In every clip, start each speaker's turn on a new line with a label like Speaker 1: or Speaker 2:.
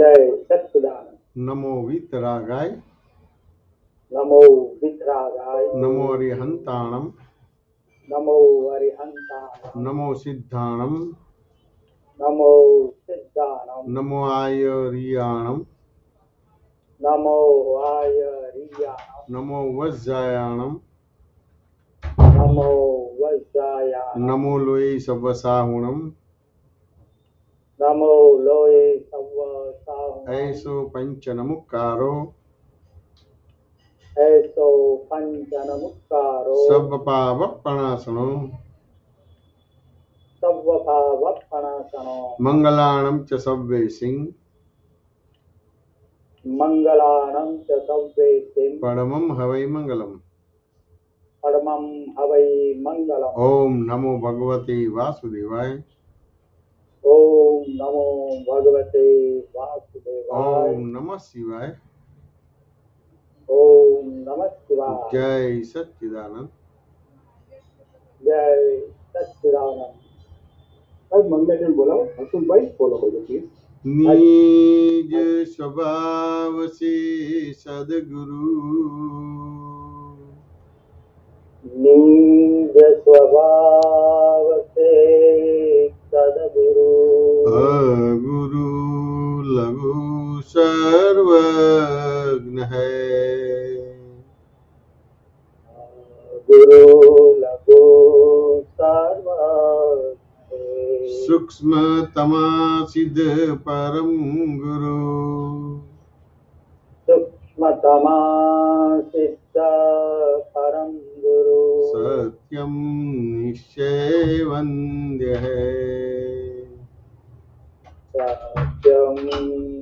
Speaker 1: જય સચ્ચિદાનંદ.
Speaker 2: નમો વિતરાગાય,
Speaker 1: નમો વિતરાગાય,
Speaker 2: નમો અરિહંતાણમ,
Speaker 1: નમો અરિહંતાણમ,
Speaker 2: નમો સિદ્ધાણમ,
Speaker 1: નમો સિદ્ધાણમ,
Speaker 2: નમો આયરિયાણમ,
Speaker 1: નમો આયરિયાણમ,
Speaker 2: નમો વજ્જાયાણમ,
Speaker 1: નમો વજ્જાયાણમ,
Speaker 2: નમો લોય સવસાહુણમ,
Speaker 1: નમો લોય સવ્વ સાહુણમ,
Speaker 2: એસો પંચનમુક્કારો
Speaker 1: એસો પંચનમુક્કારો
Speaker 2: સર્વપાવપણાસણો
Speaker 1: સવ્વભાવપણાસનો
Speaker 2: મંગલાણમ ચ સવ્વેસિં
Speaker 1: મંગલાણં ચ સવ્વેસિં
Speaker 2: પરમં હવૈ મંગલમ.
Speaker 1: પરમં હવૈ મંગલમ.
Speaker 2: ઓમ નમો ભગવતે વાસુદેવાય.
Speaker 1: ઓમ નમો ભગવતે વાસુદેવાય.
Speaker 2: ઓમ નમઃ શિવાય.
Speaker 1: ઓમ નમઃ શિવાય.
Speaker 2: જય સચ્ચિદાનંદ.
Speaker 1: જય સચ્ચિદાનંદ. સાહેબ મંગળાચરણ બોલાવો. હસુભાઈ બોલો બોલો પ્લીઝ.
Speaker 2: નિજ સ્વભાવ સે સદગુરુ,
Speaker 1: નિજ સ્વભાવ સે સદગુરુ,
Speaker 2: અગુરુ લઘુ સર્વજ્ઞ હૈ,
Speaker 1: ગુરુ લઘુ સર્વ
Speaker 2: સૂક્ષ્મતમા સિદ્ધ પરમ ગુરુ,
Speaker 1: સૂક્ષ્મતમા સિદ્ધ પરમ ગુરુ,
Speaker 2: સત્યમ નિશ્ચય વંદ્ય હૈ,
Speaker 1: સત્યમ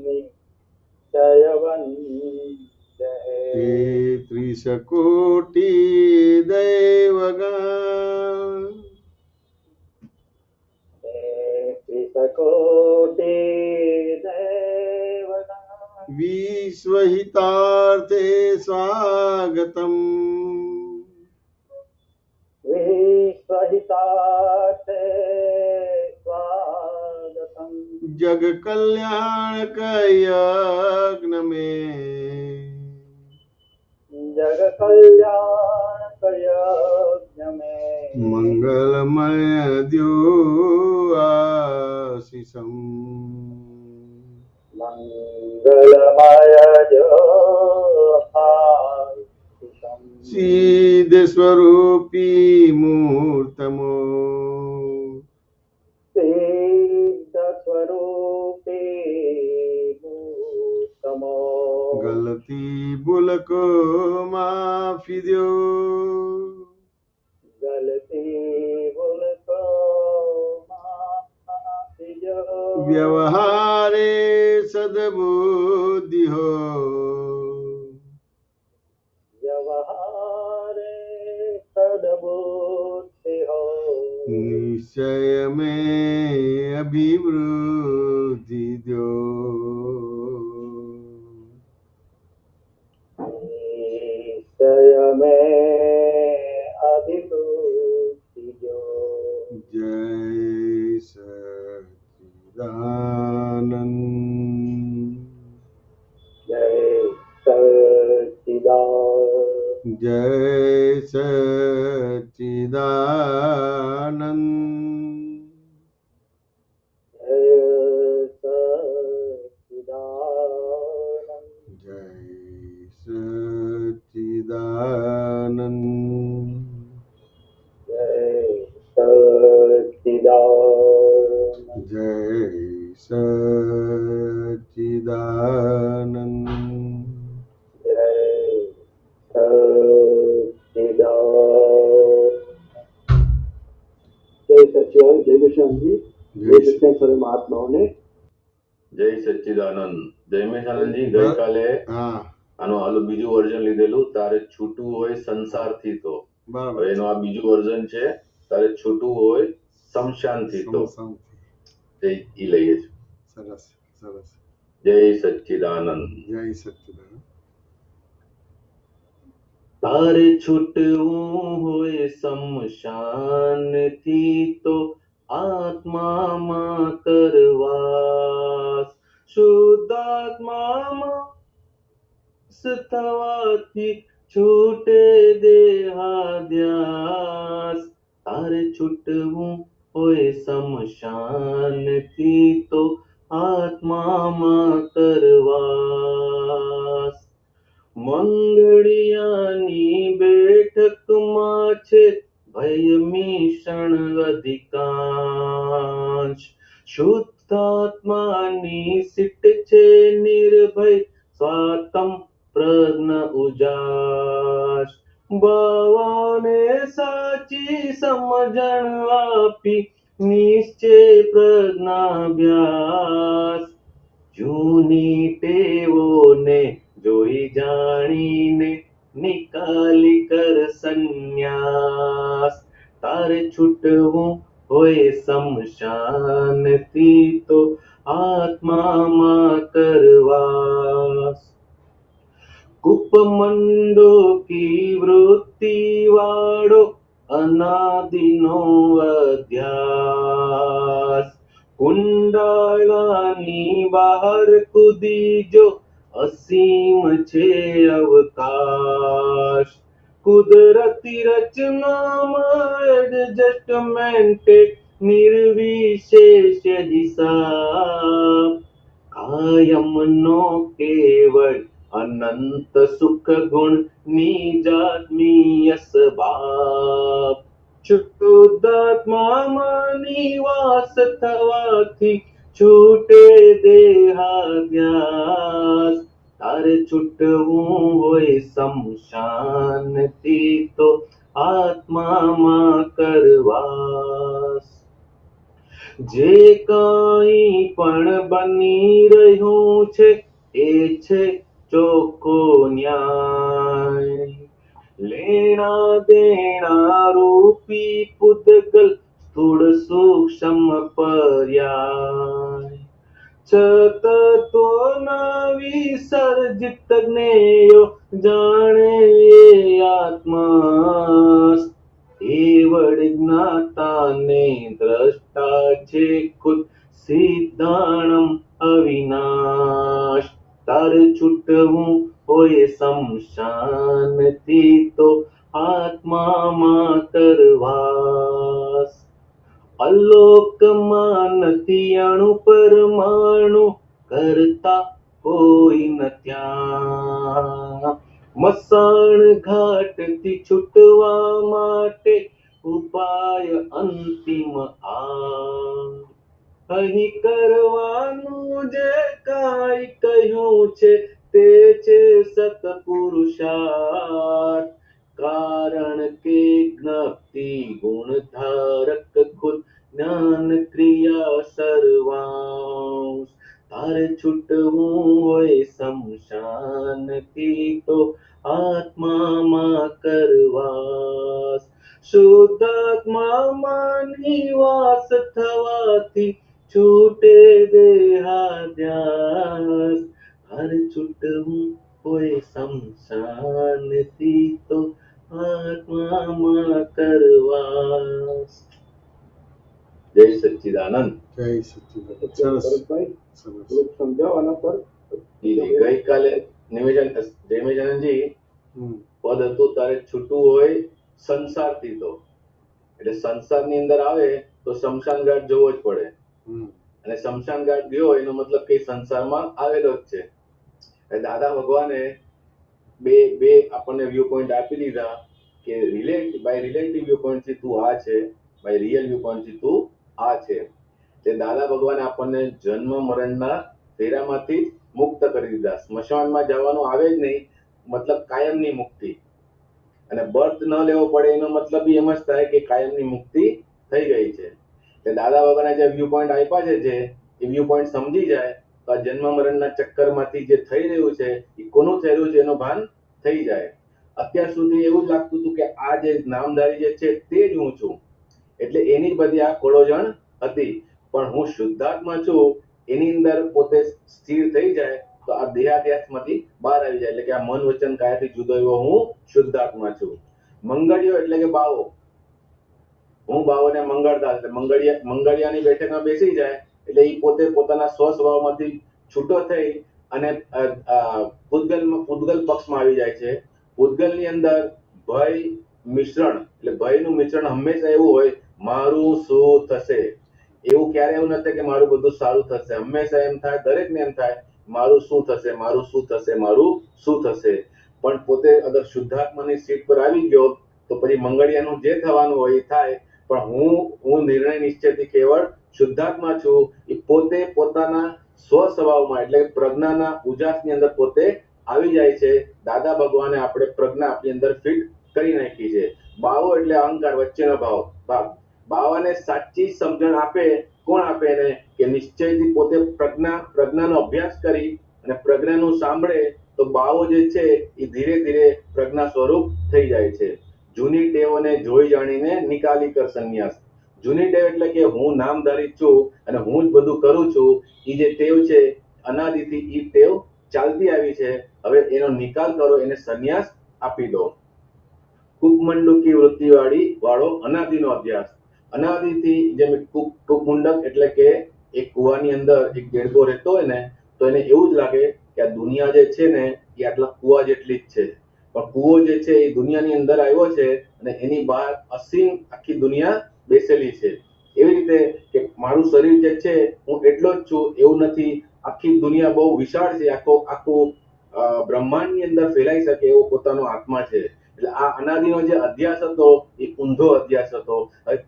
Speaker 1: નિશ્ચયવંદ્ય હૈ,
Speaker 2: ત્રિશકોટી દૈવગણ
Speaker 1: ત્રિશકોટી દેવગણ
Speaker 2: વિશ્વહિતાર્થે સ્વાગતમ,
Speaker 1: વિશ્વહિતાર્થે સ્વાગતમ,
Speaker 2: જગ કલ્યાણક યજ્ઞ મેં
Speaker 1: જગ કલ્યાણક યજ્ઞ મેં
Speaker 2: મંગલમય દ્યો આશીષમ,
Speaker 1: મંગલમય જો આશીષમ,
Speaker 2: સિદ્ધ સ્વરૂપી મૂર્તમો
Speaker 1: સિદ્ધ સ્વરૂપી મૂર્તમો
Speaker 2: ગલતી ભૂલકો માફી દ્યો,
Speaker 1: ગલતી ભૂલકો માફી જો,
Speaker 2: વ્યવહારે સદબુદ્ધિ હો,
Speaker 1: વ્યવહારે સદબુદ્ધિ હો,
Speaker 2: નિશ્ચય में અભિવૃદ્ધિ દ્યો,
Speaker 1: નિશ્ચય મેં અભિવૃદ્ધિ જો.
Speaker 2: જય સચ્ચિદાનંદ,
Speaker 1: જય સચ્ચિદાનંદ,
Speaker 2: જય સચ્ચિદાનંદ,
Speaker 1: જય સચ્ચિદાનંદ,
Speaker 2: જય સચ્ચિદાનંદ,
Speaker 1: જય સચ્ચિદાનંદ,
Speaker 2: જય સચ્ચિદાનંદ.
Speaker 1: જય સચ્ચિદાનંદ. જય વિશ્રામજી. જય સત્યાશ્વરી મહાત્માઓને
Speaker 3: જય સચ્ચિદાનંદ. જયમેશાનંદજી, ગઈકાલે
Speaker 2: હા
Speaker 3: આનું બીજું વર્ઝન લીધેલું. તારે છૂટવું હોય સંસારથી તો,
Speaker 2: બરાબર.
Speaker 3: હવે એનું આ બીજું વર્ઝન છે. તારે છૂટવું હોય શમશાનથી તો, ઈ લઈએ છીએ.
Speaker 2: સરસ સરસ.
Speaker 3: જય સચ્ચિદાનંદ.
Speaker 2: જય સચ્ચિદાનંદ.
Speaker 3: તારે છૂટવું હોય શમશાનથી તો આત્મામાં કરવાસ, શુદ્ધાત્મામાં થવાથી છૂટે દેહાધ્યાસ. તારે છૂટવું હોય શમશાનથી તો આત્મામાં કરવાસ. મંગળિયાની બેઠકમાં છે ભય મિશ્રણ અધિકાંશ. શુદ્ધાત્માની સીટ છે નિર્ભય સ્વાતમ પ્રજ્ઞ ઉજાસ. બાવાને સાચી સમજણ આપી નિશ્ચય પ્રજ્ઞાભ્યાસ. જૂની ટેવોને જોઈ જાણીને નિકાલી કર સંન્યાસ. તારે છૂટવું હોય શમશાનથી તો આત્મામાં કરવાસ. કૂપમંડો કી વૃત્તિ વાળો અનાદિનો અધ્યાસ. કુંડાળાની બહાર કૂદી જો અસીમ છે અવકાશ. કુદરતી રચનામાં એડજસ્ટમેન્ટ નિર્વિશેષ હિસાબ. કાયમનો કેવળ અનંત સુખ ગુણ નિજાત્મીય સ્વભાવ. શુદ્ધાત્મામાં નિવાસ થવાથી છૂટે દેહાધ્યાસ. તારે છૂટવું હોય શમશાનથી તો આત્મામાં કરવાસ. જે કાંઈ પણ બની રહ્યું છે એ છે ચોખ્ખો ન્યાય. લેણા દેણા રૂપી પૂતગલ સ્થૂળ સૂક્ષ્મ પર્યાય. છતત્વના વિસર્જિત જ્ઞેયો જાણે એ આત્મા. એવડ જ્ઞાતાને દ્રષ્ટા છે ખુદ સિદ્ધાણમ અવિનાશ. તારે છૂટવું હોય શમશાનથી તો આત્મામાં કરવાસ. અલોકમાં નથી અણુ પરમાણુ કરતા કોઈ ન ત્યાં. મસાણ ઘાટથી છૂટવા માટે ઉપાય અંતિમ આ. અહીં કરવાનું જે કાંઈ કહ્યું છે તે છે સત્પુરુષાર્થ. કારણ કે જ્ઞપ્તિ ગુણધારક ખુદ જ્ઞાન ક્રિયા સર્વાંશ. તારે છૂટવું હોય શમશાનથી તો આત્મામાં કરવાસ. શુદ્ધાત્મામાં નિવાસ થવાથી છૂટે દેહાધ્યાસ. તારે છૂટવું હોય શમશાનથી તો આત્મામાં કરવાસ. જય સચ્ચિદાનંદ.
Speaker 2: જય સચ્ચિદાનંદ. સરસ
Speaker 1: ભરતભાઈ
Speaker 2: સરસ.
Speaker 1: થોડુંક સમજાવો આના પર.
Speaker 3: ગઈકાલે જયમેજાનંદજી
Speaker 2: હમ.
Speaker 3: પદ હતું તારે છૂટવું હોય સંસારથી તો. એટલે સંસારની અંદર આવે તો શમશાન ઘાટ જોવો જ પડે.
Speaker 2: હમ.
Speaker 3: અને શમશાન ઘાટ ગયો એનો મતલબ કે સંસારમાં આવેલો જ છે. એટલે દાદા ભગવાને બે આપણને વ્યૂ પોઈન્ટ આપી દીધા કે બાય રિલેટિવ વ્યૂ પોઈન્ટ થી તું આ છે, બાય રિયલ વ્યૂ પોઈન્ટ થી તું આ છે. તે દાદા ભગવાને આપણને જન્મ મરણના ફેરામાંથી મુક્ત કરી દીધા. સ્મશાનમાં જવાનું આવે જ નહીં, મતલબ કાયમની મુક્તિ. અને બર્થ ન લેવો પડે એનો મતલબ એમ જ થાય કે કાયમની મુક્તિ થઈ ગઈ છે. તે દાદા ભગવાને જે વ્યૂ પોઈન્ટ આપ્યા છે, જે એ વ્યૂ પોઈન્ટ સમજી જાય તો આ જન્મ મરણના ચક્કરમાંથી જે થઈ રહ્યું છે એ કોનું થઈ રહ્યું છે એનું ભાન થઈ જાય. અત્યાર સુધી એવું જ લાગતું હતું કે આ જે નામધારી જે છે તે જ હું છું, એટલે એની જ બધી આ કોળોજણ હતી. પણ હું શુદ્ધાત્મા છું એની અંદર પોતે સ્થિર થઈ જાય તો આ દેહાધ્યાસમાંથી બહાર આવી જાય. એટલે કે આ મન વચન કાયાથી જુદો એવો હું શુદ્ધાત્મા છું. મંગળિયો એટલે કે બાવો. હું બાવોને મંગળદાસ, એટલે મંગળિયાની બેઠકમાં બેસી જાય એટલે એ પોતે પોતાના સ્વ સ્વભાવમાંથી છૂટો થઈ અને પૂતગલ પક્ષમાં આવી જાય છે. પૂતગલની અંદર ભય મિશ્રણ એટલે ભયનું મિશ્રણ હંમેશા એવું હોય, મારું શું થશે. એવું ક્યારે એવું નથી કે મારું બધું સારું થશે. હંમેશા એમ થાય, દરેકને એમ થાય મારું શું થશે, મારું શું થશે, મારું શું થશે. પણ પોતે અગર શુદ્ધાત્માની સીટ પર આવી ગયો તો પછી મંગળિયાનું જે થવાનું હોય એ થાય. પણ હું નિર્ણય નિશ્ચયથી કેવળ શુદ્ધાત્મા છું. એ પોતે પોતાના સ્વ સ્વભાવમાં એટલે પ્રજ્ઞાના ઉજાસની અંદર પોતે આવી જાય છે. દાદા ભગવાને આપણે પ્રજ્ઞા આપણી અંદર ફિટ કરી નાખી છે. બાવો એટલે અહંકાર વચ્ચેનો ભાગ. બાવાને સાચી સમજણ આપે કોણ આપે એને કે નિશ્ચયથી પોતે પ્રજ્ઞાનો અભ્યાસ કરી અને પ્રજ્ઞાનું સાંભળે તો બાવો જે છે એ ધીરે ધીરે પ્રજ્ઞા સ્વરૂપ થઈ જાય છે. જૂની ટેવોને જોઈ જાણીને નિકાલી કર સંન્યાસ. જૂની ટેવ એટલે કે હું નામધારી છું અને હું જ બધું કરું છું. એ જે ટેવ છે અનાદિથી એ ટેવ ચાલતી આવી છે. હવે એનો નિકાલ કરો, એને સંન્યાસ આપી દો. કુપમંડુકી વાળો અનાદિનો અભ્યાસ. અનાદિથી જેમ કુપમુંડક એટલે કે એક કુવાની અંદર એક દેડકો રહેતો હોય ને તો એને એવું જ લાગે કે આ દુનિયા જે છે ને એ આટલા કુવા જેટલી જ છે. પણ કુવો જે છે એ દુનિયાની અંદર આવ્યો છે અને એની બહાર અસીમ આખી દુનિયા બેસેલી છે. એવી રીતે કે મારું શરીર જે છે હું એટલો જ છું એવું નથી. આખી દુનિયા બહુ વિશાળ છે. આખું બ્રહ્માંડની અંદર ફેલાઈ શકે એવો પોતાનો આત્મા છે. એટલે આ અનાદિનો જે અધ્યાસ હતો એ ઊંધો અધ્યાસ હતો.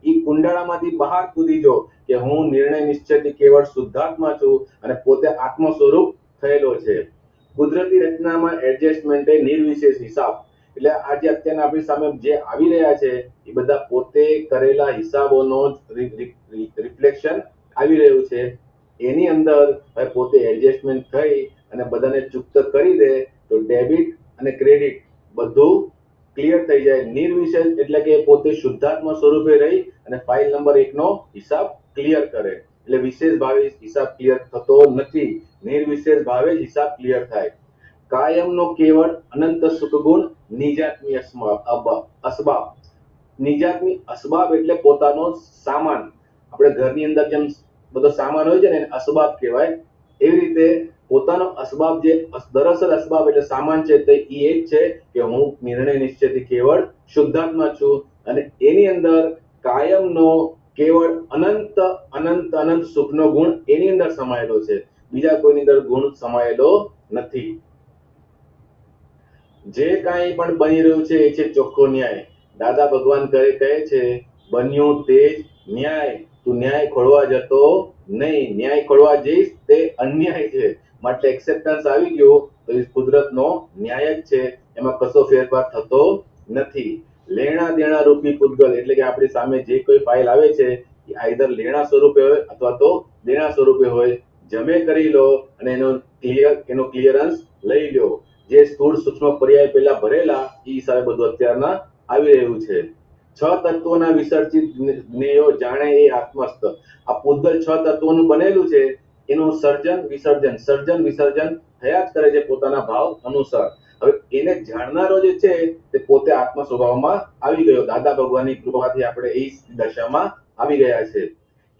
Speaker 3: એ કુંડાળામાંથી બહાર કૂદી જો કે હું નિર્ણય નિશ્ચયથી કેવળ શુદ્ધાત્મા છું અને પોતે આત્મ સ્વરૂપ થયેલો છે. કુદરતી રચનામાં એડજસ્ટમેન્ટ એ નિર્વિશેષ હિસાબ. એટલે આજે અત્યારના આપણી સામે જે આવી રહ્યા છે એ બધા પોતે કરેલા હિસાબોનો રિફ્લેક્શન આવી રહ્યું છે. એની અંદર પોતે એડજસ્ટમેન્ટ થઈ અને બધાને ચૂકત કરી દે તો ડેબિટ અને ક્રેડિટ બધું ક્લિયર થઈ જાય. નિર્વિશેષ એટલે કે પોતે શુદ્ધાત્મા સ્વરૂપે રહી અને ફાઇલ નંબર 1 નો હિસાબ ક્લિયર કરે. એટલે વિશેષ ભાવે હિસાબ ક્લિયર થતો નથી. નિર્વિશેષ ભાવે જ હિસાબ ક્લિયર થાય. કાયમનો કેવળ અનંત સુખગુણ નિજાત્મી અસબાબ. નિજાત્મી અસબાબ એટલે પોતાનો સામાન. આપણે ઘરની અંદર જેમ બધો સામાન હોય છે ને એને અસબાબ કહેવાય. એવી રીતે પોતાનો અસબાબ જે દરઅસલ અસબાબ એટલે સામાન છે તો એ જ છે કે હું નિર્ણય નિશ્ચયથી કેવળ શુદ્ધાત્મા છું અને એની અંદર કાયમનો કેવળ અનંત અનંત અનંત સુખનો ગુણ એની અંદર સમાયેલો છે. બીજા કોઈની અંદર ગુણ સમાયેલો નથી. જે કાંઈ પણ બની રહ્યું છે એ છે ચોખ્ખો ન્યાય. દાદા ભગવાન કહે છે બન્યું તે જ ન્યાય. તું ન્યાય ખોળવા જતો નહીં. ન્યાય ખોળવા જઈશ તે અન્યાય છે. માટે એક્સેપ્ટન્સ આવી ગયો તો એ કુદરતનો ન્યાય જ છે. એમાં કશો ફેરફાર થતો નથી. લેણા દેણા રૂપી પૂતગલ એટલે કે આપણી સામે જે કોઈ ફાઇલ આવે છે એ આઈધર લેણા સ્વરૂપે હોય અથવા તો દેણા સ્વરૂપે હોય. જમે કરી લો અને એનો ક્લિયરન્સ લઈ લો. જે સ્થૂળ સૂક્ષ્મ પર્યાય પહેલા ભરેલા એ હિસાબે બધું અત્યારના આવી રહ્યું છે. 6 તત્વોના વિસર્જિત જ્ઞેયો જાણે એ આત્મસ્થ. આ પૂતગલ 6 તત્વોનું બનેલું છે. એનું સર્જન વિસર્જન થયા જ કરે છે પોતાના ભાવ અનુસાર. હવે એને જાણનારો જે છે તે પોતે આત્મ સ્વભાવમાં આવી ગયો. દાદા ભગવાનની કૃપાથી આપણે એ દશામાં આવી ગયા છે.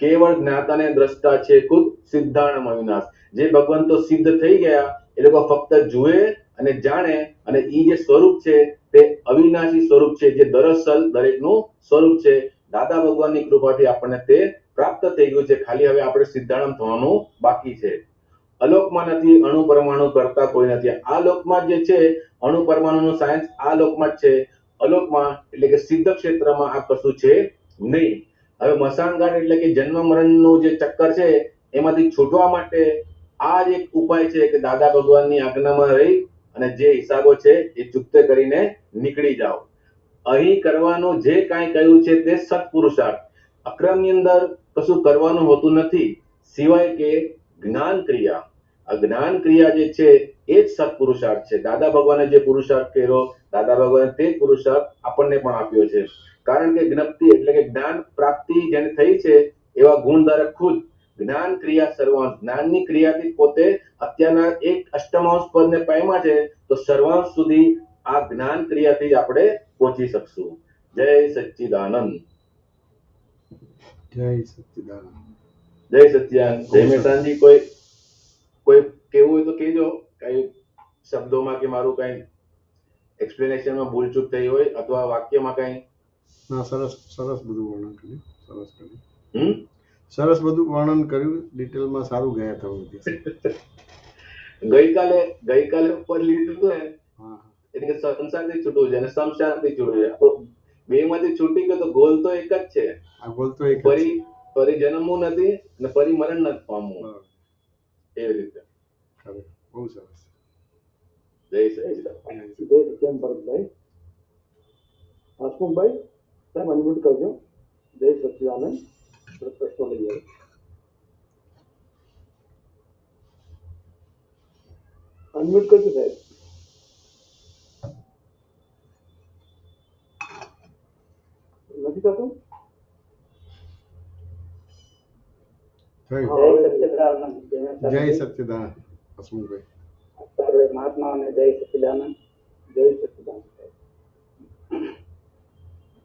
Speaker 3: કેવળ જ્ઞાતાને દ્રષ્ટા છે ખુદ સિદ્ધાણમ અવિનાશ. જે ભગવાન તો સિદ્ધ થઈ ગયા એ લોકો ફક્ત જુએ અને જાણે અને એ જે સ્વરૂપ છે તે અવિનાશી સ્વરૂપ છે જે દરઅસલ દરેકનું સ્વરૂપ છે. દાદા ભગવાનની કૃપાથી આપણને તે પ્રાપ્ત થઈ ગયું છે. ખાલી હવે આપણે સિદ્ધાણમ થવાનું બાકી છે. અલોકમાં નથી, અણુ પરમાણુ કરતા કોઈ નથી. આ લોકમાં જે છે અણુ પરમાણુનું સાયન્સ આ લોકમાં જ છે. અલોકમાં એટલે કે સિદ્ધ ક્ષેત્રમાં આ કશું છે નહીં. હવે મસાણઘાટ એટલે કે જન્મ મરણનું જે ચક્કર છે એમાંથી છૂટવા માટે આ જ એક ઉપાય છે કે દાદા ભગવાનની આજ્ઞામાં રહી અને જે હિસાબો છે એ ચૂકતે કરીને નીકળી જાઓ. અહીં કરવાનું જે કાંઈ કહ્યું છે તે સત્પુરુષાર્થ. અક્રમની અંદર કશું કરવાનું હોતું નથી સિવાય કે જ્ઞાન ક્રિયા. આ જ્ઞાન ક્રિયા જે છે એ જ સત્પુરુષાર્થ છે. દાદા ભગવાને જે પુરુષાર્થ કર્યો દાદા ભગવાને તે જ પુરુષાર્થ આપણને પણ આપ્યો છે. કારણ કે જ્ઞપ્તિ એટલે કે જ્ઞાન પ્રાપ્તિ જેને થઈ છે એવા ગુણધારક ખુદ જ્ઞાન ક્રિયા સર્વાંશ. જ્ઞાનની ક્રિયાથી પોતે અત્યારના એક અષ્ટમાંશ પદને પામ્યા છે તો સર્વાંશ સુધી આ જ્ઞાન ક્રિયાથી જ આપણે પહોંચી શકશું. જય સચ્ચિદાનંદ.
Speaker 2: જય સચ્ચિદાનંદ.
Speaker 3: જય સચ્ચિદાનંદ. જય મહેતાનજી કોઈ કેવું હોય તો કહેજો, કઈ શબ્દોમાં કે મારું કઈ એક્સપ્લેનેશનમાં ભૂલચૂક થઈ હોય અથવા વાક્યમાં કઈ.
Speaker 2: ના, સરસ સરસ બધું વર્ણન કર્યું, સરસ કર્યું,
Speaker 3: હમ
Speaker 2: સરસ બધું વર્ણન કર્યું, ડિટેલમાં સારું ગયા થવું.
Speaker 3: ગઈકાલે ઉપર લીધું હતું ને,
Speaker 2: હા,
Speaker 3: એટલે કે સંસારથી છૂટવું છે અને સંસારથી છૂટવું છે. તો બે માંથી છૂટી ગયો તો ગોલ તો એક જ છે,
Speaker 2: આ ગોલ તો એક જ છે.
Speaker 3: ફરી જન્મવું નથી અને ફરી મરણ નથી પામવું.
Speaker 2: બરાબર.
Speaker 3: એવી રીતે.
Speaker 2: ખરેખર બહુ સરસ.
Speaker 3: જય સચિદાનંદ.
Speaker 1: જય સચિદાનંદ ભરતભાઈ. હસમુખભાઈ સાહેબ અનમ્યુટ કરજો. જય સચિદાનંદ. પ્રશ્નો લઈ આવે. અનમ્યુટ કરજો સાહેબ. નથી થતું?
Speaker 2: થયું.
Speaker 1: હા, હવે
Speaker 2: જય સચ્ચિદાનંદ હસમુખભાઈ.
Speaker 1: સર્વે મહાત્માઓને જય સચિદાનંદ. જય સચિદાનંદ.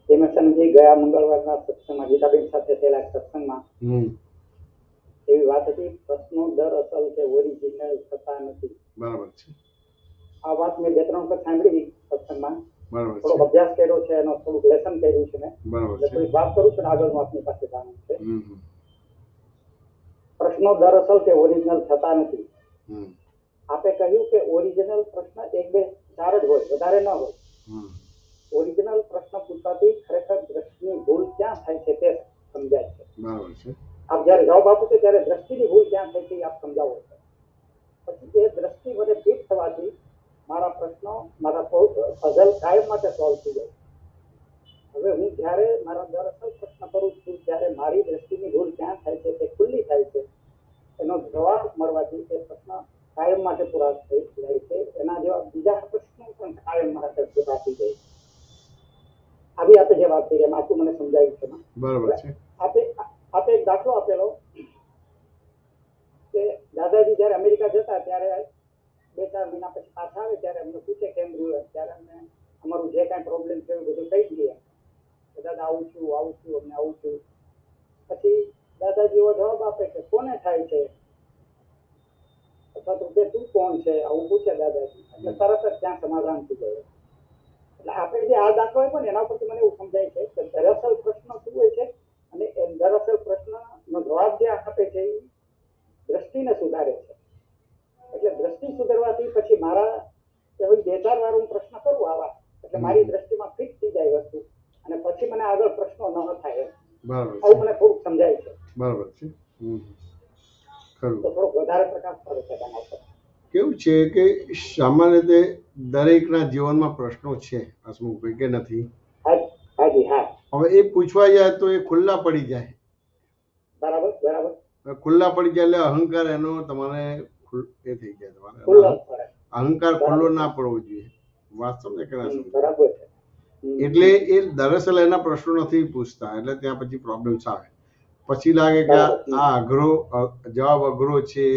Speaker 1: તેમેશનજી ગયા મંગળવારના સત્સંગમાં ગીતાબેન સાથે થયેલા સત્સંગમાં એવી વાત હતી, પ્રશ્નો દર અસલ કે ઓરિજિનલ થતા નથી.
Speaker 2: બરાબર છે.
Speaker 1: આ વાત મેં 2-3 વખત સાંભળી સત્સંગમાં.
Speaker 2: બરાબર
Speaker 1: થોડો
Speaker 2: છે.
Speaker 1: અભ્યાસ કર્યો છે, એનો થોડુંક લેસન કર્યું છે મેં.
Speaker 2: બરાબર
Speaker 1: એટલે
Speaker 2: છે.
Speaker 1: થોડી વાત કરું છું ને આગળનું આપની પાસે જાણવું છે.
Speaker 2: હમ
Speaker 1: પ્રશ્નો દર અસલ કે ઓરિજિનલ થતા નથી.
Speaker 2: હમ
Speaker 1: આપે કહ્યું કે ઓરિજિનલ પ્રશ્ન 1-2-4 જ હોય, વધારે ન હોય.
Speaker 2: હમ
Speaker 1: ઓરિજિનલ પ્રશ્ન પૂછવાથી ખરેખર દ્રષ્ટિની ભૂલ ક્યાં થાય છે તે સમજાય છે.
Speaker 2: બરાબર છે.
Speaker 1: આપ જયારે જવાબ આપો છો ત્યારે દ્રષ્ટિની ભૂલ ક્યાં થાય છે એ આપ સમજાવો છો. પછી એ દ્રષ્ટિ વડે ફિટ થવાથી મારા પ્રશ્નો, મારા પઝલ કાયમ માટે સોલ્વ થઈ જાય. હવે હું જ્યારે મારા દરઅસલ પ્રશ્ન કરું છું ત્યારે મારી દ્રષ્ટિની ભૂલ ક્યાં થાય છે તે ખુલ્લી થાય છે. એનો જવાબ મળવાથી તે પ્રશ્ન કાયમ માટે પૂરા થઈ જાય છે. એના જેવા બીજા પ્રશ્નો પણ કાયમ માટે પૂરા થઈ જાય છે. આવી આપે જે વાત કરી એમ આટલું મને સમજાયું છે.
Speaker 2: બરાબર છે.
Speaker 1: આપે એક દાખલો આપેલો કે દાદાજી જયારે અમેરિકા જતા ત્યારે 2-4 મહિના પછી પાછા આવે ત્યારે અમને પૂછે કેમ રહ્યું, ત્યારે અમને અમારું જે કાંઈ પ્રોબ્લેમ છે એ બધું કહી દઈએ કે દાદા આવું છું અમને આવું છું. પછી દાદાજી એવો જવાબ આપે કે કોને થાય છે, અથવા તો કે તું કોણ છે, આવું પૂછે દાદાજી. એટલે તરત જ ત્યાં સમાધાન થઈ જાય. એટલે આપણે જે આ દાખલો આપ્યો ને એના પરથી મને એવું સમજાય છે કે દરઅસલ પ્રશ્ન શું હોય છે અને એ દરઅસલ પ્રશ્નનો જવાબ જે આપે છે એ દ્રષ્ટિને સુધારે છે. એટલે દ્રષ્ટિ સુધારવાથી પછી મારા 2-4 વાર હું પ્રશ્ન કરું આવા, એટલે મારી દ્રષ્ટિમાં ફિટ થઈ જાય વસ્તુ અને પછી મને આગળ પ્રશ્નો ન થાય.
Speaker 2: બરાબર
Speaker 1: આવું
Speaker 2: છે.
Speaker 1: મને થોડુંક સમજાય છે.
Speaker 2: બરાબર છે. ખરું.
Speaker 1: તો થોડોક વધારે પ્રકાશ પડે છે તેના પર.
Speaker 2: કેવું છે કે સામાન્ય રીતે દરેકના જીવનમાં પ્રશ્નો છે હસમુખભાઈ, કે નથી?
Speaker 1: હાજી હા.
Speaker 2: હવે એ પૂછવા જાય તો એ ખુલ્લા પડી જાય.
Speaker 1: બરાબર.
Speaker 2: ખુલ્લા પડી જાય એટલે અહંકાર એનો તમારે એ થઈ જાય.
Speaker 1: ખુલ્લા પડે.
Speaker 2: અહંકાર ખુલ્લો ના પડવો જોઈએ. વાત સમજે કે ના સમજે?
Speaker 1: બરાબર છે.
Speaker 2: એટલે એ દરઅસલ એના પ્રશ્નો નથી પૂછતા, એટલે ત્યાં પછી પ્રોબ્લેમ્સ આવે. પછી લાગે કે આ જવાબ અઘરો છે,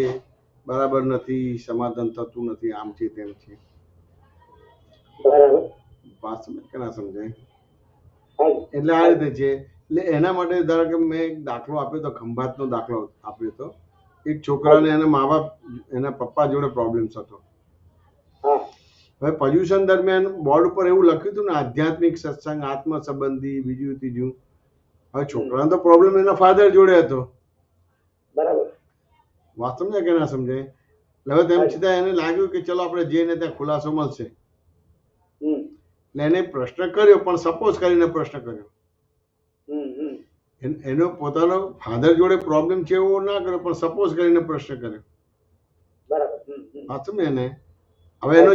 Speaker 2: બરાબર નથી, સમાધાન થતું નથી, આમ છે તેમ છે.
Speaker 1: બરાબર.
Speaker 2: વાત સમજે કે ના સમજાય?
Speaker 1: હાજી.
Speaker 2: એટલે આ રીતે છે. એટલે એના માટે ધારો કે મેં એક દાખલો આપ્યો તો, ખંભાતનો દાખલો આપ્યો તો. એક છોકરાને એના મા બાપ, એના પપ્પા જોડે પ્રોબ્લેમ્સ હતો.
Speaker 1: હા.
Speaker 2: હવે પર્યુષણ દરમિયાન બોર્ડ ઉપર એવું લખ્યું હતું ને, આધ્યાત્મિક સત્સંગ, આત્મ સંબંધી, બીજું ત્રીજું. હવે છોકરાનો તો પ્રોબ્લેમ એના ફાધર જોડે હતો.
Speaker 1: બરાબર.
Speaker 2: વાત સમજાય કે ના સમજાય? હવે તેમ છતાં એને લાગ્યું કે ચલો આપણે જઈને ત્યાં ખુલાસો મળશે. એટલે એને પ્રશ્ન કર્યો, પણ સપોઝ કરીને પ્રશ્ન કર્યો. એનો પોતાનો ફાધર જોડે પ્રોબ્લેમ છે એવો ના કર્યો, પણ સપોઝ કરીને પ્રશ્ન કર્યો.
Speaker 1: બરાબર.
Speaker 2: વાત સમજે ને? હવે એનો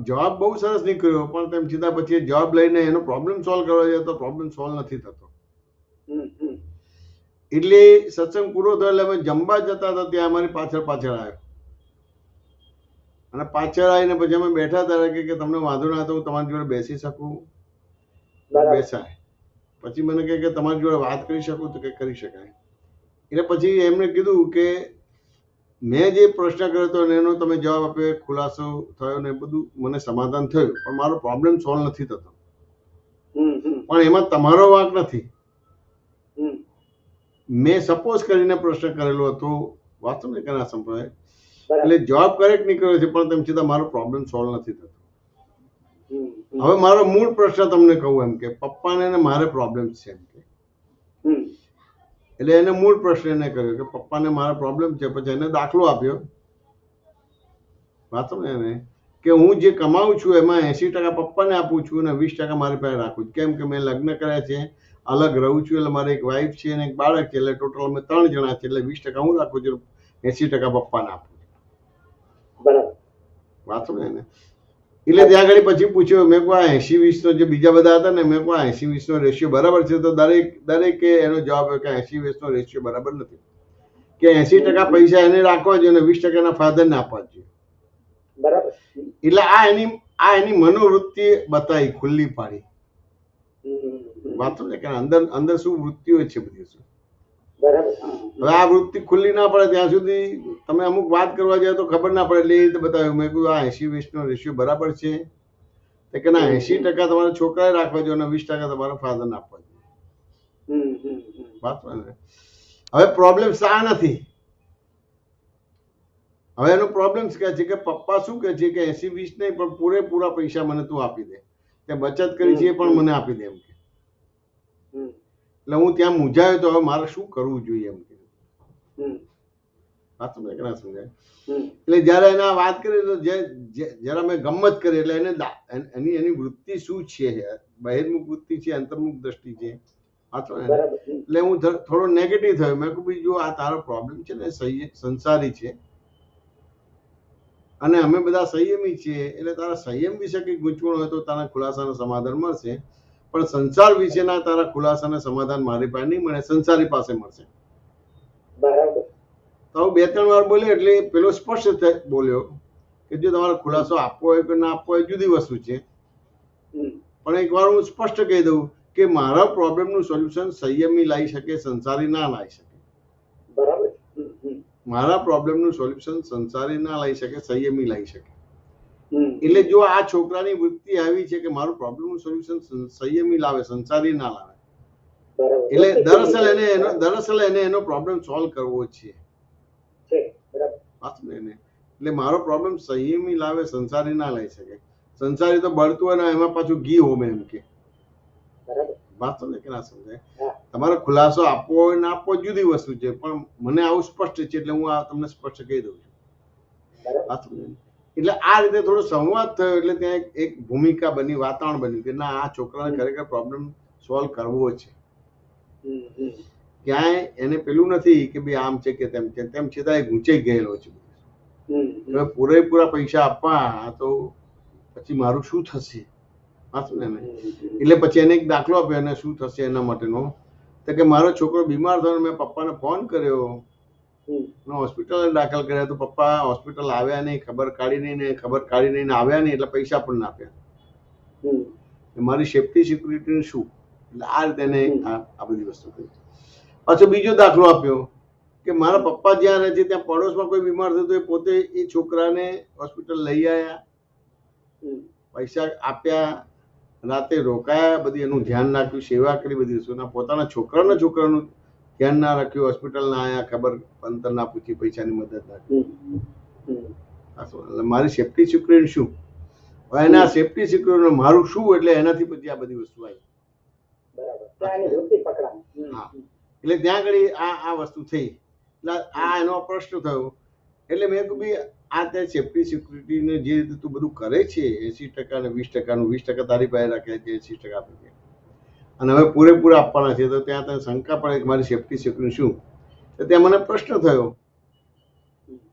Speaker 2: જવાબ બહુ સરસ નીકળ્યો, પણ તેમ છતાં પછી એ જવાબ લઈને એનો પ્રોબ્લેમ સોલ્વ કરવા જાય તો પ્રોબ્લેમ સોલ્વ નથી થતો. એટલે સત્સંગ પૂરો થયો એટલે અમે જમવા જતા હતા ત્યાં અમારી પાછળ આવ્યો અને પાછળ આવીને પછી અમે બેઠા હતા કે તમને વાંધો ના તો હું તમારી જોડે બેસી શકું? બેસાય. પછી મને કહે કે તમારી જોડે વાત કરી શકું? તો કે કરી શકાય. એટલે પછી એમણે કીધું કે મેં જે પ્રશ્ન કર્યો હતો એનો તમે જવાબ આપ્યો, ખુલાસો થયો ને બધું મને સમાધાન થયું, પણ મારો પ્રોબ્લેમ સોલ્વ નથી થતો. પણ એમાં તમારો વાંક નથી. મેં સપોઝ કરીને પ્રશ્ન કરેલો હતો. વાંચો ને કે ના સંભળાય?
Speaker 1: બરાબર.
Speaker 2: એટલે જોબ કરેક્ટ નીકળ્યો છે પણ તેમ છતાં મારો પ્રોબ્લેમ સોલ્વ નથી થતો.
Speaker 1: હમ, હમ,
Speaker 2: હવે મારો મૂળ પ્રશ્ન તમને કહું એમ કે પપ્પાને ને મારે પ્રોબ્લેમ છે એમ કે,
Speaker 1: હમ,
Speaker 2: એટલે એને મૂળ પ્રશ્ન એને કર્યો કે પપ્પાને મારો પ્રોબ્લેમ છે. પછી એને દાખલો આપ્યો વાંચો ને એને કે હું જે કમાઉં છું એમાં 80% પપ્પાને આપું છું અને 20% મારી પાસે રાખું છું. કેમ કે મેં લગ્ન કર્યા છે, અલગ રહું છું, એટલે મારે એક વાઈફ છે અને એક બાળક છે, એટલે ટોટલ અમે 3 જણા છે, એટલે 20% હું રાખું છું, 80% પપ્પાને આપું છું.
Speaker 1: બરાબર.
Speaker 2: વાંચો ને એને એટલે ત્યાં આગળ પછી પૂછ્યું, મેં કહું આ 80-20 જે બીજા બધા હતા ને, મેં કહું આ 80-20 રેશિયો બરાબર છે? તો દરેકે એનો જવાબ આવ્યો કે 80-20 રેશિયો બરાબર નથી, કે 80% પૈસા એને રાખવા જોઈએ અને 20% એના ફાધરને આપવા જોઈએ.
Speaker 1: બરાબર.
Speaker 2: એટલે આ એની મનોવૃત્તિ બતાવી, ખુલ્લી પાડી. વાંચો ને કે અંદર શું વૃત્તિઓ છે બધી શું.
Speaker 1: બરાબર.
Speaker 2: હવે આ વૃત્તિ ખુલ્લી ના પડે ત્યાં સુધી તમે અમુક વાત કરવા જાય તો ખબર ના પડે, એટલે એ રીતે બતાવ્યું. મેં કીધું આ 80-20 રેશિયો બરાબર છે? તો કે ના, 80% તમારા છોકરાએ રાખવા જોઈએ અને 20% તમારા ફાધરને આપવા જોઈએ. વાંચો ને હવે પ્રોબ્લેમ શા નથી. હવે એનો પ્રોબ્લેમ કહે છે કે પપ્પા શું કહે છે કે 80-20 નહીં પણ પૂરેપૂરા પૈસા મને તું આપી દે, તે બચત કરી છે એ પણ મને આપી દે એમ કે. એટલે હું ત્યાં મૂંઝાયો તો હવે મારે શું કરવું જોઈએ એમ કે. વાત સમજાય કે ના સમજાય? એટલે જયારે એને આ વાત કરી તો જરા મેં ગમત કરી, એટલે એની વૃત્તિ શું છે, બહિર્મુખ વૃત્તિ છે, અંતર્મુખ દ્રષ્ટિ છે. વાંચો ને એટલે હું થોડો નેગેટિવ થયો. મેં કહ્યું ભાઈ જો આ તારો પ્રોબ્લેમ છે ને સંસારી છે અને અમે બધા સંયમી છીએ, એટલે તારા સંયમ વિશે કંઈક ગૂંચવણ હોય તો તારા ખુલાસાનું સમાધાન મળશે, પણ સંસાર વિશેના તારા ખુલાસાના સમાધાન મારી પાસે નહીં મળે, સંસારી પાસે મળશે.
Speaker 1: બરાબર.
Speaker 2: તો 2-3 વાર બોલ્યો એટલે પેલો સ્પષ્ટ બોલ્યો કે જો તમારો ખુલાસો આપવો હોય કે ના આપવો હોય જુદી વસ્તુ છે, પણ એક વાર હું સ્પષ્ટ કહી દઉં કે મારા પ્રોબ્લેમનું સોલ્યુશન સંયમી લાવી શકે, સંસારી ના લાવી શકે.
Speaker 1: બરાબર.
Speaker 2: મારા પ્રોબ્લેમનું સોલ્યુશન સંસારી ના લાવી શકે, સંયમી લાવી શકે. એટલે જો આ છોકરાની વૃત્તિ આવી છે કે મારું પ્રોબ્લેમનું સોલ્યુશન સંયમી લાવે, સંસારી ના લાવે, એટલે દરઅસલ એને એનો પ્રોબ્લેમ સોલ્વ કરવો છે. એટલે મારો પ્રોબ્લેમ સંયમી લાવે, સંસારી ના લઈ શકે. સંસારી તો બળતું હોય ને એમાં પાછું ઘી હોમે એમ કે. વાત તો ને કે ના સમજાય? તમારો ખુલાસો આપવો હોય ના આપવો જુદી વસ્તુ છે, પણ મને આવું સ્પષ્ટ છે એટલે હું આ તમને સ્પષ્ટ કહી દઉં છું. એટલે આ રીતે થોડો સંવાદ થયો, એટલે ત્યાં એક ભૂમિકા બની, વાતાવરણ બન્યું કે ના આ છોકરાને ખરેખર પ્રોબ્લેમ સોલ્વ કરવો છે. ક્યાંય એને પેલું નથી કે ભાઈ આમ છે કે તેમ છે, તેમ છતાં એ ગૂંચાઈ ગયેલો છે. હવે પૂરેપૂરા પૈસા આપવા તો પછી મારું શું થશે? એટલે પછી એને એક દાખલો આપ્યો એને શું થશે એના માટેનો, તો કે મારો છોકરો બીમાર થયો, મેં પપ્પાને ફોન કર્યો, હોસ્પિટલ દાખલ કર્યા, તો પપ્પા હોસ્પિટલ આવ્યા નહીં, ખબર કાઢી નહીં આવ્યા નહીં, એટલે પૈસા પણ ના આપ્યા. મારી સેફટી સિક્યુરિટી શું? એટલે આ રીતે એને આ બધી વસ્તુ કરી. પાછો બીજો દાખલો આપ્યો કે મારા પપ્પા જ્યાં રહે છે ત્યાં પડોશમાં કોઈ બીમાર થયું તો એ પોતે એ છોકરાને હોસ્પિટલ લઈ આવ્યા, પૈસા આપ્યા, રાતે રોકાયા, બધી એનું ધ્યાન રાખ્યું, સેવા કરી, બધી વસ્તુ. પોતાના છોકરાનું ધ્યાન ના રાખ્યું, હોસ્પિટલ ના આવ્યા, ખબર અંતર ના પૂછી, પૈસાની મદદ ના કરી. મારી સેફટી સિક્યુરિટી શું? એને આ સેફટી સિક્યુરિટી મારું શું, એટલે એનાથી પછી આ બધી વસ્તુ આવી. એટલે ત્યાં આગળ આ વસ્તુ થઈ, એટલે આ એનો પ્રશ્ન થયો. એટલે મેં કહ્યું ભાઈ આ ત્યાં સેફટી સિક્યુરિટીને જે રીતે તું બધું કરે છે, 80% ને 20%, 20% તારી પાસે રાખે છે, 80% આપે છે, અને હવે પૂરેપૂરા આપવાના છે, તો ત્યાં તને શંકા પડે કે મારી સેફટી સિક્યુરિટી શું? તો ત્યાં મને પ્રશ્ન થયો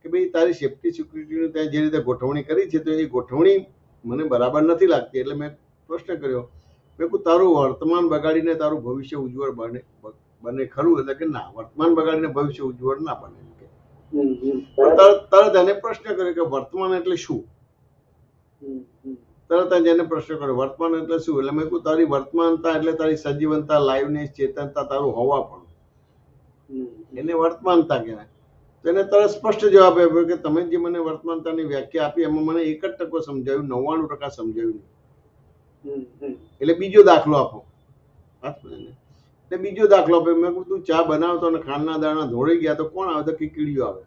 Speaker 2: કે ભાઈ તારી સેફટી સિક્યુરિટીની ત્યાં જે રીતે ગોઠવણી કરી છે તો એ ગોઠવણી મને બરાબર નથી લાગતી. એટલે મેં પ્રશ્ન કર્યો, મેં કહું તારું વર્તમાન બગાડીને તારું ભવિષ્ય ઉજ્જવળ બને ખરું? એટલે કે ના, વર્તમાન બગાડીને ભવિષ્ય ઉજ્જવળ ના બને. તરત એને પ્રશ્ન કર્યો કે વર્તમાન એટલે શું? તરત જ એને પ્રશ્ન કર્યો વર્તમાન એટલે શું? એટલે મેં કહું તારી વર્તમાનતા એટલે તારી સજીવનતા, લાઈવનેસ, ચેતનતા, તારું હોવા પણ, એને વર્તમાનતા કહેવાય. તો એને તરત સ્પષ્ટ જવાબ આપ્યો કે તમે જે મને વર્તમાનતાની વ્યાખ્યા આપી એમાં મને 1% સમજાવ્યું, 99% સમજાવ્યું નહીં. એટલે બીજો દાખલો આપો. એટલે બીજો દાખલો આપ્યો. મેં કહું તું ચા બનાવતો અને ખાંડના દાણા ધોળી ગયા તો કોણ આવે? તો કીડીઓ આવે.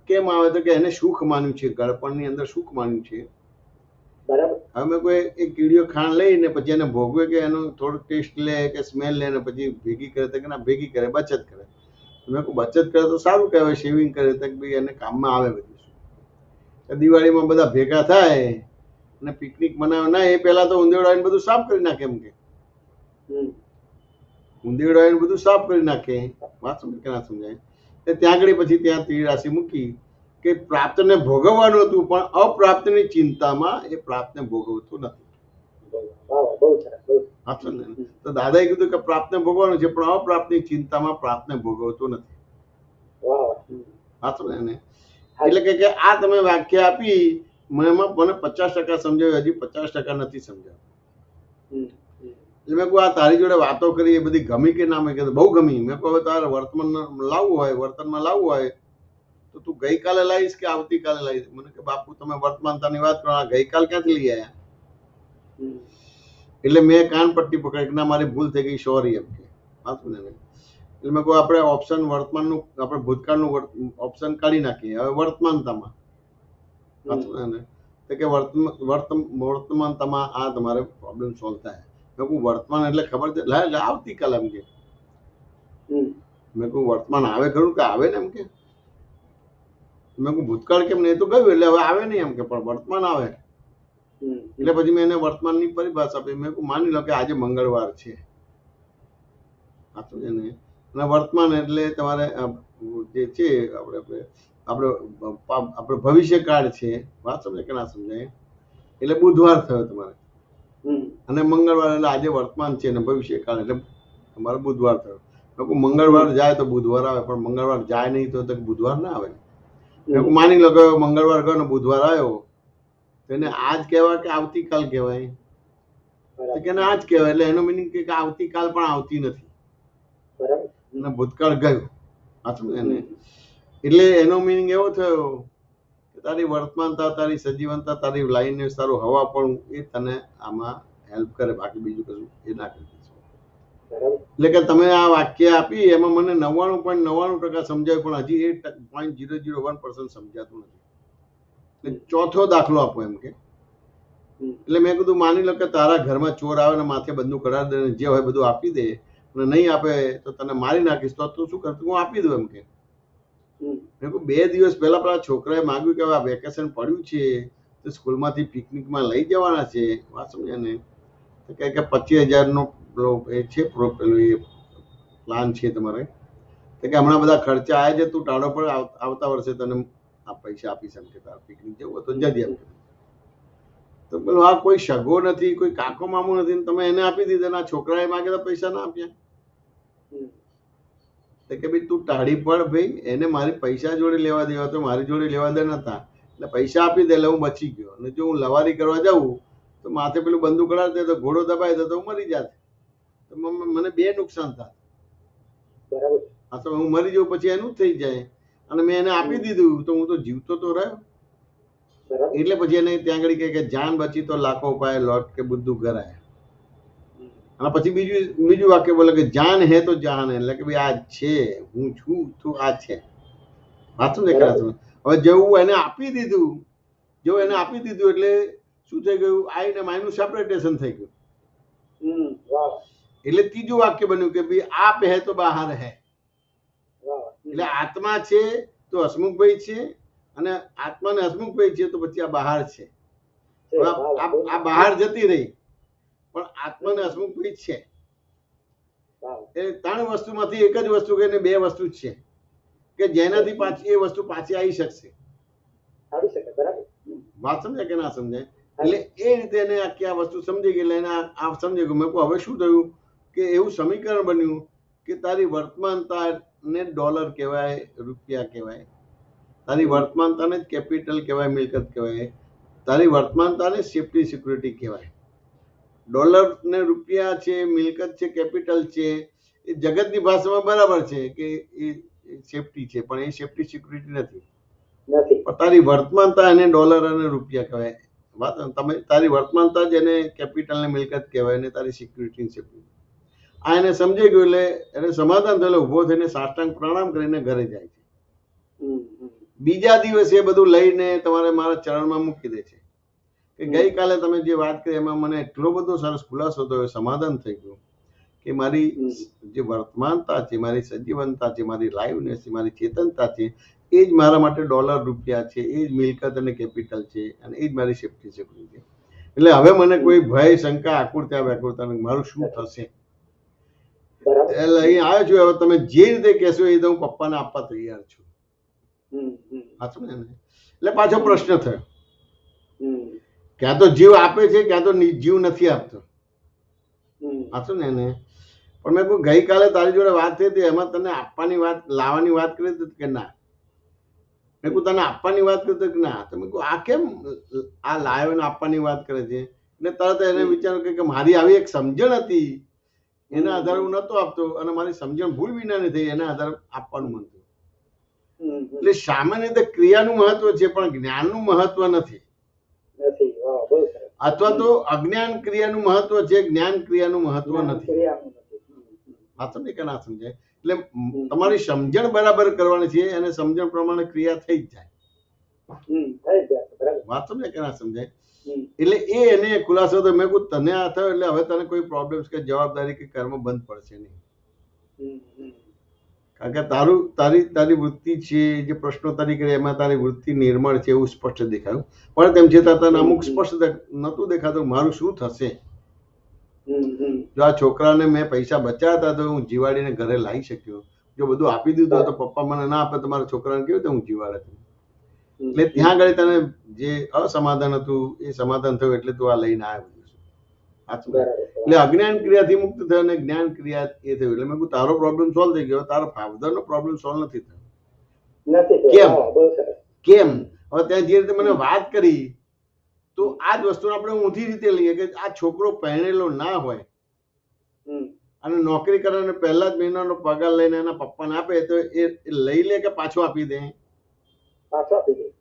Speaker 2: કેમ આવે તો કે એને સુખ માન્યું છે, ગળપણની અંદર સુખ માન્યું છે.
Speaker 1: બરાબર.
Speaker 2: હવે મેં કોઈ એક કીડીઓ ખાંડ લઈને પછી એને ભોગવે કે એનો થોડો ટેસ્ટ લે કે સ્મેલ લે ને પછી ભેગી કરે તો કે ના ભેગી કરે, બચત કરે. મેં કહું બચત કરે તો સારું કહેવાય, સેવિંગ કરે તો ભાઈ એને કામમાં આવે બધું. દિવાળીમાં બધા ભેગા થાય અને પિકનિક મનાવે ના, એ પહેલા તો ઉંદેડો આવીને બધું સાફ કરી નાખે. એમ કે ઉંદેડો આવીને બધું સાફ કરી નાખે. વાત સમજ કે ના સમજાય? ત્યાં આગળ પછી ત્યાં તીર રાશિ મૂકી કે પ્રાપ્તને ભોગવવાનું હતું, પણ અપ્રાપ્તની ચિંતામાં એ પ્રાપ્તને ભોગવતું નથી. તો દાદાએ કીધું કે પ્રાપ્તને ભોગવવાનું છે, પણ અપ્રાપ્તની ચિંતામાં પ્રાપ્તને ભોગવતું નથી. સાચું ને? એટલે કે આ તમે વાક્ય આપી મને 50% સમજાવ્યું, હજી 50% નથી સમજાવ્યું. એટલે મેં કહું આ તારી જોડે વાતો કરી એ બધી ગમી કે ના? મેં કીધું બહુ ગમી. મેં કહું હવે તારે વર્તમાનમાં લાવવું હોય તો તું ગઈકાલે લાવીશ કે આવતીકાલે લાવીશ? મને કે બાપુ તમે વર્તમાનતાની વાત કરો, ગઈકાલ ક્યાંથી લઈ આવ્યા? એટલે મેં કાન પટ્ટી પકડી, ના મારી ભૂલ થઈ ગઈ, સોરી. એમ કે સાચું ને? એટલે મેં કહું આપણે ઓપ્શન વર્તમાનનું, આપણે ભૂતકાળનું ઓપ્શન કાઢી નાખીએ હવે વર્તમાનતામાં. સાચું ને? તો કે વર્તમાનતામાં આ તમારે પ્રોબ્લેમ સોલ્વ થાય. મેં કહું વર્તમાન એટલે ખબર છે, આવતીકાલે. એમ કે મેં કહું વર્તમાન આવે ખરું કે આવે ને? એમ કે મેં કહું ભૂતકાળ કેમ નહીં? એ તો ગયું એટલે હવે આવે નહીં. એમ કે પણ વર્તમાન આવે. એટલે પછી મેં એને વર્તમાનની પરિભાષા આપી. મેં કહું માની લો કે આજે મંગળવાર છે. સાચું છે ને? અને વર્તમાન એટલે તમારે જે છે આપણે ભવિષ્યકાળ છે. વાત સમજે કે ના સમજાય? એટલે બુધવાર થયો તમારે, અને મંગળવાર એટલે આજે વર્તમાન છે ને ભવિષ્યકાળ એટલે તમારે બુધવાર થયો. લોકો મંગળવાર જાય તો બુધવાર આવે, પણ મંગળવાર જાય નહીં તો બુધવાર ના આવે. માની લો કે મંગળવાર ગયો ને બુધવાર આવ્યો, તો એને આજ કહેવાય કે આવતીકાલ કહેવાય? તો કે આજ કહેવાય. એટલે એનો મિનિંગ કે આવતીકાલ પણ આવતી નથી અને ભૂતકાળ ગયું. સાચું એને? એટલે એનો મિનિંગ એવો થયો કે તારી વર્તમાનતા, તારી સજીવનતા, તારી લાઈન, તારું હવા પણ એ તને આમાં હેલ્પ કરે, બાકી બીજું કશું એ ના કરી. એટલે કે તમે આ વાક્ય આપી એમાં મને 99.99% સમજાયું, પણ હજી 0.001% સમજાતું નથી. એટલે ચોથો દાખલો આપો. એમ કે એટલે મેં કીધું માની લો કે તારા ઘરમાં ચોર આવે ને માથે બંદૂક કઢાવી દે, જે હોય બધું આપી દે, અને નહીં આપે તો તને મારી નાખીશ, તો તું શું કરતું? હું આપી દઉં. એમ કે મેં કહું 2 દિવસ પહેલા પેલા છોકરાએ માગ્યું કે આ વેકેશન પડ્યું છે તો સ્કૂલમાંથી પિકનિકમાં લઈ જવાના છે. વાત સમજ્યા ને? તો કે 25,000નો એ છે પેલું એ પ્લાન છે તમારે. તો કે હમણાં બધા ખર્ચા આવ્યા છે, તું ટાળો પર આવતા વર્ષે તને આ પૈસા આપીશ. એમ કે તારે પિકનિક જવું હોય તો જજે. એમ તો પેલું આ કોઈ સગો નથી, કોઈ કાકો મામું નથી, તમે એને આપી દીધા. છોકરાએ માગે તો પૈસા ના આપ્યા. તો કે ભાઈ તું ટાળી પડ ભાઈ, એને મારી પૈસા જોડે લેવા દેવા તો મારી જોડે લેવા દે નતા, એટલે પૈસા આપી દે એટલે હું બચી ગયો. અને જો હું લવારી કરવા જાઉં તો માથે પેલું બંદૂક કઢાવી દે તો ઘોડો દબાઈ દે તો હું મરી જાત. તો મને 2 નુકસાન થાય. બરાબર? હા, તો હું મરી જાઉં પછી એનું જ થઈ જાય. અને મેં એને આપી દીધું તો હું તો જીવતો તો રહ્યો. એટલે પછી એને ત્યાં આગળ કે જાન બચી તો લાખો ઉપાય, લોટ કે બુદ્ધુ ગરાય. અને પછી બીજું વાક્ય બોલે કે જાન હે તો જહાન હે, એટલે કે ભાઈ આ છે, હું છું, તું આ છે. વાંચું ને? હવે જેવું એને આપી દીધું એટલે શું થઈ ગયું? આઈને માયનું સેપરેટેશન થઈ ગયું. એટલે ત્રીજું વાક્ય બન્યું કે ભાઈ આપ હે તો બહાર હે. એટલે આત્મા છે તો હસમુખભાઈ છે, અને આત્મા ને હસમુખભાઈ છે તો પછી આ બહાર છે. આ બહાર જતી રહી, પણ આત્મા ને હસમુખભાઈ છે. એ 3 વસ્તુમાંથી એક જ વસ્તુ કે 2 વસ્તુ જ છે કે જેનાથી પાછી એ વસ્તુ પાછી આવી શકશે. વાત સમજાય કે ના સમજાય? એટલે એ રીતે એને આખી આ વસ્તુ સમજી ગઈ. એને આ સમજી ગયું. મેં કહું હવે શું થયું કે એવું સમીકરણ બન્યું કે તારી વર્તમાનતાને ડોલર કહેવાય, રૂપિયા કહેવાય. તારી વર્તમાનતાને જ કેપિટલ કહેવાય, મિલકત કહેવાય. તારી વર્તમાનતાને સેફ્ટી સિક્યુરિટી કહેવાય. ડોલર ને રૂપિયા છે, મિલકત છે, કેપિટલ છે, એ જગતની ભાષામાં બરાબર છે કે એ સેફ્ટી છે, પણ એ સેફ્ટી સિક્યુરિટી નથી. પણ તારી વર્તમાનતા એને ડોલર અને રૂપિયા કહેવાય. વાત તમે તારી વર્તમાનતા જ એને કેપિટલ ને મિલકત કહેવાય, અને તારી સિક્યુરિટી સેફ્ટી. આ એને સમજાઈ ગયું. એટલે એને સમાધાન થયેલું, ઉભો થઈને સાષ્ટાંગ પ્રણામ કરીને ઘરે જાય છે. બીજા દિવસે એ બધું લઈને તમારે મારા ચરણમાં મૂકી દે છે કે ગઈકાલે તમે જે વાત કરી એમાં મને એટલો બધો સરસ ખુલાસો થયો, સમાધાન થઈ ગયું કે મારી જે વર્તમાનતા છે, મારી સજીવનતા છે, મારી લાઈવનેસ છે, મારી ચેતનતા છે, એ જ મારા માટે ડોલર રૂપિયા છે, એ જ મિલકત અને કેપિટલ છે, અને એ જ મારી સેફ્ટી સિક્યુરિટી છે. એટલે હવે મને કોઈ ભય, શંકા, આકુરતા વ્યાકુરતા નથી. મારું શું થશે
Speaker 1: બરાબર.
Speaker 2: એટલે અહીં આવ્યો છું. હવે તમે જે રીતે કહેશો એ તો હું પપ્પાને આપવા તૈયાર છું. સાચું ને? એટલે પાછો પ્રશ્ન થયો, ક્યાં તો જીવ આપે છે, ક્યાં તો જીવ નથી આપતો. સાચું ને? એને પણ મેં કહ્યું ગઈકાલે તારી જોડે વાત થઈ હતી, એમાં તને આપવાની વાત, લાવવાની વાત કરી હતી કે ના? મેં કહ્યું તને આપવાની વાત કરી હતી કે ના? તો મેં કહ્યું આ કેમ આ લાવ્યો ને આપવાની વાત કરે છે? એટલે તરત એને વિચાર્યું કે મારી આવી એક સમજણ હતી, એના આધારે હું નતો આપતો, અને મારી સમજણ ભૂલ વિનાની થઈ, એના આધારે આપવાનું મન થયું. એટલે સામાન્ય રીતે ક્રિયાનું મહત્વ છે, પણ જ્ઞાનનું મહત્વ નથી. અથવા તો અજ્ઞાન ક્રિયાનું મહત્વ છે, જ્ઞાન ક્રિયાનું મહત્વ નથી. વાંચો ને કે ના સમજાય? એટલે તમારી સમજણ બરાબર કરવાની છે, અને સમજણ પ્રમાણે ક્રિયા થઈ જ જાય. વાંચો ને કે ના સમજાય? એટલે એને ખુલાસો તો મેં કહ્યું તને આ થયો એટલે હવે તને કોઈ પ્રોબ્લેમ્સ કે જવાબદારી કે કર્મ બંધ પડશે નહીં. કારણ કે તારી વૃત્તિ છે, જે પ્રશ્નો તારી કરી એમાં તારી વૃત્તિ નિર્મળ છે એવું સ્પષ્ટ દેખાયું. પણ તેમ છતાં તને અમુક સ્પષ્ટ નતું દેખાતું મારું શું થશે. જો આ છોકરાને મેં પૈસા બચાવ્યા હતા તો હું જીવાડીને ઘરે લાવી શક્યો. જો બધું આપી દીધું તો પપ્પા મને ના આપે તો મારા છોકરાને કેવી રીતે હું જીવાડે? એટલે ત્યાં આગળ તને જે અસમાધાન હતું એ સમાધાન થયું, એટલે તું આ લઈને આવ્યો. એટલે અજ્ઞાન ક્રિયાથી મુક્ત થયો અને જ્ઞાન ક્રિયા એ થયું. એટલે મેં કહ્યું તારો પ્રોબ્લેમ સોલ્વ થઈ ગયો, તારો ફાધરનો પ્રોબ્લેમ સોલ્વ નથી થયો. કેમ? હવે ત્યાં જે રીતે મને વાત કરી તો આ જ વસ્તુને આપણે ઊંધી રીતે લઈએ કે આ છોકરો પહેરેલો ના હોય અને નોકરી કરવાનો પહેલા જ મહિનાનો પગાર લઈને એના પપ્પાને આપે તો એ લઈ લે કે પાછો આપી દે?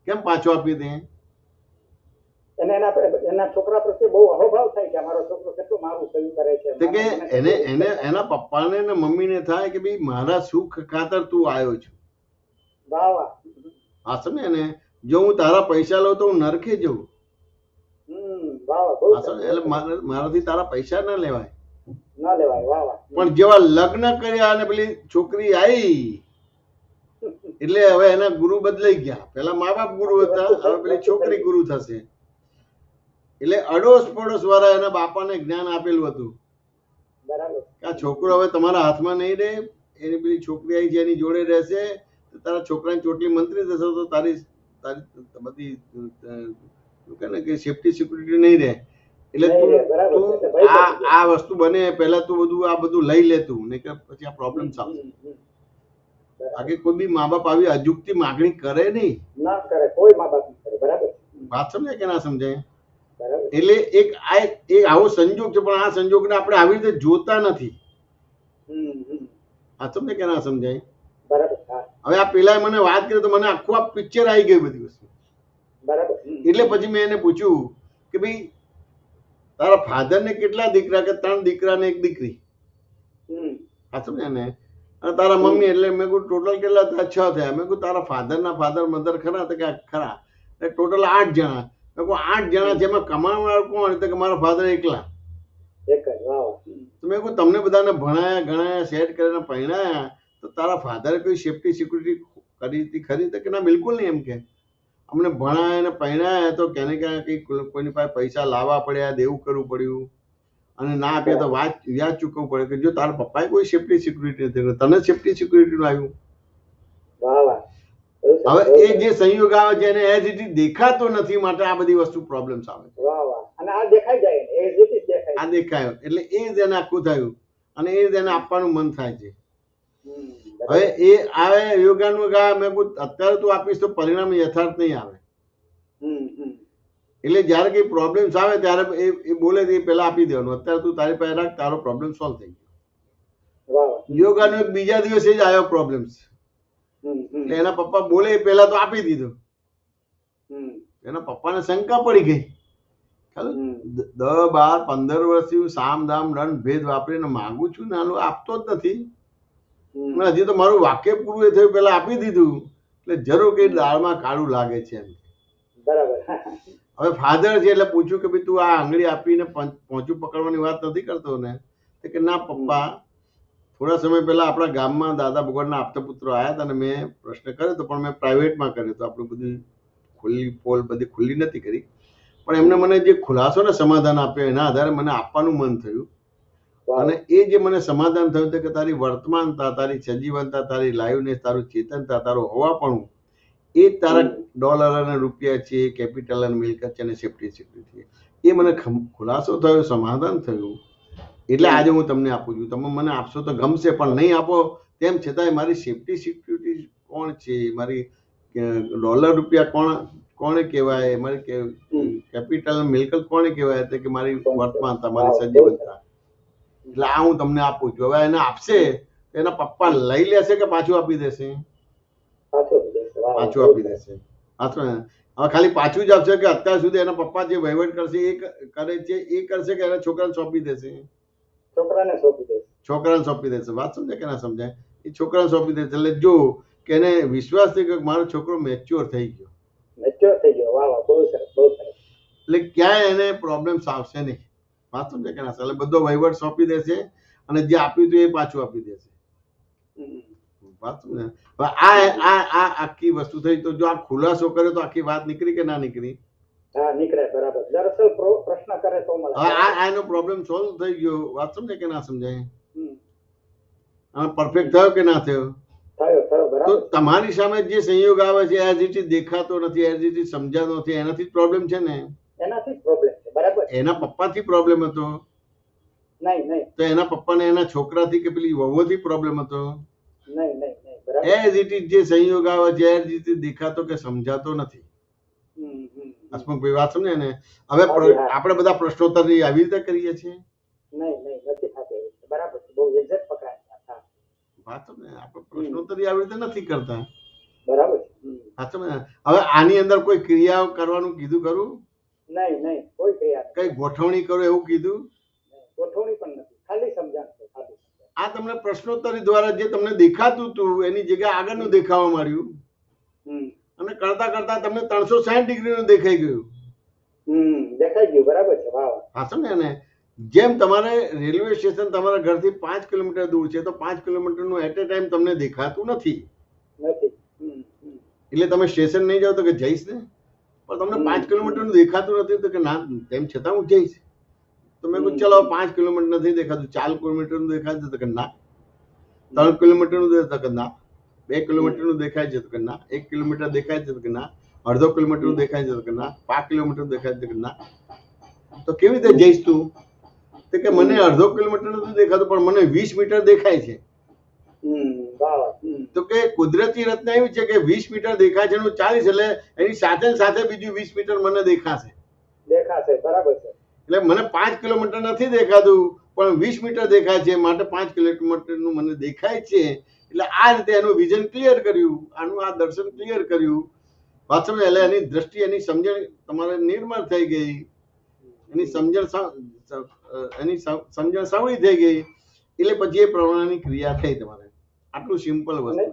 Speaker 2: કેમ પાછો આપી દે?
Speaker 1: એના છોકરા પ્રત્યે બહુ અહોભાવ થાય કે મારો છોકરો કેટલું મારું કર્યું કરે છે.
Speaker 2: કે એને એના પપ્પાને ને મમ્મીને થાય કે ભાઈ મારા સુખ ખાતર તું આવ્યો છું. હા સમજે ને? જો હું તારા પૈસા લઉં તો હું નરકે જઉં. એટલે મારાથી તારા પૈસા ના લેવાય. પણ જેવા લગ્ન કર્યા અને પેલી છોકરી આવી એટલે હવે એના ગુરુ બદલાઈ ગયા. પેલા મા બાપ ગુરુ હતા, હવે પેલી છોકરી ગુરુ થશે. એટલે અડોશ પડોશ વાળા એના બાપાને જ્ઞાન આપેલું હતું આ છોકરો હવે તમારા હાથમાં નહીં રહે, એની પેલી છોકરી આવી છે એની જોડે રહેશે, તારા છોકરાની ચોટલી મંત્રી થશે તો તારી બધી કે સેફટી સિક્યુરિટી નહીં રહે. એટલે તું આ વસ્તુ બને પહેલા તું આ બધું લઈ લેતું, નહીં કે પછી આ પ્રોબ્લેમ આવશે. બાકી કોઈ બી મા બાપ આવી અજુકતી માગણી કરે નહીં. વાત સમજાય કે ના સમજાય? એટલે એક આવો સંજોગ છે, પણ આ સંજોગને આપણે આવી રીતે જોતા નથી. આ સમજે કે ના સમજાય? હવે આ પેલા મને વાત કરી તો મને આખું આ પિક્ચર આવી ગયું બધી વસ્તુ. એટલે પછી મેં એને પૂછ્યું કે ભાઈ તારા ફાધર ને કેટલા દીકરા? કે 3 દીકરા ને 1 દીકરી. આ સમજે ને? અને તારા મમ્મી? એટલે મેં કહ્યું ટોટલ કેટલા થયા? 6 થયા. મેં કહ્યું તારા ફાધર મધર ખરા? તો કે ખરા. એટલે ટોટલ 8 જણા. મેં કહું 8 જણા છે, એમાં કમાવનાર કોણ? તો કે મારા ફાધર એકલા. તો મેં કહું તમને બધાને ભણાયા ગણાયા સેટ કરીને પહેણાયા તો તારા ફાધરે કોઈ સેફટી સિક્યુરિટી કરી હતી ખરી? તો કે ના બિલકુલ નહીં. એમ કે અમને ભણાયા અને પહેણાયા તો ક્યાંને ક્યાં કંઈક કોઈની પાસે પૈસા લાવવા પડ્યા, દેવું કરવું પડ્યું, અને ના આપીએ તો વ્યાજ ચૂકવવું પડે. કે જો તારા પપ્પાએ કોઈ સેફટી સિક્યુરિટી નથી, તને સેફટી સિક્યુરિટીનું આવ્યું. હવે એ જે સંયોગ આવે છે એને એઝ ઇટ ઇઝ દેખાતો નથી, માટે આ બધી વસ્તુ પ્રોબ્લેમ્સ આવે છે. આ દેખાય એટલે એ જ એને આખું થયું અને એ જ એને આપવાનું મન થાય છે. હવે એ આવે યોગાનું મેં કહું અત્યારે તું આપીશ તો પરિણામ યથાર્થ નહીં આવે. એટલે જયારે કઈ પ્રોબ્લેમ્સ આવે ત્યારે એ બોલે તે પેલા આપી દેવાનું. અત્યારે તું તારી પાસે રાખ, તારો પ્રોબ્લેમ સોલ્વ થઈ ગયો. યોગાનો એક બીજા દિવસે જ આવ્યો પ્રોબ્લેમ્સ. એટલે એના પપ્પા બોલે પેલા તો આપી દીધું. એના પપ્પાને શંકા પડી ગઈ. 10, 12, 15 વર્ષથી હું સામ દામ દંડ ભેદ વાપરીને માંગુ છું ને આપતો જ નથી. હજી તો મારું વાક્ય પૂરું એ થયું પેલા આપી દીધું એટલે જરૂર કે દાળમાં કાળું લાગે છે એમ.
Speaker 1: બરાબર.
Speaker 2: હવે ફાધર છે એટલે પૂછ્યું કે ભાઈ તું આ આંગળી આપીને પહોંચું પકડવાની વાત નથી કરતો ને? તો કે ના પપ્પા, થોડા સમય પહેલા આપણા ગામમાં દાદા ભગવાનના આપતા પુત્રો આવ્યા હતા અને મેં પ્રશ્ન કર્યો હતો, પણ મેં પ્રાઇવેટમાં કર્યો હતો. આપણે બધી ખુલ્લી પોલ બધી ખુલ્લી નથી કરી, પણ એમને મને જે ખુલાસો ને સમાધાન આપ્યો એના આધારે મને આપવાનું મન થયું. અને એ જે મને સમાધાન થયું કે તારી વર્તમાનતા, તારી સજીવનતા, તારી લાઈવનેસ, તારું ચેતનતા, તારું હોવાપણું એ તારા ડોલર અને રૂપિયા છે, કેપિટલ અને મિલકત છે અને સેફ્ટી સિક્યુરિટી છે. એ મને ખુલાસો થયો, સમાધાન થયું. એટલે આજે હું તમને આપું છું. તમે મને આપશો તો ગમશે, પણ નહીં આપો તેમ છતાંય મારી સેફ્ટી સિક્યુરિટી કોણ છે, મારી ડોલર રૂપિયા કોણે કહેવાય, મારી કેપિટલ મિલકત કોણે કહેવાય, કે મારી વર્તમાનતા, મારી સજીવનતા. એટલે આ હું તમને આપું છું. હવે એને આપશે એના પપ્પા લઈ લેશે કે પાછું આપી દેશે? પાછું આપી દેશે. હવે ખાલી પાછું જ આપશે કે અત્યાર સુધી એના પપ્પા જે વહીવટ કરશે એ કરે છે એ કરશે, કે એના છોકરાને સોંપી દેશે? છોકરાને સોંપી દેશે. વાત સમજાય કે ના સમજાય? એ છોકરાને સોંપી દેશે. એટલે જો કે એને વિશ્વાસ છે કે મારો છોકરો મેચ્યોર થઈ ગયો. એટલે ક્યાંય એને પ્રોબ્લેમ આવશે નહીં. વાત સમજાય કે ના? એટલે બધો વહીવટ સોંપી દેશે અને જે આપ્યું હતું એ પાછું આપી દેશે. વાત સમજાય? હવે આ આખી વસ્તુ થઈ. તો જો આ ખુલાસો કરે તો આખી વાત નીકળી કે ના નીકળી? આનો પ્રોબ્લેમ સોલ્વ થઈ ગયો. વાત સમજાય કે ના સમજાય? પરફેક્ટ થયો કે ના થયો? તો તમારી સામે જે સંયોગ આવે છે એઝ ઇટ ઇઝ દેખાતો નથી, એઝ ઇટ ઇઝ સમજાતો નથી, એનાથી જ પ્રોબ્લેમ છે ને? એના પપ્પાથી પ્રોબ્લેમ હતો? તો એના પપ્પાને એના છોકરાથી કે પેલી વહુથી પ્રોબ્લેમ હતો? એઝ ઇટ ઇઝ જે સંયોગ આવે છે એઝ ઇટ ઇઝ દેખાતો કે સમજાતો નથી. હસમુખભાઈ વાત સમજે ને? હવે આપણે બધા પ્રશ્નોત્તરી આવી રીતે કરીએ છીએ? વાત સમજે? આપણે પ્રશ્નોત્તરી આવી રીતે નથી કરતા. હવે આની અંદર કોઈ ક્રિયા કરવાનું કીધું ખરું? કઈ ગોઠવણી કરો એવું કીધું? આ તમને પ્રશ્નોત્તરી દ્વારા જે તમને દેખાતું હતું એની જગ્યાએ આગળનું દેખાવા માંડ્યું અને કરતા કરતા તમને 360 ડિગ્રીનું દેખાઈ ગયું. હા સમજે ને? જેમ તમારે રેલવે સ્ટેશન તમારા ઘરથી 5 કિલોમીટર દૂર છે તો 5 કિલોમીટરનું એટ એ ટાઈમ તમને દેખાતું નથી. એટલે તમે સ્ટેશન નહીં જાઓ તો કે જઈશ ને, પણ તમને 5 કિલોમીટરનું દેખાતું નથી તો કે ના, તેમ છતાં હું જઈશ. તો મેં કહ્યું ચલો 5 કિલોમીટર નથી દેખાતું, 4 કિલોમીટરનું દેખાય છે તો કે ના, 3 કિલોમીટરનું દેખાય તો કે ના, 2 કિલોમીટરનું દેખાય છે તો કે ના, 1 કિલોમીટર દેખાય છે તો કે ના, અડધો કિલોમીટર દેખાય છે તો કે ના, 5 કિલોમીટર દેખાય છે તો કે ના. તો કેવી રીતે જઈશ તું? તો કે મને અડધો કિલોમીટર નથી દેખાતું પણ મને 20 મીટર દેખાય છે. તો કે કુદરતી રચના એવી છે કે 20 મીટર દેખાય છે એનું 40, એટલે એની સાથે સાથે બીજું 20 મીટર મને દેખાશે. એટલે મને 5 કિલોમીટર નથી દેખાતું પણ 20 મીટર દેખાય છે, માટે 5 કિલોમીટરનું મને દેખાય છે. એટલે આ રીતે એનું વિઝન ક્લિયર કર્યું, આનું આ દર્શન ક્લિયર કર્યું. વાત સમજ? એટલે એની દ્રષ્ટિ, એની સમજણ તમારે નિર્મળ થઈ ગઈ, એની સમજણ સાવળી થઈ ગઈ. એટલે પછી એ પ્રમાણેની ક્રિયા થઈ તમારે. આટલું સિમ્પલ વસ્તુ છે.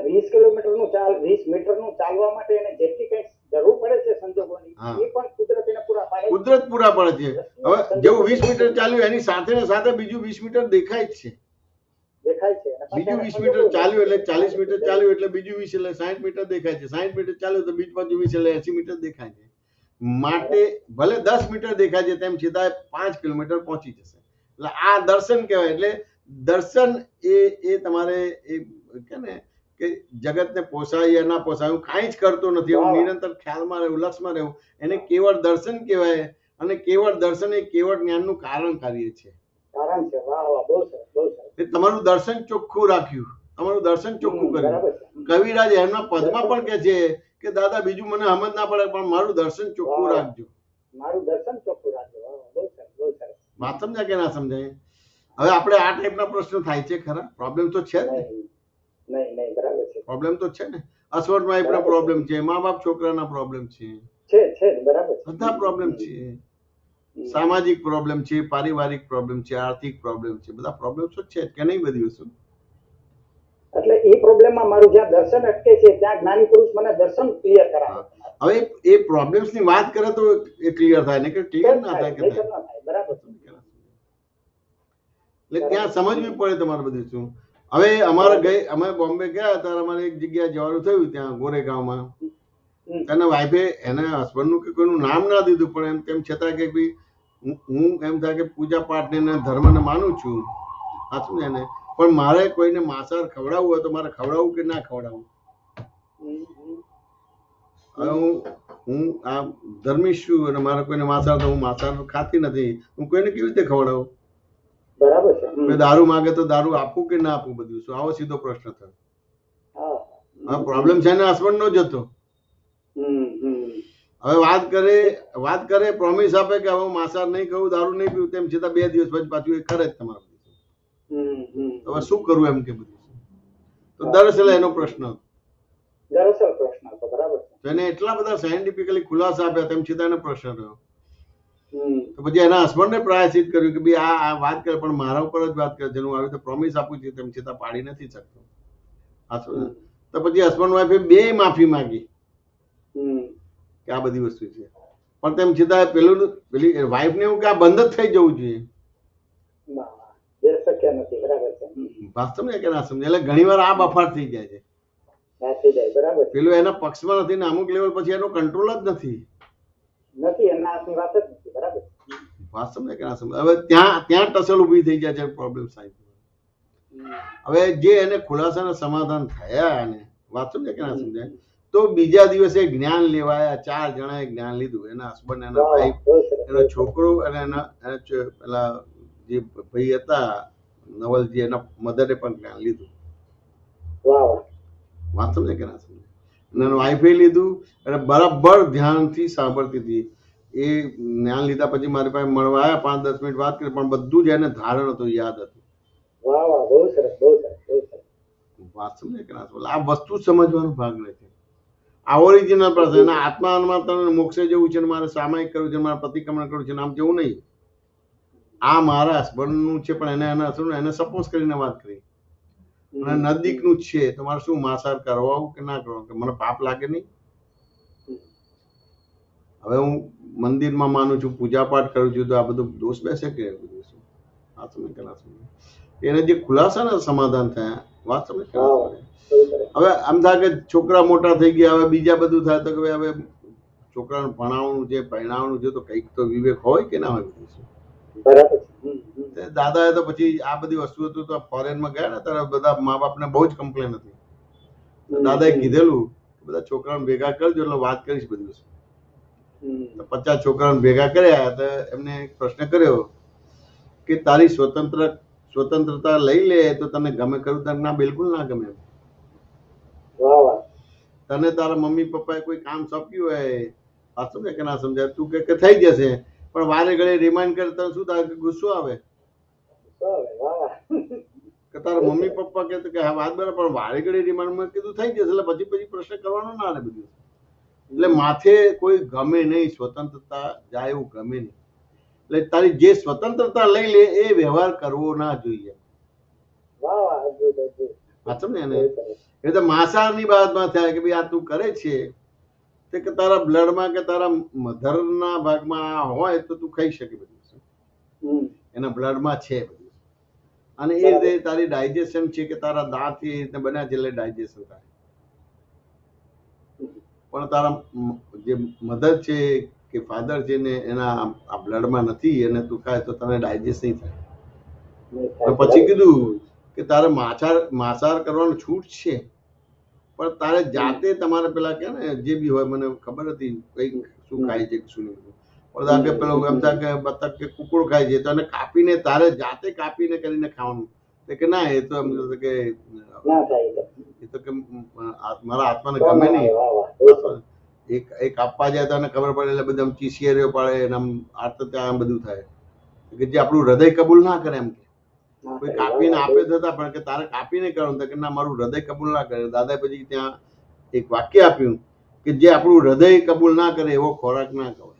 Speaker 1: 20 કિલોમીટરનું 20 મીટરનું ચાલવા માટે એને જેટલી કઈ જરૂર પડે છે સંજોગોની, એ પણ કુદરત એને પૂરા પાડે છે.
Speaker 2: કુદરત પૂરા પાડે છે. હવે જેવું 20 મીટર ચાલ્યું એની સાથે ને સાથે બીજું 20 મીટર દેખાય જ છે. બીજું 20 મીટર ચાલ્યું એટલે 40 મીટર ચાલ્યું એટલે બીજું 20 એટલે 60 મીટર દેખાય છે. 60 મીટર ચાલ્યું તો બીજું પાછું 20 એટલે 80 મીટર દેખાય છે. માટે ભલે 10 મીટર દેખાય છે તેમ છતાં 5 કિલોમીટર પહોંચી જશે. એટલે આ દર્શન કહેવાય. એટલે દર્શન એ તમારે એ કે ને કે જગતને પોસાય યા ના પોસાય હું કાંઈ જ કરતો નથી, હું નિરંતર ખ્યાલમાં રહેવું, લક્ષમાં રહેવું, એને કેવળ દર્શન કહેવાય. અને કેવળ દર્શન એ કેવળ જ્ઞાનનું કારણ કાર્ય છે. તમારું દર્શન ચોખ્ખું રાખ્યું, તમારું દર્શન ચોખ્ખું કર્યું. કવિરાજ એમના પદમાં પણ કહે છે કે દાદા બીજું મને સમજ ના પડે પણ મારું દર્શન ચોખ્ખું રાખજો. વાત સમજાય કે ના સમજાય? હવે આપણે આ ટાઈપના પ્રશ્નો થાય છે ખરા? પ્રોબ્લેમ તો છે જ ને? પ્રોબ્લેમ તો છે ને. હસબન્ડ વાઈફના પ્રોબ્લેમ છે, મા બાપ છોકરાના પ્રોબ્લેમ છે, બધા પ્રોબ્લેમ છે. સામાજિક પ્રોબ્લેમ છે, પારિવારિક પ્રોબ્લેમ છે, આર્થિક પ્રોબ્લેમ છે, બધા પ્રોબ્લેમ તો છે કે નહીં? બધી વસ્તુ
Speaker 1: એટલે એ પ્રોબ્લેમમાં મારું જ્યાં દર્શન અટકે છે ત્યાં જ્ઞાની પુરુષ મને દર્શન ક્લિયર કરાવે.
Speaker 2: હવે એ પ્રોબ્લેમ્સ ની વાત કરે તો એ ક્લિયર થાય ને કે ક્લિયર ના થાય કે
Speaker 1: નહીંતર ના થાય. બરાબર છે.
Speaker 2: એટલે ત્યાં સમજવી પડે તમારે બધું શું. હવે અમે બોમ્બે ગયા ત્યારે અમારે એક જગ્યાએ જવાનું થયું ત્યાં ગોરેગાંવમાં. એના વાઈફે એના હસબન્ડનું કે કોઈનું નામ ના દીધું પણ એમ તેમ છતાં કે ભાઈ હું એમ થાય કે પૂજા પાઠ ને ધર્મને માનું છું સાચું ને એને, પણ મારે કોઈને માંસાહાર ખવડાવવું હોય તો મારે ખવડાવવું કે ના ખવડાવવું. હવે હું આ ધર્મીશ છું અને મારે કોઈને માંસાહાર તો હું માંસાહાર ખાતી નથી, હું કોઈને કેવી રીતે ખવડાવું?
Speaker 1: બરાબર છે.
Speaker 2: દારૂ માંગે તો દારૂ આપવું કે ના આપવું, બધું શું આવો સીધો પ્રશ્ન થયો. હવે પ્રોબ્લેમ છે ને હસબન્ડ નો જ હતો. હવે વાત કરે પ્રોમિસ આપે કે હવે માંસાહાર નહીં ખાવું, દારૂ નહીં પીવું, તેમ છતાં 2 દિવસ પછી પાછું એ કરે જ તમારું. હવે શું કરવું એમ કે બધું. તો દરઅસલ એનો પ્રશ્ન હતો.
Speaker 1: બરાબર છે.
Speaker 2: એને એટલા બધા સાયન્ટિફિકલી ખુલાસા આપ્યા તેમ છતાં એનો પ્રશ્ન રહ્યો. તો પછી એના હસબન્ડને પ્રાયશ્ચિત કર્યું કે ભાઈ આ વાત કરે પણ મારા ઉપર જ વાત કરે છે, હું આવી રીતે પ્રોમિસ આપું છું તેમ છતાં પાડી નથી શકતો. તો પછી હસબન્ડ વાઈફે 2 માફી માંગી કે આ બધી વસ્તુ છે, પણ તેમ છતાં પેલી વાઈફને એવું કે આ બંધ જ થઈ જવું જોઈએ.
Speaker 1: શક્ય નથી. બરાબર છે.
Speaker 2: વાત સમજે કે ના સમજે? એટલે ઘણી વાર આ બફાટ થઈ જાય છે.
Speaker 1: બરાબર.
Speaker 2: પેલું એના પક્ષમાં નથી ને અમુક લેવલ પછી એનો કંટ્રોલ જ નથી.
Speaker 1: એના હાથની વાત જ નથી. બરાબર.
Speaker 2: વાત સમજે કે ના સમજે? હવે ત્યાં ટસલ ઊભી થઈ જાય છે પ્રોબ્લેમ સાહેબ. હવે જે એને ખુલાસાના સમાધાન થયા અને વાત સમજે કે ના સમજાય, તો બીજા દિવસે જ્ઞાન લેવાયા. 4 જણાએ જ્ઞાન લીધું. એના હસબન્ડ, એના વાઈફ, એનો છોકરો અને એના પેલા જે ભાઈ હતા નવલજી, એના મધરે પણ જ્ઞાન લીધું. વાત સમજે કે ના સમજે? એના વાઈફે લીધું અને બરાબર ધ્યાનથી સાંભળતી હતી. એ જ્ઞાન લીધા પછી મારી પાસે મળવા આવ્યા, 5-10 મિનિટ વાત કરી, પણ બધું જ એને ધારણ હતું, યાદ હતું. વાત સમજે કે ના સમજે? આ વસ્તુ સમજવાનો ભાગ નથી. આ ઓરિજિનલ પ્રશ્ન. એના આત્મામાં તને મોક્ષે જવું છે, મારે સામાયિક કરવું છે, મારે પ્રતિક્રમણ કરવું છે, આમ જેવું નહીં. આ મારા હસબન્ડનું છે, પણ એને સપોઝ કરીને વાત કરી. અને નજીકનું જ છે, તો મારે શું માંસાહાર કરવાવું કે ના કરવાનું, કે મને પાપ લાગે નહીં? હવે હું મંદિરમાં માનું છું, પૂજા પાઠ કરું છું, તો આ બધું દોષ બેસે કે બધું શું? આ સમજ કે ના સમજ? એને જે ખુલાસાના સમાધાન થયા, વાત સમજ કે ના સમજ? હવે આમ થાય કે છોકરા મોટા થઈ ગયા, હવે બીજા બધું થાય તો કે હવે છોકરાને ભણાવવાનું છે, ભણાવવાનું છે, તો કંઈક તો વિવેક હોય કે ના હોય? બધું શું? દાદાએ તો પછી આ બધી વસ્તુ હતું તો ફોરેનમાં ગયા ને ત્યારે બધા મા બાપને બહુ જ કમ્પ્લેન હતી. દાદાએ કીધેલું બધા છોકરાઓને ભેગા કરજો એટલે વાત કરીશ બધી વસ્તુ. 50 છોકરાઓને ભેગા કર્યા તો એમને એક પ્રશ્ન કર્યો કે તારી સ્વતંત્રતા લઈ લે તો તને ગમે ખરું? તને ના, બિલકુલ ના ગમે. તને તારા મમ્મી પપ્પાએ કોઈ કામ સોંપ્યું હોય, સમજે કે ના સમજાય? તું કે થઈ જશે, પણ વારે ઘડે રિમાઇન્ડ કરે તો શું થાય? ગુસ્સો આવે કે તારા મમ્મી પપ્પા કે હા વાત બરાબર, પણ વારે ઘડી રિમાન્ડમાં કીધું થઈ જશે એટલે પછી પ્રશ્ન કરવાનો ના રહે બધું. એટલે માથે કોઈ ગમે નહીં, સ્વતંત્રતા જાય એવું ગમે નહીં. એટલે તારી જે સ્વતંત્રતા લઈ લે એ વ્યવહાર કરવો ના જોઈએ. સમજે ને? એ તો માંસાહારની બાબતમાં થાય કે ભાઈ આ તું કરે છે તે કે તારા બ્લડમાં કે તારા મધરના ભાગમાં હોય તો તું ખાઈ શકે બધું. એના બ્લડમાં છે બધું. અને એ રીતે તારી ડાયજેશન છે કે તારા દાંત એ રીતે બન્યા છે એટલે ડાયજેશન થાય. પણ તારા જે મધર છે કે ફાધર છે ને એના આ બ્લડમાં નથી અને તું ખાય તો તને ડાયજેસ્ટ નહીં થાય. પછી કીધું કે તારે માંસાહાર કરવાનું છૂટ છે, પણ તારે જાતે તમારે પેલા કે ને જે બી હોય, મને ખબર હતી કઈ શું ખાય છે શું નહીં, પણ કે પેલો એમ થાય કે બતક કે કુકડો ખાય છે તો એને કાપીને તારે જાતે કાપીને કરીને ખાવાનું. કે ના એ તો એમ કે મારા આત્માને ગમે નહીં. એક આપવા જાય તો એને ખબર પડે એટલે બધા ચીસિયારીઓ પાડે અને આમ આમ બધું થાય કે જે આપણું હૃદય કબૂલ ના કરે. એમ કે કોઈ કાપીને આપે થતા પણ કે તારે કાપીને કરવાનું કે ના મારું હૃદય કબૂલ ના કરે. દાદાએ પછી ત્યાં એક વાક્ય આપ્યું કે જે આપણું હૃદય કબૂલ ના કરે એવો ખોરાક ના ખવાય.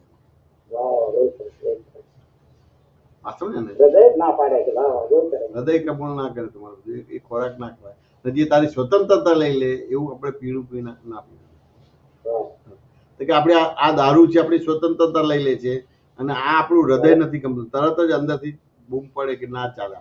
Speaker 2: હૃદય કબૂલ ના કરે તમારું એ ખોરાક ના ખવાય. જે તારી સ્વતંત્રતા લઈ લે એવું આપણે પીણું પીને ના પીવું. તો કે આપણે આ દારૂ છે આપણી સ્વતંત્રતા લઈ લે છે અને આ આપણું હૃદય નથી ગમતું, તરત જ અંદરથી બૂમ પડે કે ના ચાલે.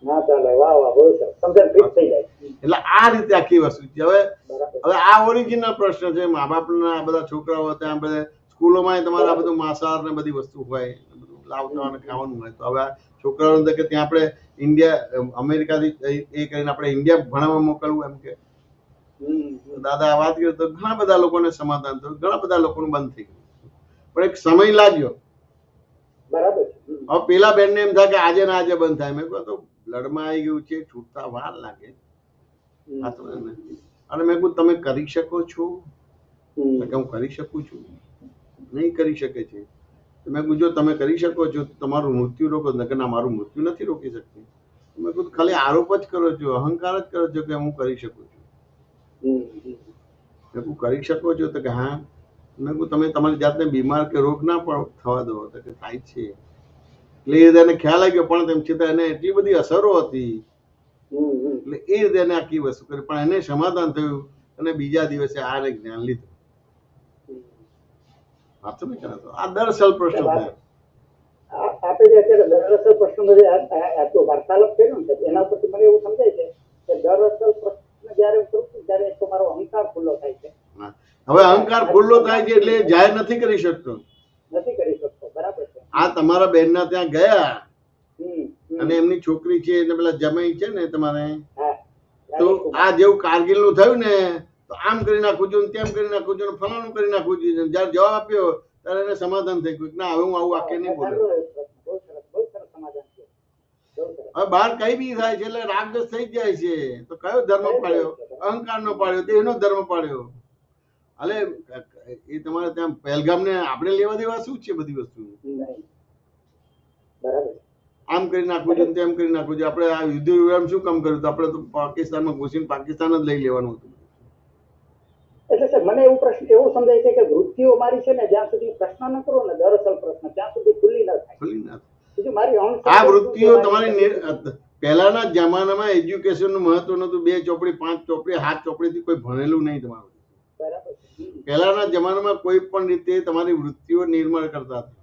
Speaker 1: ના ચાલે. વાહ વાહ, બહુ સરસ. સમજણ ફિટ થઈ જાય.
Speaker 2: એટલે આ રીતે આખી વસ્તુ છે. હવે
Speaker 1: બરાબર.
Speaker 2: આ ઓરિજિનલ પ્રશ્ન છે. મા બાપના આ બધા છોકરાઓ ત્યાં બધા સ્કૂલોમાં તમારે આ બધું માંસાહાર ને બધી વસ્તુ હોય, બધું લાવતા અને ખાવાનું હોય. તો હવે છોકરાઓને કે ત્યાં આપણે ઇન્ડિયા અમેરિકાથી એ કરીને આપણે ઇન્ડિયા ભણાવવા મોકલવું એમ કે દાદા વાત કરીએ તો ઘણા બધા લોકોને સમાધાન થયું, ઘણા બધા લોકોનું બંધ થઈ ગયું, પણ એક સમય લાગ્યો.
Speaker 1: બરાબર.
Speaker 2: હવે પેલા બેન ને એમ થાય કે આજે ને આજે બંધ થાય. મેં કહ્યું તો બ્લડમાં આવી ગયું છે, છૂટતા વાર લાગે. અને મેં કહ્યું તમે કરી શકો છો? હું કરી શકું છું. નહીં કરી શકે છે. મેં કહ્યું જો તમે કરી શકો છો તો તમારું મૃત્યુ રોકો. કે ના, મારું મૃત્યુ નથી રોકી શકતી. મેં કહ્યું ખાલી આરોપ જ કરો છો, અહંકાર જ કરો છો કે હું કરી શકું છું. મેં કહ્યું કરી શકો છો? તો કે હા. મેં કહ્યું તમે તમારી જાતને બીમાર કે રોગ ના પણ થવા દો. તો કે થાય છે. એટલે એને ખ્યાલ આવી ગયો, પણ તેમ છતાં એને એટલી બધી અસરો હતી એટલે એ રીતે એને આખી વસ્તુ કરી, પણ એને સમાધાન થયું અને બીજા દિવસે આને જ્ઞાન લીધું. આ દરઅસલ પ્રશ્ન થયા.
Speaker 1: આપણે જે અત્યારે દરઅસલ પ્રશ્ન જે આટલો વાર્તાલાપ કર્યો ને એના પરથી મને એવું સમજાય છે કે દરઅસલ પ્રશ્ન જયારે કરું છું ત્યારે એક તો મારો અહંકાર ખુલ્લો થાય છે.
Speaker 2: હવે અહંકાર ખુલ્લો થાય છે એટલે જાહેર નથી કરી શકતો.
Speaker 1: બરાબર છે.
Speaker 2: આ તમારા બેન ના ત્યાં ગયા અને એમની છોકરી છે એને પેલા જમાઈ છે ને તમારે, તો આ જેવું કારગિલ નું થયું ને તો આમ કરી નાખું છું, તેમ કરી નાખું છું, ફલાણું કરી નાખું છું. જયારે જવાબ આપ્યો ત્યારે એને સમાધાન થઈ ગયું. ના, હવે હું આવું આખે નહીં બોલું. હવે બહાર કઈ બી થાય છે એટલે રાગદોષ થઈ જાય છે. તો કયો ધર્મ પાડ્યો? અહંકાર નો પાડ્યો, દેહનો ધર્મ પાડ્યો. અલે એ તમારે ત્યાં પહેલગામ ને આપણે લેવા દેવા શું છે બધી વસ્તુ? આમ કરી નાખવું છે, તેમ કરી નાખવું છે. આપણે આ યુદ્ધ વિરામ શું કામ કર્યું? તો આપણે તો પાકિસ્તાનમાં ઘૂસીને પાકિસ્તાન જ લઈ લેવાનું હતું.
Speaker 1: એટલે સર મને એવું પ્રશ્ન એવું સમજાય છે કે વૃત્તિઓ મારી છે ને જ્યાં સુધી પ્રશ્ન ન કરો ને દરઅસલ પ્રશ્ન ત્યાં સુધી ખુલ્લી ન થાય. આ
Speaker 2: વૃત્તિઓ તમારી પહેલાના જમાનામાં એજ્યુકેશન નું મહત્વ નતું. 2 ચોપડી 5 ચોપડી 7 ચોપડી થી કોઈ ભણેલું નહીં તમારું. પહેલાના જમાનામાં કોઈ પણ રીતે તમારી વૃત્તિઓ નિર્માણ કરતા હતા.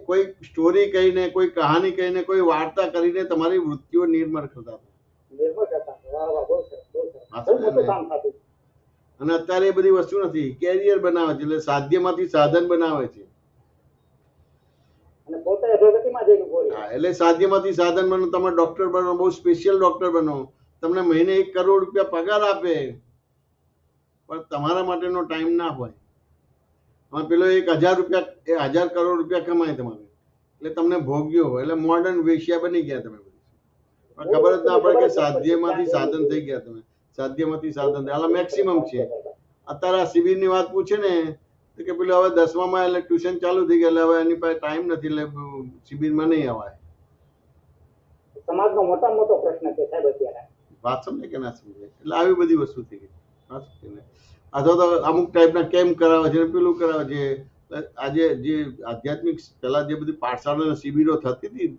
Speaker 2: કોઈ સ્ટોરી કહીને, કોઈ કહાની કહીને, કોઈ વાર્તા કરીને તમારી વૃત્તિઓ નિર્માણ કરતા હતા. અને અત્યારે એ બધી વસ્તુ નથી. કેરિયર બનાવે છે એટલે સાધ્યમાંથી સાધન બનાવે છે. એટલે સાધ્યમાંથી સાધન બનો. તમે ડોક્ટર બનો, બહુ સ્પેશિયલ ડોક્ટર બનો, તમને મહિને 1 કરોડ રૂપિયા પગાર આપે, પણ તમારા માટેનો ટાઈમ ના હોય. પેલો 1000 રૂપિયા 1000 કરોડ રૂપિયા કમાય તમારે એટલે તમને ભોગ્યો હોય એટલે મોડર્ન વેશ્યા બની ગયા તમે. પણ ખબર જ ના પડે કે સાધ્યમાંથી સાધન થઈ ગયા તમે. સાધ્યમાંથી સાધન એટલે મેક્સિમમ છે. અત્યારે આ શિબિરની વાત પૂછે ને તો કે પેલું હવે 10માં એટલે ટ્યુશન ચાલુ થઈ ગયા એટલે હવે એની પાસે ટાઈમ નથી એટલે શિબિરમાં નહીં અવાય.
Speaker 1: સમાજનો મોટામાં મોટો પ્રશ્ન છે સાહેબ અત્યારે.
Speaker 2: વાત સમજે કે ના સમજે? એટલે આવી બધી વસ્તુ થઈ ગઈ. અથવા તો અમુક ટાઈપના કેમ્પ કરાવે છે, પેલું કરાવે છે. આજે જે આધ્યાત્મિક પહેલા જે બધી પાઠશાળા શિબિરો થતી હતી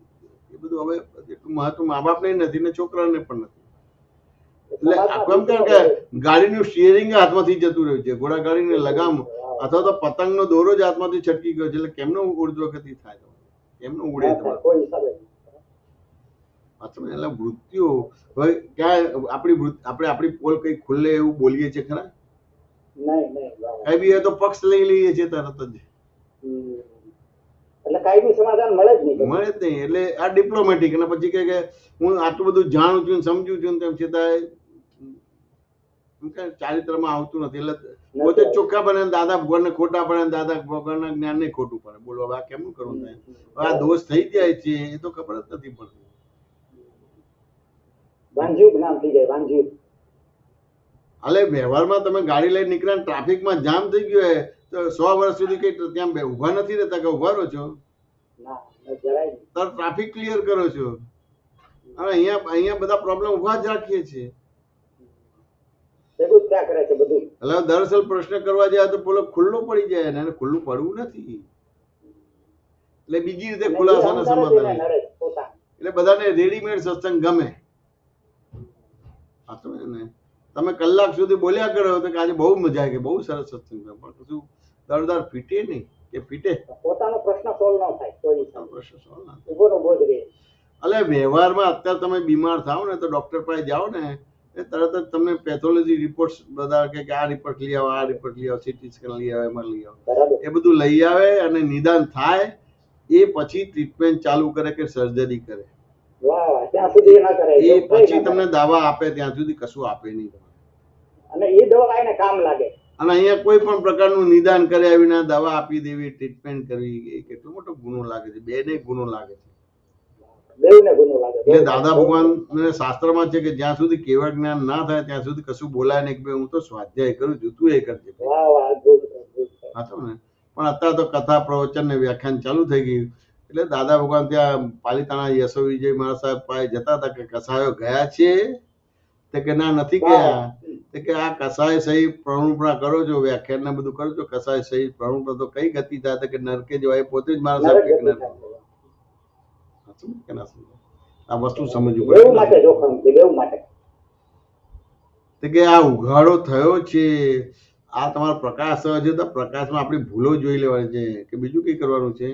Speaker 2: એ બધું હવે એટલું મહત્વ મા બાપને નથી ને છોકરાને પણ નથી. એટલે કેમ કે ગાડીનું સ્ટીયરિંગ હાથમાંથી જતું રહ્યું છે, ઘોડા ગાડીની લગામ અથવા તો પતંગનો દોરો જ હાથમાંથી છટકી ગયો છે. એટલે કેમનો ઉર્ધ્વગતિ થાય? કેમનો ઉડે? એટલે વૃત્તિઓ હવે ક્યાં આપણી પોલ કઈ ખુલ્લે એવું બોલીએ છીએ ખરા? કઈ બી તો પક્ષ લઈ લઈએ છીએ તરત જ.
Speaker 1: એટલે કાયમી સમાધાન મળે જ નહીં.
Speaker 2: એટલે આ ડિપ્લોમેટિક. અને પછી કે હું આટલું બધું જાણું છું, સમજુ છું, તેમ છતાં ચારિત્રમાં આવતું નથી. એટલે પોતે ચોખ્ખા બને, દાદા ભગવાનને ખોટા પડે, દાદા ભગવાનના જ્ઞાનને ખોટું પડે. બોલો હવે આ કેમનું કરવું થાય? આ દોષ થઈ જાય છે એ તો ખબર જ નથી પડતી.
Speaker 1: વાંજ્યું જ્ઞાન થઈ જાય, વાંજ્યું.
Speaker 2: અલે વ્યવહારમાં તમે ગાડી લઈને નીકળ્યા, ટ્રાફિકમાં જામ થઈ ગયો હોય તો 100 વર્ષ સુધી કઈ ત્યાં ઉભા નથી રહેતા કે ઉભા રહો છો? ટ્રાફિક ક્લિયર કરો છો. અને અહીંયા બધા પ્રોબ્લેમ ઉભા જ રાખીએ છીએ. એટલે દરઅસલ પ્રશ્ન કરવા જાય તો પેલો ખુલ્લો પડી જાય ને ખુલ્લું પડવું નથી. એટલે બીજી રીતે ખુલાસાના સમાધાન. એટલે બધાને રેડીમેડ સત્સંગ ગમે. સાચું ને તમે કલાક સુધી બોલ્યા કરો તો કે આજે બહુ મજા આવી ગઈ, બહુ સરસ સત્સંગ થયો, પણ કશું દરદાર ફીટે નહીં કે ફીટે
Speaker 1: પોતાનો પ્રશ્ન સોલ્વ ન થાય કોઈ
Speaker 2: પ્રશ્ન સોલ્વ ના થાય.
Speaker 1: ઉભો નો બોધ રહે.
Speaker 2: એટલે વ્યવહારમાં અત્યારે તમે બીમાર થાવ ને તો ડોક્ટર પાસે જાઓ ને એ તરત જ તમને પેથોલોજી રિપોર્ટ બધા કે આ રિપોર્ટ લઈ આવો, આ રિપોર્ટ લઈ આવો, સીટી સ્કેન લઈ આવો, એમાં લઈ આવો,
Speaker 1: બરાબર.
Speaker 2: એ બધું લઈ આવે અને નિદાન થાય એ પછી ટ્રીટમેન્ટ ચાલુ કરે કે સર્જરી કરે.
Speaker 1: વાહ વાહ, ત્યાં સુધી ના કરે
Speaker 2: એ
Speaker 1: એવું કંઈ
Speaker 2: પછી
Speaker 1: ના
Speaker 2: તમને
Speaker 1: કરે.
Speaker 2: દાવા આપે ત્યાં સુધી કશું આપે નહીં તમને.
Speaker 1: અને એ દવા એને કામ લાગે.
Speaker 2: અને અહીંયા કોઈ પણ પ્રકારનું નિદાન કર્યા વિના દવા આપી દેવી, ટ્રીટમેન્ટ કરવી એ કેટલો મોટો ગુનો લાગે છે, બેને ગુનો લાગે છે.
Speaker 1: બેવને ગુનો લાગે.
Speaker 2: એટલે દાદા ભગવાન શાસ્ત્રમાં છે કે જ્યાં સુધી કેવળ જ્ઞાન ના થાય ત્યાં સુધી કશું બોલાય નહીં કે ભાઈ હું તો સ્વાધ્યાય કરું છું, તું એ કરજે.
Speaker 1: વાહ વાહ, અદ્ભુત અદ્ભુત.
Speaker 2: સાચું ને? પણ અત્યારે તો કથા પ્રવચન ને વ્યાખ્યાન ચાલુ થઈ ગયું એટલે દાદા ભગવાન ત્યાં પાલિતાણા યશો વિજય મહારાજ સાહેબ પાસે જતા હતા કે કસાયો ગયા છે તે કે ના નથી ગયા, તે કે આ કસાય સહી પ્રવૃત્તિ કરો છો, વ્યાખ્યાન ને બધું કરો છો, કસાય સહી પ્રવૃત્તિ તો કઈ ગતિ થાય તો કે નરકે જવાય. પોતે જ મારા સાહેબ કે નરકે. સાચું કે ના સમજાય? આ વસ્તુ સમજવું
Speaker 1: બેવ માટે જોખમ છે, બેવ માટે.
Speaker 2: પડે કે આ ઉઘાડો થયો છે, આ તમારો પ્રકાશ છે તો પ્રકાશમાં આપણી ભૂલો જોઈ લેવાની છે કે બીજું કઈ કરવાનું છે?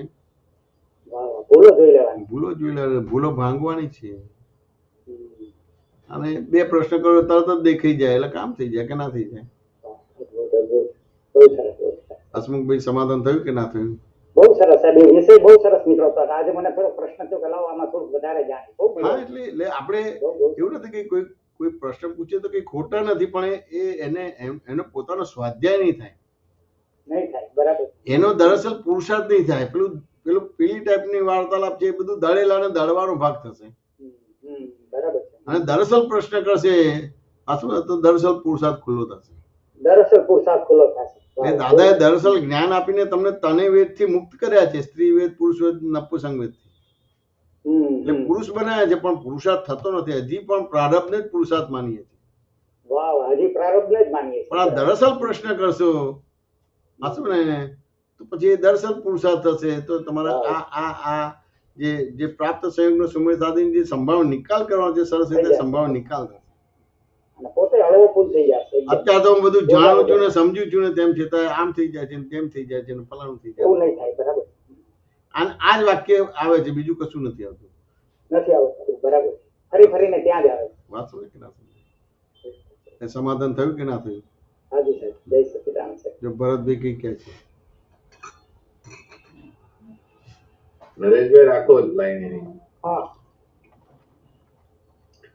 Speaker 1: વાહ વાહ, ભૂલો જોઈ લેવાની.
Speaker 2: ભૂલો જોઈ લેવાની, ભૂલો ભાંગવાની છે. અને બે પ્રશ્ન કરો તરત જ દેખાઈ જાય એટલે કામ થઈ જાય કે ના થઈ જાય.
Speaker 1: અદ્ભુત અદ્ભુત. બહુ સરસ બહુ સરસ.
Speaker 2: હસમુખભાઈ સમાધાન થયું કે ના થયું?
Speaker 1: બહુ સરસ સાહેબ, એ વિષય બહુ સરસ નીકળતો હતો. આજે મને થોડો પ્રશ્ન થયો કે લાવો આમાં થોડુંક વધારે જાણી. બહુ
Speaker 2: હા,
Speaker 1: મજા
Speaker 2: એટલે આપણે
Speaker 1: આવી.
Speaker 2: એવું નથી કે કોઈ પ્રશ્ન પૂછે તો કઈ ખોટા નથી, પણ એને એનો પોતાનો સ્વાધ્યાય નહીં થાય,
Speaker 1: નહીં થાય. બરાબર.
Speaker 2: એનો દરઅસલ પુરુષાર્થ નહીં થાય. પેલું પેલી ટાઈપની વાર્તાલાપ છે એ બધું દળેલા અને દળવાનો ભાગ થશે
Speaker 1: બરાબર છે.
Speaker 2: અને દરઅસલ પ્રશ્ન કરશે અથવા તો દરઅસલ પુરુષાર્થ ખુલ્લો થશે.
Speaker 1: દરઅસલ પુરુષાર્થ ખુલ્લો થશે.
Speaker 2: એ દાદાએ દરઅસલ જ્ઞાન આપીને તમને તને વેદથી મુક્ત કર્યા છે, સ્ત્રી વેદ, પુરુષ વેદ, નપુંસક વેદથી. એટલે પુરુષ બનાવ્યા છે પણ પુરુષાર્થ થતો નથી. હજી પણ પ્રારબ્ધને જ પુરુષાર્થ માનીએ છીએ.
Speaker 1: વાહ વાહ, હજી પ્રારબ્ધને જ માનીએ છીએ.
Speaker 2: પણ આ દરઅસલ પ્રશ્ન કરશો હાશું ને તો પછી એ દરઅસલ પુરુષાર્થ થશે તો તમારા આ જે પ્રાપ્ત સંયોગનો સમય સાધીને જે સંભાવ નિકાલ કરવાનો છે સરસ રીતે સંભાવ નિકાલ થશે.
Speaker 1: અને પોતે હળવો ફૂલ થઈ જશે.
Speaker 2: અત્યારે તો હું બધું જાણું છું ને સમજુ છું ને તેમ છતાં આમ થઈ જાય છે ને તેમ થઈ જાય છે ને ફલાણું થઈ જાય
Speaker 1: એવું
Speaker 2: છે.
Speaker 1: નહીં થાય. બરાબર.
Speaker 2: અને આ જ વાક્ય આવે છે, બીજું કશું નથી આવતું.
Speaker 1: નથી આવતું. બરાબર. ફરી ફરીને ત્યાં જ આવે.
Speaker 2: વાત સમજે કે ના સમજે? એ સમાધાન થયું કે ના થયું?
Speaker 1: હાજી સાહેબ, જય સચિદાનંદ સાહેબ.
Speaker 2: જો ભરતભાઈ કઈ કહે છે?
Speaker 3: નરેશભાઈ રાખો લાઈન એની.
Speaker 1: હા.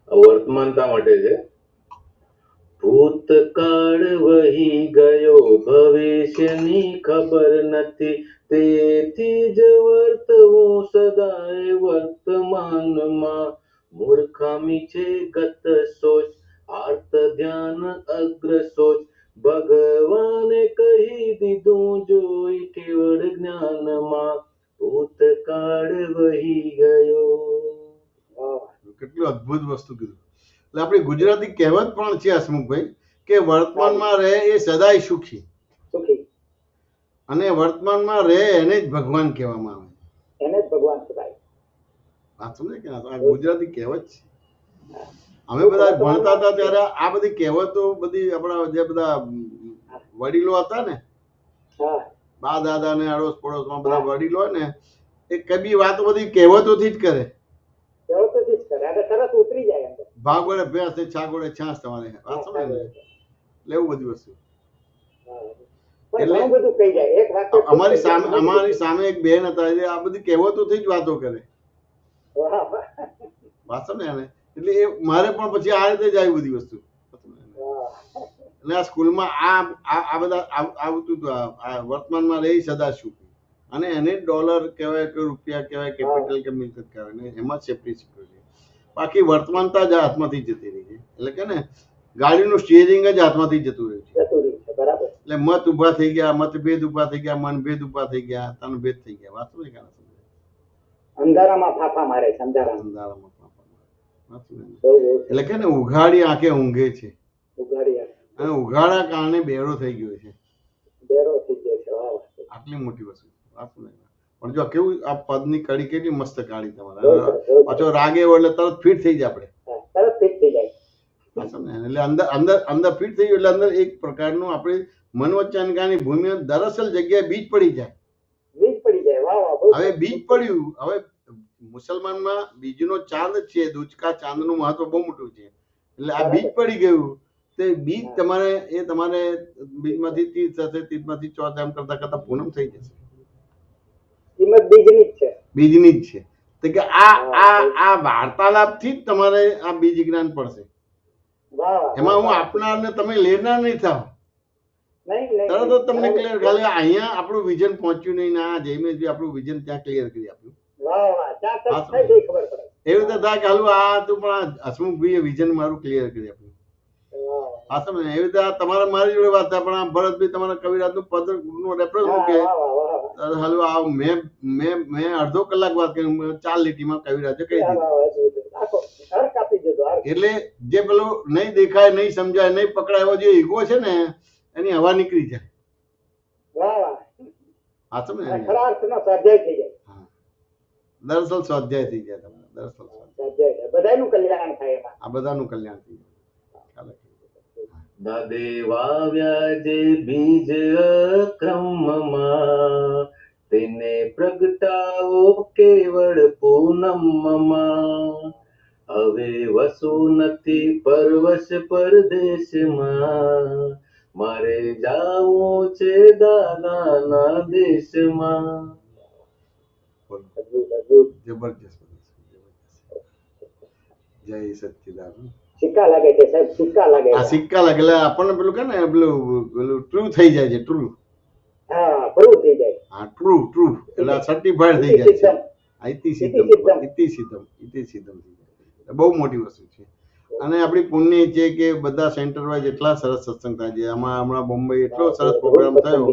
Speaker 3: વર્તમાનતા માટે છે. ભૂતકાળ વહી ગયો, ભવિષ્યની ખબર નથી, તેથી જ વર્તવું સદાય વર્તમાનમાં. મૂર્ખામી છે ગત સોચ, આર્ત ધ્યાન અગ્ર સોચ, ભગવાને કહી દીધું જોઈ કેવળ જ્ઞાનમાં. ભૂતકાળ વહી ગયો.
Speaker 2: કેટલું અદ્ભુત વસ્તુ કીધું. એટલે આપણી ગુજરાતી કહેવત પણ છે હસમુખભાઈ કે વર્તમાનમાં રહે એ સદાય સુખી,
Speaker 1: સુખી.
Speaker 2: અને વર્તમાનમાં રહે એને જ ભગવાન કહેવામાં આવે.
Speaker 1: એને જ ભગવાન કહેવાય.
Speaker 2: વાત સમજે કે ના? આ ગુજરાતી કહેવત છે. અમે બધા ભણતા હતા ત્યારે આ બધી કહેવતો બધી આપણા જે બધા વડીલો હતા ને,
Speaker 1: હા.
Speaker 2: બા દાદા ને અડોશ પડોશમાં બધા વડીલો હોય ને એ કઈ વાતો બધી કહેવતોથી જ કરે.
Speaker 1: કહેવતોથી જ કરે. અને તરત ઉતરી જાય અંદર.
Speaker 2: ભાગોળે ભેંસ ને છાગોળે છાસ તમારે. વાત સમજે ને? એટલે એવું બધી વસ્તુ.
Speaker 1: પણ ઘણું બધું કહી જાય. એક વાક્ય
Speaker 2: અમારી સામે એક બેન હતા, એટલે આ બધી કહેવતોથી જ વાતો કરે.
Speaker 1: વાહ વાહ.
Speaker 2: વાત સમજે ને? એટલે એ મારે પણ પછી આ રીતે જ આવી બધી વસ્તુ.
Speaker 1: વાહ.
Speaker 2: એટલે આ સ્કૂલમાં આ બધા આવતું હતું. આ વર્તમાનમાં રહી સદા સુખી, અને એને ડોલર કહેવાય કે રૂપિયા કહેવાય, કેપિટલ કે મિલકત કહેવાય ને એમાં સેફટી સિક્યોરિટી. બાકી વર્તમાનતા જ હાથમાંથી જતી રહી છે. એટલે કે ને ગાડીનું સ્ટીયરિંગ જ હાથમાંથી જતું રહ્યું છે.
Speaker 1: જતું રહ્યું છે. બરાબર.
Speaker 2: એટલે મત ઉભા થઈ ગયા, મતભેદ ઉભા થઈ ગયા, મનભેદ ઉભા થઈ ગયા, તનભેદ થઈ ગયા. વાત સમજે કે ના સમજે?
Speaker 1: અંધારામાં ફાફા મારે છે. અંધારામાં.
Speaker 2: અંધારામાં પાપા. વાત સમજે ને?
Speaker 1: બહુ બહુ
Speaker 2: એટલે કે ને ઉઘાડી આંખે ઊંઘે છે,
Speaker 1: ઉઘાડી આવે.
Speaker 2: અને ઉઘાડા કારણે બેરો થઈ ગયો છે.
Speaker 1: બેરો થઈ ગયો છે. વાહ વાહ.
Speaker 2: આટલી મોટી વસ્તુ. વાત સમજે? પણ જો કેવું આ પદની કડી કેટલી મસ્ત કાઢી
Speaker 1: બહુ
Speaker 2: તમારે.
Speaker 1: સરસ, બહુ સરસ.
Speaker 2: પાછો રાગે હોય એટલે તરત ફિટ થઈ જાય આપણે.
Speaker 1: હા, તરત ફિટ થઈ જાય.
Speaker 2: એટલે અંદર અંદર અંદર ફિટ થઈ ગયું એટલે અંદર એક પ્રકારનું આપણે મનોવૈજ્ઞાનિકની ભૂમિ દરઅસલ જગ્યાએ બીજ પડી જાય.
Speaker 1: બીજ પડી જાય. વાહ વાહ, બહુ
Speaker 2: હવે
Speaker 1: સરસ.
Speaker 2: બીજ પડ્યું. હવે મુસલમાનમાં બીજનો ચાંદ છે, દુચકા ચાંદનું મહત્વ બહુ મોટું છે. એટલે આ બીજ પડી ગયું તે બીજ તમારે બીજમાંથી તીજ થશે, તીજમાંથી ચોથ, એમ કરતા કરતા પૂનમ થઈ જશે.
Speaker 1: કિંમત બીજની જ છે.
Speaker 2: બીજની જ છે. તો કે આ વાર્તાલાપથી જ તમારે આ બીજ જ્ઞાન પડશે.
Speaker 1: વાહ વાહ.
Speaker 2: એમાં હું આપનાર ને તમે લેનાર નહીં થાવ.
Speaker 1: નહીં નહીં,
Speaker 2: તરત જ તમને ક્લિયર, ખાલી અહીંયા આપણું વિઝન પહોંચ્યું નહીં ને આ જયમેશભાઈ આપણું વિઝન ત્યાં ક્લિયર કરી આપ્યું.
Speaker 1: વાહ વાહ, ત્યાં તક થઈ ગઈ, ખબર પડે.
Speaker 2: એવી રીતે થાય કે હાલું આ તું પણ આ હસમુખભાઈએ વિઝન મારું ક્લિયર કરી આપ્યું.
Speaker 1: વાહ
Speaker 2: હા સમજ એવી રીતે આ તમારા મારી જોડે વાત થાય, પણ આ ભરતભાઈ તમારા કવિરાજનું પદ નું રેફરન્સ મૂકે.
Speaker 1: વાહ વાહ વાહ.
Speaker 2: હાલું આ મેં અડધો કલાક વાત કરી, 4 લીટીમાં કવિરાજે કહી દીધું.
Speaker 1: આખો હર કાપી દીધો.
Speaker 2: એટલે જે પેલું નહીં દેખાય, નહીં સમજાય, નહીં પકડાય એવો જે ઈગો છે ને એની હવા નીકળી જાય.
Speaker 1: વાહ વાહ.
Speaker 2: હા સમજ
Speaker 1: ખરા અર્થનો સ્વાધ્યાય થઈ જાય.
Speaker 2: દરઅસલ સ્વાધ્યાય થઈ જાય તમારે. દરઅસલ
Speaker 1: સ્વાધ્યાય બધાનું કલ્યાણ થાય એમાં.
Speaker 2: આ બધાનું કલ્યાણ થઈ જાય.
Speaker 3: દાદે વાવ્યા જે બીજ અક્રમમાં, તેને પ્રગટાવો કેવળ પૂનમમાં. હવે વસુ નથી પરવશ પરદેશમાં, મારે જાવું છે દાદાના દેશમાં.
Speaker 2: જબરજસ્ત. જય સચ્ચિદાનંદ.
Speaker 1: સિક્કા લાગે છે સાહેબ, સિક્કા લાગે.
Speaker 2: આ સિક્કા લાગે એટલે આપણને પેલું કે ને પેલું ટ્રુ થઈ જાય છે. ટ્રુ.
Speaker 1: હા, ભરું થઈ જાય.
Speaker 2: હા, ટ્રુ એટલે સર્ટિફાઈડ થઈ જાય છે. ઇતિ સિદ્ધમ થઈ જાય. બહુ મોટી વસ્તુ છે. અને આપણી પુણ્ય છે કે બધા સેન્ટર વાઇઝ એટલા સરસ સત્સંગ થાય છે. આમાં હમણાં બોમ્બે એટલો સરસ પ્રોગ્રામ થયો,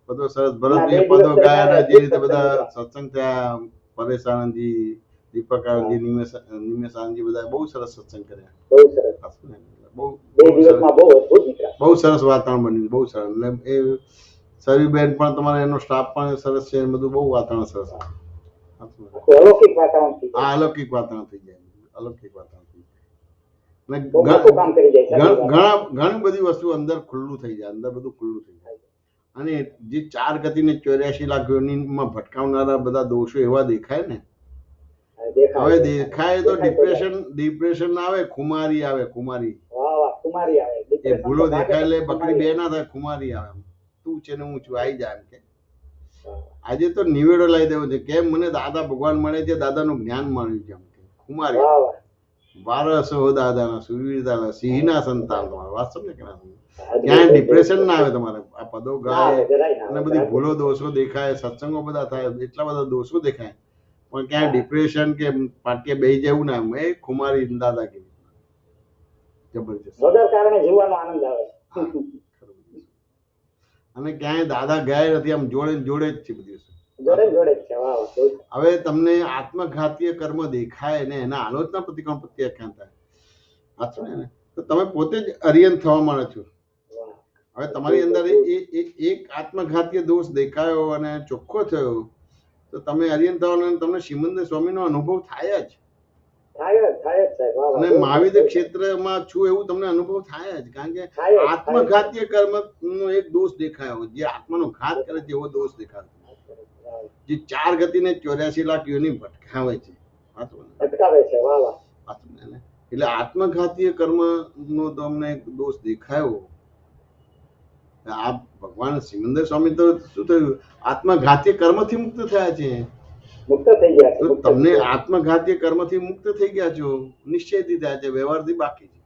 Speaker 2: બધો સરસ. ભરતભાઈ પદો ગાયા, જે રીતે બધા સત્સંગ થયા, પરેશ આનંદજી, દીપક આનંદજી, નિમેશ આનંદજી, બધા બહુ સરસ સત્સંગ કર્યા.
Speaker 1: બહુ સરસ.
Speaker 2: બહુ સરસ વાતાવરણ બન્યું. બહુ સરસ. એટલે એ સરીબેન પણ તમારે એનો સ્ટાફ પણ સરસ છે. બધું બહુ વાતાવરણ સરસ.
Speaker 1: અલૌકિક વાતાવરણ થઈ જાય.
Speaker 2: અલૌકિક વાતાવરણ થઈ જાય. અલૌકિક વાતાવરણ થઈ
Speaker 1: જાય.
Speaker 2: ઘણી બધી વસ્તુ અંદર ખુલ્લું થઈ જાય. અંદર બધું ખુલ્લું થઈ જાય. અને જે 4 ગતિ ને 84 લાખ યોનિમાં ભટકાવનારા બધા દોષો એવા દેખાય ને, હવે દેખાય તો ડિપ્રેશન આવે, ખુમારી આવે. ખુમારી એ ભૂલો દેખાય એટલે બકરી બે ના થાય, ખુમારી આવે. તું છે ને હું છું, આવી જાય એમ કે. આજે તો નિવેડો લાવી દેવો છે. કેમ મને દાદા ભગવાન મળે છે, દાદાનું જ્ઞાન મળ્યું છે એમ કે. ખુમારી વારસો દાદાના, સુરવીરદાના, સિંહના સંતાન. તમારે વાત સમજે કે ના સમજે? ક્યાંય ડિપ્રેશન ના આવે તમારે. આ પદો ગાય અને બધી ભૂલો દોષો દેખાય, સત્સંગો બધા થાય, એટલા બધા દોષો દેખાય, પણ ક્યાંય ડિપ્રેશન કે પાટીએ બેહી જવું ના. એ ખુમારી દાદાગીરી. જબરજસ્ત.
Speaker 1: વગર કારણે જીવવાનો આનંદ આવે.
Speaker 2: અને ક્યાંય દાદા ગયા નથી. આમ જોડે જોડે જ છે બધી વસ્તુ.
Speaker 1: જોડે જોડે જ છે. વાહ.
Speaker 2: હવે તમને આત્મઘાતીય કર્મ દેખાય ને એના આલોચના પ્રતિક્રમણ પ્રત્યાખ્યાન થાય, સાચું ને? તો તમે પોતે જ અરિયન થવા માંડો છો. હવે તમારી અંદર એક આત્મઘાતીય દોષ દેખાયો અને ચોખ્ખો થયો તો તમે અરિયન થવાનો, તમને શ્રીમંદર સ્વામીનો અનુભવ થાય જ. અને મહાવીર ક્ષેત્રમાં છું એવું તમને અનુભવ થાય જ. કારણ કે આત્મઘાતીય કર્મ નો એક દોષ દેખાયો, જે આત્માનો ઘાત કરે છે એવો દોષ દેખાયો, જે 4 ગતિ ને 84 લાખ યોની ભટકાવે છે. એટલે આત્મઘાતીય કર્મ નો તમને એક દોષ દેખાયો. આ ભગવાન શ્રીમંદર સ્વામી તો શું થયું? આત્મઘાતીય કર્મથી મુક્ત થયા છે.
Speaker 1: મુક્ત થઈ ગયા.
Speaker 2: તો તમને આત્મઘાતીય કર્મથી મુક્ત થઈ ગયા છો, નિશ્ચયથી થયા છે, વ્યવહારથી બાકી છે.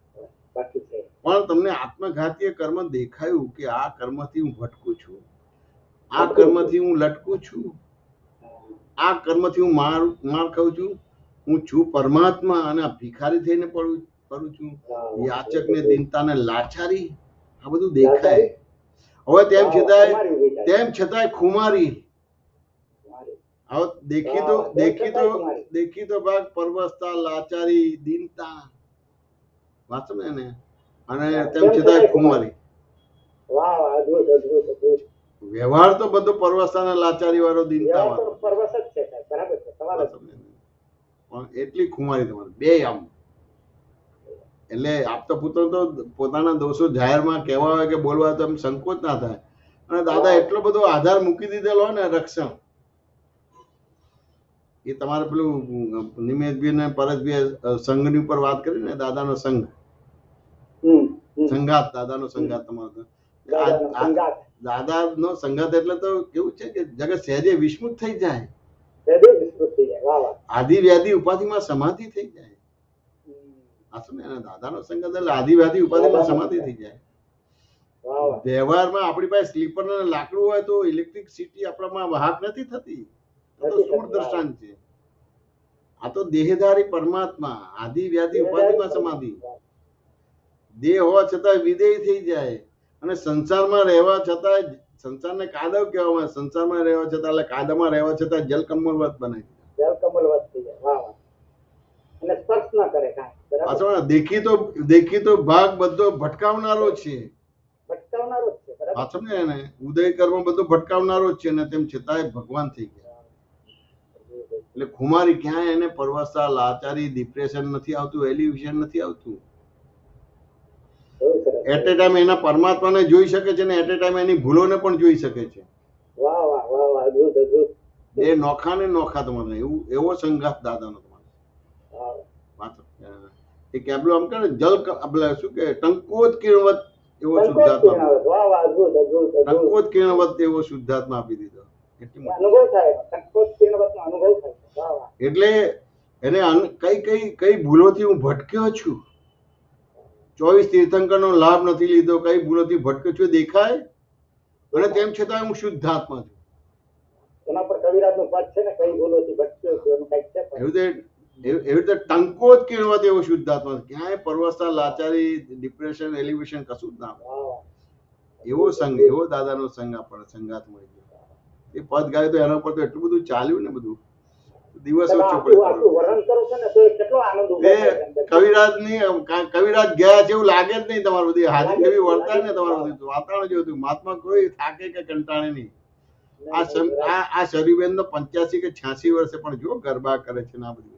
Speaker 2: પણ તમને આત્મઘાતીય કર્મ દેખાયું કે આ કર્મથી હું ભટકું છું, આ કર્મથી હું લટકું છું, આ કર્મથી હું માર ખાઉં છું, હું છું પરમાત્મા અને આ ભિખારી થઈને પડું છું, યાચક ને દીનતા ને લાચારી, આ બધું દેખાય. હવે તેમ છતાંય ખુમારી. હવે દેખી તો ભાગ પરવસતા, લાચારી, દીનતા, વાંચો ને એને. અને તેમ છતાંય ખુમારી. વ્યવહાર તો બધો પરવસતા ને લાચારી વાળો, દીનતા વાળો, પણ એટલી ખુમારી તમારે બે. આમ એટલે આપતા પુત્ર તો પોતાના દોષો જાહેરમાં કહેવા હોય કે બોલવા હોય તો એમ સંકોચ ના થાય. અને દાદા એટલો બધો આધાર મૂકી દીધેલો હોય ને રક્ષણ, એ તમારે પેલું નિમેશભાઈ ને પરેશભાઈ સંઘની ઉપર વાત કરી ને, દાદાનો સંઘ, સંગાત, દાદાનો સંગાત તમારો દાદાનો સંગાત એટલે તો કેવું છે કે જગત સહેજે વિસ્મૃત થઈ જાય, આદિ વ્યાધિ ઉપાધિમાં સમાધિ થઈ જાય. દાદાનો સંગાત એટલે આદિ વ્યાધિ ઉપાધિમાં સમાધિ થઈ જાય. વ્યવહારમાં આપણી પાસે સ્લીપર અને લાકડું હોય તો ઇલેક્ટ્રિસિટી આપણામાં વાહક નથી થતી, આ તો સ્થૂળ દ્રષ્ટાંત છે. આ તો દેહધારી પરમાત્મા, આદિ વ્યાધિ ઉપાધિમાં સમાધિ. દેહ હોવા છતાં વિદેય થઈ જાય અને સંસારમાં રહેવા છતાં, સંસારને કાદવ કહેવામાં, સંસારમાં રહેવા છતાં એટલે કાદવમાં રહેવા છતાં જલકમલવત બને,
Speaker 1: જલકમલવત થઈ જાય. વાહ વાહ. અને સ્પર્શ ના કરે કાંઈ.
Speaker 2: પાછો દેખીતો ભાગ બધો ભટકાવનારો છે,
Speaker 1: ભટકાવનારો જ છે. બરાબર.
Speaker 2: પાછો ને એને ઉદય કર્મ બધો ભટકાવનારો જ છે, ને તેમ છતાંય ભગવાન થઈ ગયા. એટલે ખુમારી ક્યાંય એને પરવસતા, લાચારી, ડિપ્રેશન નથી આવતું, એલિવેશન નથી આવતું. એટ એ ટાઈમ એના પરમાત્માને જોઈ શકે છે ને એટ એ ટાઈમ એની ભૂલોને પણ જોઈ શકે છે.
Speaker 1: વાહ વાહ વાહ વાહ. અદ્ભુત અદ્ભુત.
Speaker 2: એ નોખા ને નોખા તમારે એવો સંઘાત દાદાનો તમારે. એ કેબલો આમ કે જલ આપણે શું કે ટંકોત કિરણવત એવો શુદ્ધાત્મા,
Speaker 1: વાહ વાહ. અદ્ભુત અદ્ભુત.
Speaker 2: ટંકોત કિરણવત એવો શુદ્ધાત્મા આપી દીધો.
Speaker 1: અનુભવ થાય, ટંકોત કિરણવતનો અનુભવ થાય. વાહ વાહ.
Speaker 2: એટલે એને કઈ ભૂલોથી હું ભટક્યો છું, 24 તીર્થંકરનો લાભ નથી લીધો, કઈ ભૂલોથી ભટક્યો છું દેખાય, અને તેમ છતાં હું શુદ્ધાત્મા છું.
Speaker 1: એના પર કવિરાજનું પદ છે ને, કઈ ભૂલોથી ભટક્યો છું એનું કંઈક છે.
Speaker 2: એવી રીતે ટંકોત કિરણવત એવો શુદ્ધાત્મા, ક્યાંય પરવસતા, લાચારી, ડિપ્રેશન, એલિવેશન કશું જ ના હોય. એવો સંઘ, એવો દાદાનો સંઘ આપણને સંગાત મળી ગયો. એ પદ ગાય તો એના પર તો એટલું બધું ચાલ્યું ને, બધું દિવસ ઓછો પડ્યો.
Speaker 1: વર્ણન કરો છો ને તો કેટલો આનંદ ઉભો થાય અંદર.
Speaker 2: કવિરાજ ગયા છે એવું લાગે જ નહીં. તમારું બધી હાજરી એવી વર્તાય ને, તમારું બધું વાતાવરણ જેવું હતું. મહાત્મા કોઈ થાકે કે કંટાળે નહીં. આ શરીરબેન તો 85 કે 86 વર્ષે પણ જો ગરબા કરે છે ને આ બધું.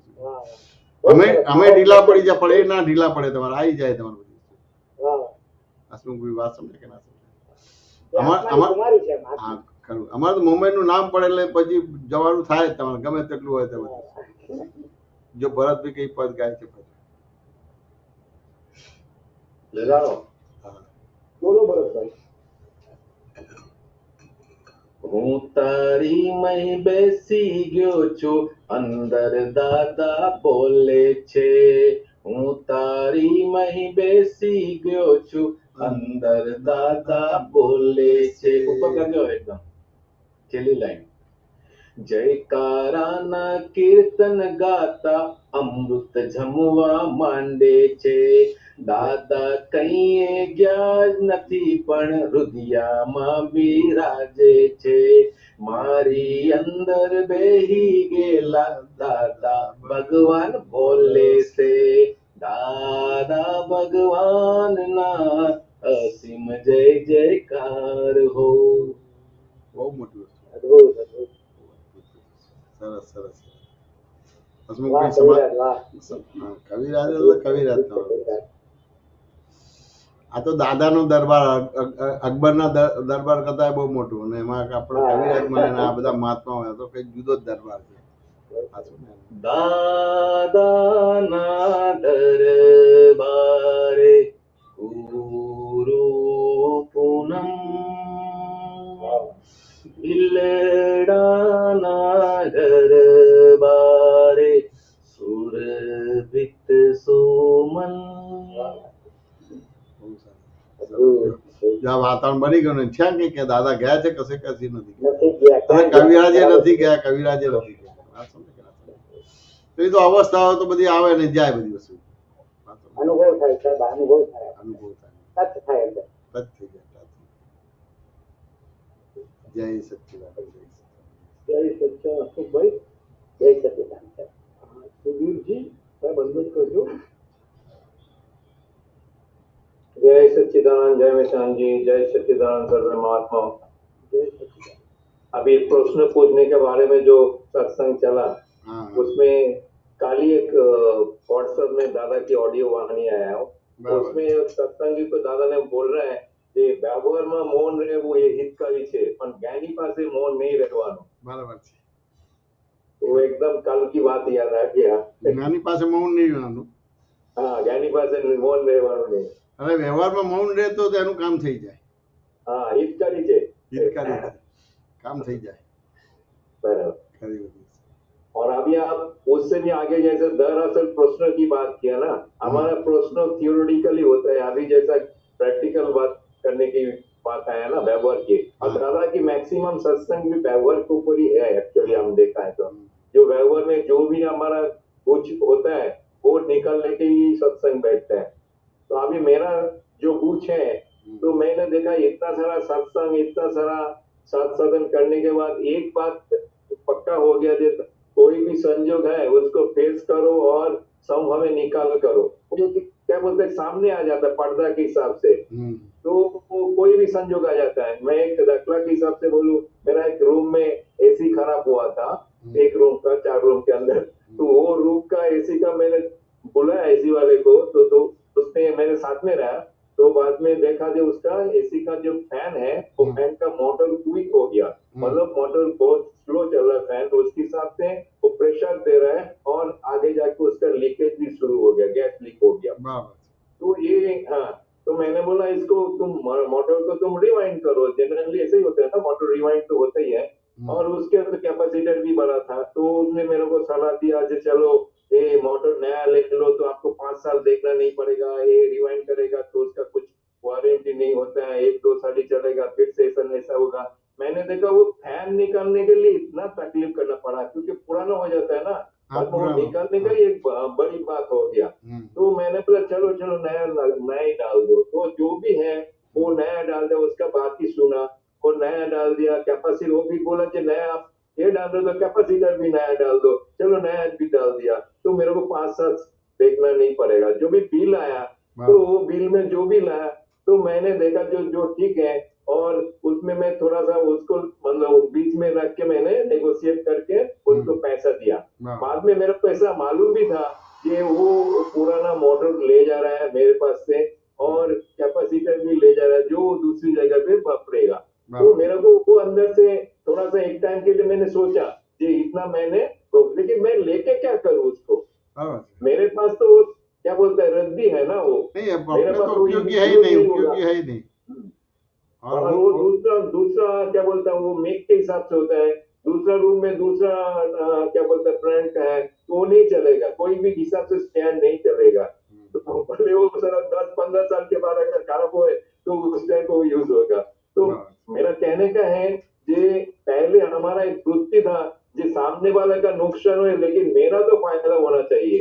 Speaker 2: અમે ઢીલા પડી જાય, પણ એ ના ઢીલા પડે, તમારે આવી જાય તમારું બધું. હસમુખભાઈ વાત સમજે કે ના સમજે? ખરું. અમારે તો મુંબઈ નું નામ પડે એટલે પછી જવાનું થાય જ તમારે, ગમે તેટલું હોય તે બધું. જો ભરતભાઈ કઈ પદ ગાય છે પછી
Speaker 1: બોલો ભરતભાઈ.
Speaker 3: હું તારી મહી બેસી ગયો છું, અંદર દાદા બોલે છે. હું તારી મહી બેસી ગયો છું, અંદર દાદા બોલે છે. ઉપર કરજો એકદમ છેલ્લી લાઈન. જયકારાના કીર્તન ગાતા અમૃત જમવા માંડે છે. દાદા કઈએ ગયા નથી પણ હૃદયમાં બિરાજે છે. મારી અંદર બેહી ગયેલા દાદા ભગવાન બોલે છે. દાદા ભગવાનના અસીમ જય જયકાર હો.
Speaker 2: બહુ મોટું વસ્તુ.
Speaker 1: અદ્ભુત અદ્ભુત.
Speaker 2: સરસ સરસ. હસમુખભાઈ કવિરાજ એટલે કવિરાજ. આ તો દાદાનો દરબાર, અકબરના દરબાર કરતા બહુ મોટું, અને એમાં આપણે કવિરાજ મળે ને આ બધા મહાત્મા હોય તો કઈ જુદો જ દરબાર છે.
Speaker 3: દાદાના દરબારે ગુરુ પૂનમ, બિલડાના દરબારે સુરભિત સુમન.
Speaker 2: વાતાવરણ બની ગયું ને છે કે દાદા ગયા છે કશે કશી નથી ગયા, કવિરાજે નથી ગયા, કવિરાજે નથી ગયા. તો એ તો અવસ્થાઓ તો બધી આવે ને જાય, બધી વસ્તુ
Speaker 1: અનુભવ થાય સાહેબ, અનુભવ થાય,
Speaker 2: અનુભવ થાય,
Speaker 1: ટચ થાય અંદર.
Speaker 2: ટચ થઈ જાય. જય સચ્ચિદાનંદ.
Speaker 1: જય સચ્ચિદાનંદ. અશોકભાઈ જય સચ્ચિદાનંદ. સુધીરજી સાહેબ અંદર કરજો. जय सच्चिदानंद, जय मेहसान जी, जय सच्चिदानंद सर्व महात्माओं। अभी प्रश्न पूछने के बारे में जो सत्संग चला, उसमें कल ही एक व्हाट्सएप में दादा की ऑडियो वाहनी आया हो,
Speaker 2: બરાબર.
Speaker 4: उसमें सत्संगी को दादा ने बोल रहे हैं કે વ્યવહારમાં મૌન રહેવું એ હિતકારી છે પણ જ્ઞાની પાસે મૌન નહીં રહેવાનું.
Speaker 2: બરાબર છે.
Speaker 4: તો એકદમ કાલ की बात याद आ गया.
Speaker 2: જ્ઞાની પાસે મૌન નહીં રહેવાનું.
Speaker 4: હા, જ્ઞાની પાસે મૌન રહેવાનું નહીં.
Speaker 2: અરે વ્યવહારમાં મૌન રહે તો એનું કામ થઈ જાય.
Speaker 4: હા, હિતકારી છે.
Speaker 2: હિતકારી છે. કામ થઈ જાય.
Speaker 4: बराबर.
Speaker 2: ખરી વાત છે.
Speaker 4: और अभी आप उससे भी आगे जैसे दरअसल प्रश्न की बात किया ना, हमारा प्रश्न थियोरिटिकली होता है, अभी जैसा प्रैक्टिकल बात करने की बात आया ना व्यवहार की, और दादा की मैक्सिमम सत्संग भी व्यवहार के ऊपर ही है एक्चुअली. हम देखा है तो जो व्यवहार में जो भी हमारा कुछ होता है वो निकलने के ही सत्संग बैठता है. तो अभी मेरा जो कुछ है तो मैंने देखा इतना सारा सत्संग, इतना सारा सत्संग करने के बाद एक बात पक्का हो गया कि कोई भी संजोग है उसको फेस करो और संभव में निकाल करो. वो क्या बोलते हैं सामने आ जाता है पर्दा के हिसाब से. तो कोई भी संजोग आ जाता है. मैं एक दाखला के हिसाब से बोलूं, मेरा एक रूम में एसी खराब हुआ था, एक रूम का 4 रूम के अंदर. तो वो रूम का एसी का मैंने बोला एसी वाले को, तो उसने मैंने साथ में रहा. तो बाद में देखा जो उसका एसी का जो फैन है वो फैन का मोटर क्विक हो गया. मतलब मोटर बहुत स्लो चल रहा है फैन, तो उसके हिसाब से वो प्रेशर दे रहा है और आगे जाके उसका लीकेज भी शुरू हो गया, गैस लीक हो गया. तो ये हाँ, तो मैंने बोला इसको तुम मोटर को तुम रिवाइंड करो. जनरली ऐसे ही होता है ना, मोटर रिवाइंड तो होता ही है. और उसके अंदर कैपेसिटर भी बड़ा था. तो उसने मेरे को सलाह दिया कि चलो ये मोटर नया ले लो तो आपको 5 साल देखना नहीं पड़ेगा, ये रिवाइंड करेगा तो उसका कुछ वारंटी नहीं होता है, 1-2 साल ही चलेगा, फिर से ऐसा होगा. मैंने देखा वो फैन निकालने के लिए इतना तकलीफ करना पड़ा क्योंकि पुराना हो जाता है ना, और वो निकालने का एक बड़ी बात हो गया. तो मैंने बोला चलो नया ही डाल दो. तो जो भी है वो नया डाल दिया. उसका बात ही सुना और नया डाल दिया. कैपेसिटर वो भी बोला कि नया आप ये डाल दो तो कैपेसिटर भी नया डाल दो. चलो नया भी डाल दिया. तो मेरे को 5 साल देखना नहीं पड़ेगा. जो भी बिल आया तो वो बिल में जो भी लाया तो मैंने देखा जो ठीक है, और उसमें मैं थोड़ा सा उसको मतलब बीच में रख के मैंने नेगोशिएट करके उसको पैसा दिया. बाद में मेरे को ऐसा मालूम भी था कि वो पुराना मोटर ले जा रहा है मेरे पास से और कैपेसिटर भी ले जा रहा है जो दूसरी जगह पे वापरेगा. तो मेरे को वो अंदर से थोड़ा सा एक टाइम के लिए मैंने सोचा कि इतना मैंने तो, लेकिन मैं लेके क्या करूँ उसको. मेरे पास तो वो क्या बोलते हैं रद्दी है ना, वो
Speaker 2: नहीं मेरे पास तो उपयोगी है ही नहीं, उपयोगी है ही नहीं.
Speaker 4: और वो दूसरा क्या बोलता है वो मेक के हिसाब से होता है. दूसरा रूम में दूसरा क्या बोलता है फ्रंट का है तो वो नहीं चलेगा. कोई भी हिसाब से स्टैंड नहीं चलेगा. तो भले वो सारा 10-15 साल के बाद अगर खराब हो तो उस टाइम को यूज होगा. तो मेरा कहने का है कि पहले हमारा एक वृत्ति था जो सामने वाले का नुकसान हो लेकिन मेरा तो फायदा होना चाहिए,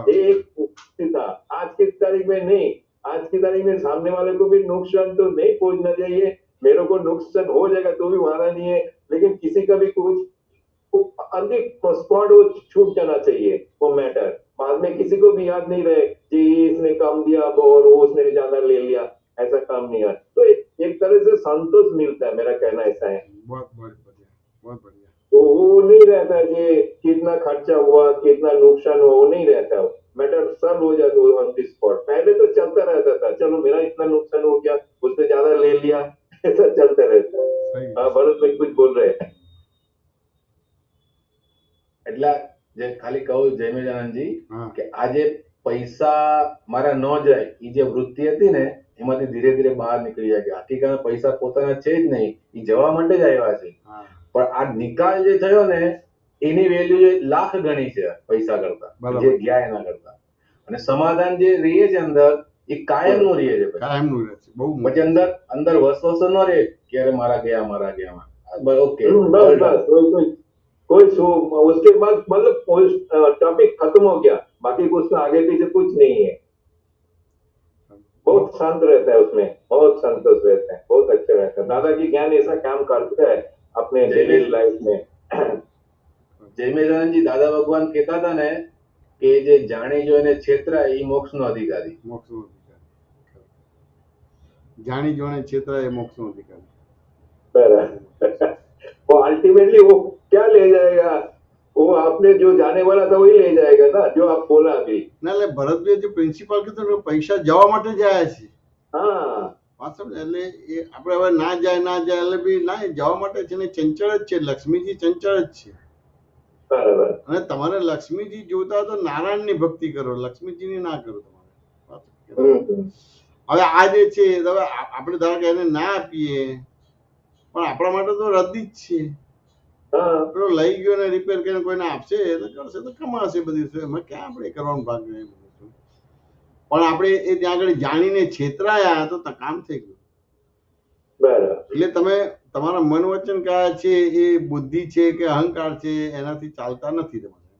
Speaker 4: ये एक वृत्ति था. आज की तारीख में नहीं. आज की तारीख में सामने वाले को भी नुकसान तो नहीं पहुंचना चाहिए. मेरे को नुकसान हो जाएगा तो भी हमारा नहीं है, लेकिन किसी का भी कुछ अधिक स्पॉट वो छूट जाना चाहिए वो मैटर. बाद में किसी को भी याद नहीं रहे कि इसने कम दिया और उसने ज्यादा ले लिया, ऐसा काम नहीं है. तो एक तरह से संतोष मिलता है. मेरा कहना ऐसा है.
Speaker 2: बहुत बढ़िया, बहुत बढ़िया.
Speaker 4: तो वो नहीं रहता कि कितना खर्चा हुआ, कितना नुकसान हुआ, वो नहीं रहता. मैटर सब हो जाता ऑन द स्पॉट. पहले तो चलता रहता था, चलो मेरा इतना नुकसान हो गया, उसने ज्यादा ले लिया, ऐसा चलता रहता. हाँ भरत भाई कुछ बोल रहे हैं.
Speaker 3: એટલા જે ખાલી કહું જયમેજાનંદજી કે આજે પૈસા મારા ન જાય એ જે વૃત્તિ હતી ને એમાંથી ધીરે ધીરે બહાર નીકળી જાય કે હકીકતમાં પૈસા પોતાના છે જ નહીં, એ જવા માટે જ આવ્યા છે. પણ આ નિકાલ જે થયો ને એની વેલ્યુ લાખ ગણી છે પૈસા કરતા, જે ગયા એના કરતા. અને સમાધાન જે રહે છે અંદર એ કાયમનું રહે છે.
Speaker 2: કાયમનું રહે છે. બહુ
Speaker 3: પછી અંદર વસવસો ન રહે કે અરે મારા ગયા. ઓકે
Speaker 4: कोई उसके बाद मतलब टॉपिक खत्म हो गया. बाकी उसमें आगे पीछे कुछ नहीं है. बहुत शांत रहता है उसमें, बहुत संतोष रहता है, बहुत अच्छा रहता है. दादा की ज्ञान ऐसा काम करता है अपने डेली लाइफ में.
Speaker 3: જયમેજાનંદજી દાદા ભગવાન કહેતા હતા ને કે જે જાણી જોઈને છેતરાય એ મોક્ષનો અધિકારી.
Speaker 2: મોક્ષનો અધિકારી. જાણી જોઈને છેતરાય એ મોક્ષનો અધિકારી.
Speaker 4: बराबर. वो अल्टीमेटली वो क्या ले जाएगा वो आप अपने जो जाने वाला था वही ले जाएगा ना, जो आप बोला अभी।
Speaker 2: ના એટલે ભરતભાઈ જે પ્રિન્સિપાલ કીધું ને પૈસા જવા માટે જાય છે
Speaker 4: हाँ
Speaker 2: વાત સમજે? એટલે એ આપણે હવે ના જાય એટલે બી ના એ જવા માટે છે ને ચંચળ જ છે, લક્ષ્મીજી ચંચળ જ છે.
Speaker 4: बराबर।
Speaker 2: અને તમારે લક્ષ્મીજી જોતા હોય તો નારાયણની ભક્તિ કરો, લક્ષ્મીજીની ના કરો તમારે. વાત સમજે?
Speaker 4: हम्म।
Speaker 2: હવે આ જે છે હવે આપણે ધારો કે એને ના આપીએ પણ આપણા માટે તો રદ્દી જ છે.
Speaker 4: हाँ
Speaker 2: પેલો લઈ ગયો ને રિપેર કરીને કોઈને આપશે તો કરશે તો કમાશે બધી વસ્તુ. એમાં ક્યાં આપણે કરવાનું ભાગ નહીં બધું વસ્તુ. પણ આપણે એ ત્યાં આગળ જાણીને છેતરાયા તો કામ થઈ ગયું.
Speaker 4: बराबर।
Speaker 2: એટલે તમે તમારા મન વચન કયા છે એ બુદ્ધિ છે કે અહંકાર છે એનાથી ચાલતા નથી તમારે.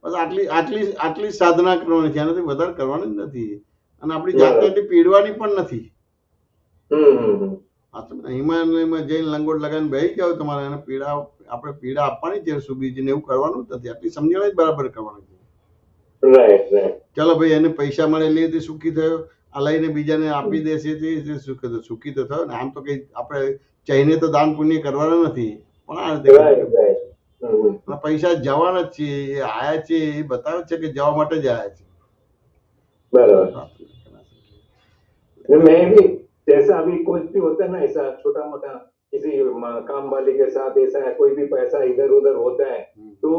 Speaker 2: બસ આટલી આટલી આટલી સાધના કરવાની છે, એનાથી વધારે કરવાની જ નથી. અને આપણી જાતને પીડવાની પણ નથી.
Speaker 4: हम्म।
Speaker 2: આ તમે હિમાલયમાં જઈને લંગોટ લગાવીને બેસી જાઓ તમારે એને પીડા આપણે પીડા આપવાની છે સુબીજીને, એવું કરવાનું જ નથી. આટલી સમજણ જ બરાબર કરવાની છે.
Speaker 4: Right right.
Speaker 2: ચાલો ભાઈ એને પૈસા મળે લે તે સુખી થયો, આ લઈને બીજાને આપી દેશે તે સુખી તો થયો ને. આમ તો કઈ આપણે ચાઈને તો દાન પુણ્ય કરવાના નથી પણ આ રીતે
Speaker 4: राइट राइट।
Speaker 2: અને પૈસા જવાના જ છે, એ આયા છે એ બતાવે છે કે જવા માટે જ આયા છે.
Speaker 4: बराबर। मैं भी जैसा अभी कुछ भी होता है ना, ऐसा छोटा मोटा किसी काम वाले के साथ ऐसा है, कोई भी पैसा इधर उधर होता है तो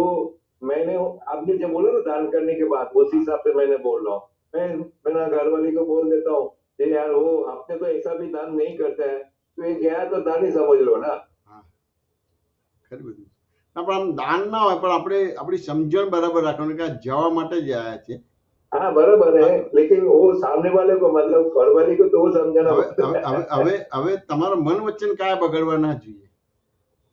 Speaker 4: मैंने आपने जब बोला ना दान करने के बाद उस हिसाब से मैंने बोल रहा हूँ। मैं मेरा घर वाली को बोल देता हूँ ये यार वो आपने तो ऐसा भी दान नहीं करता है तो ये गया तो दान ही समझ लो ना।
Speaker 2: ખરી બધું પણ આમ દાન ના હોય પણ આપણે આપણી સમજણ બરાબર રાખવાની કે આ જવા માટે જ આયા છે.
Speaker 4: हाँ बराबर है, लेकिन वो सामने वाले को मतलब घर वाले को तो वो समझाना
Speaker 2: હવે
Speaker 4: होता
Speaker 2: હવે
Speaker 4: है।
Speaker 2: હવે હવે તમારા મન વચન કાંઈ બગડવા ના જોઈએ.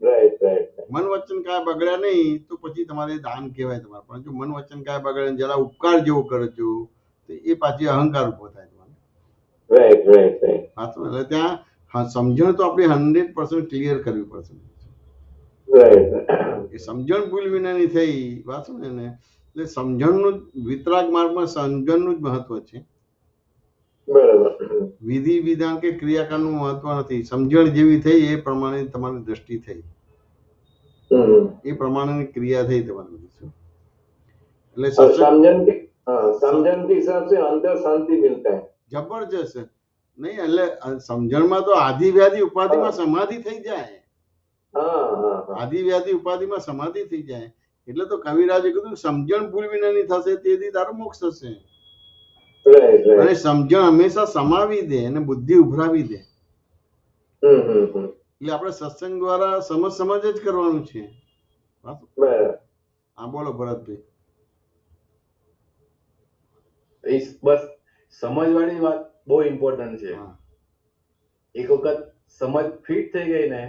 Speaker 4: Right right.
Speaker 2: મન વચન કાંઈ બગડ્યા નહીં તો પછી તમારે દાન કહેવાય તમારે. પણ જો મન વચન કાંઈ બગડે ને જરા ઉપકાર જેવો કરો છો તો એ પાછી અહંકાર ઉભો થાય તમારે.
Speaker 4: Right right right.
Speaker 2: હા તો એટલે ત્યાં સમજણ તો આપણે 100% ક્લિયર કરવી પડશે.
Speaker 4: राइट।
Speaker 2: એ સમજણ ભૂલ વિનાની થઈ વાત ને એને એટલે સમજણનું વિતરાગ માર્ગમાં સમજણનું જ મહત્વ છે.
Speaker 4: बराबर।
Speaker 2: વિધિ વિધાન કે ક્રિયાકારનું મહત્વ નથી. સમજણ જેવી થઈ એ પ્રમાણે તમારી દ્રષ્ટિ થઈ, એ પ્રમાણેની ક્રિયા થઈ તમારી બધી. એટલે
Speaker 4: और
Speaker 2: સત્સંગ
Speaker 4: समझन के हिसाब से अंदर शांति मिलता है।
Speaker 2: જબરજસ્ત નહીં. એટલે સમજણમાં તો આદિ વ્યાધિ ઉપાધિમાં સમાધિ થઈ જાય.
Speaker 4: हाँ हाँ हाँ।
Speaker 2: આદિ વ્યાધિ ઉપાધિમાં સમાધિ થઈ જાય. એટલે તો કવિરાજે કીધું સમજણ ભૂલ વિનાની થશે તેથી તારો મોક્ષ થશે.
Speaker 4: राइट
Speaker 2: અને
Speaker 4: राइट।
Speaker 2: સમજણ હંમેશા સમાવી દે અને બુદ્ધિ ઉભરાવી દે. એટલે આપણે સત્સંગ દ્વારા સમજ જ કરવાનું છે.
Speaker 4: बराबर।
Speaker 2: હા બોલો ભરતભાઈ.
Speaker 3: બસ સમજવાની વાત બહુ ઇમ્પોર્ટન્ટ છે.
Speaker 2: હા
Speaker 3: એક વખત સમજ ફિટ થઈ ગઈ ને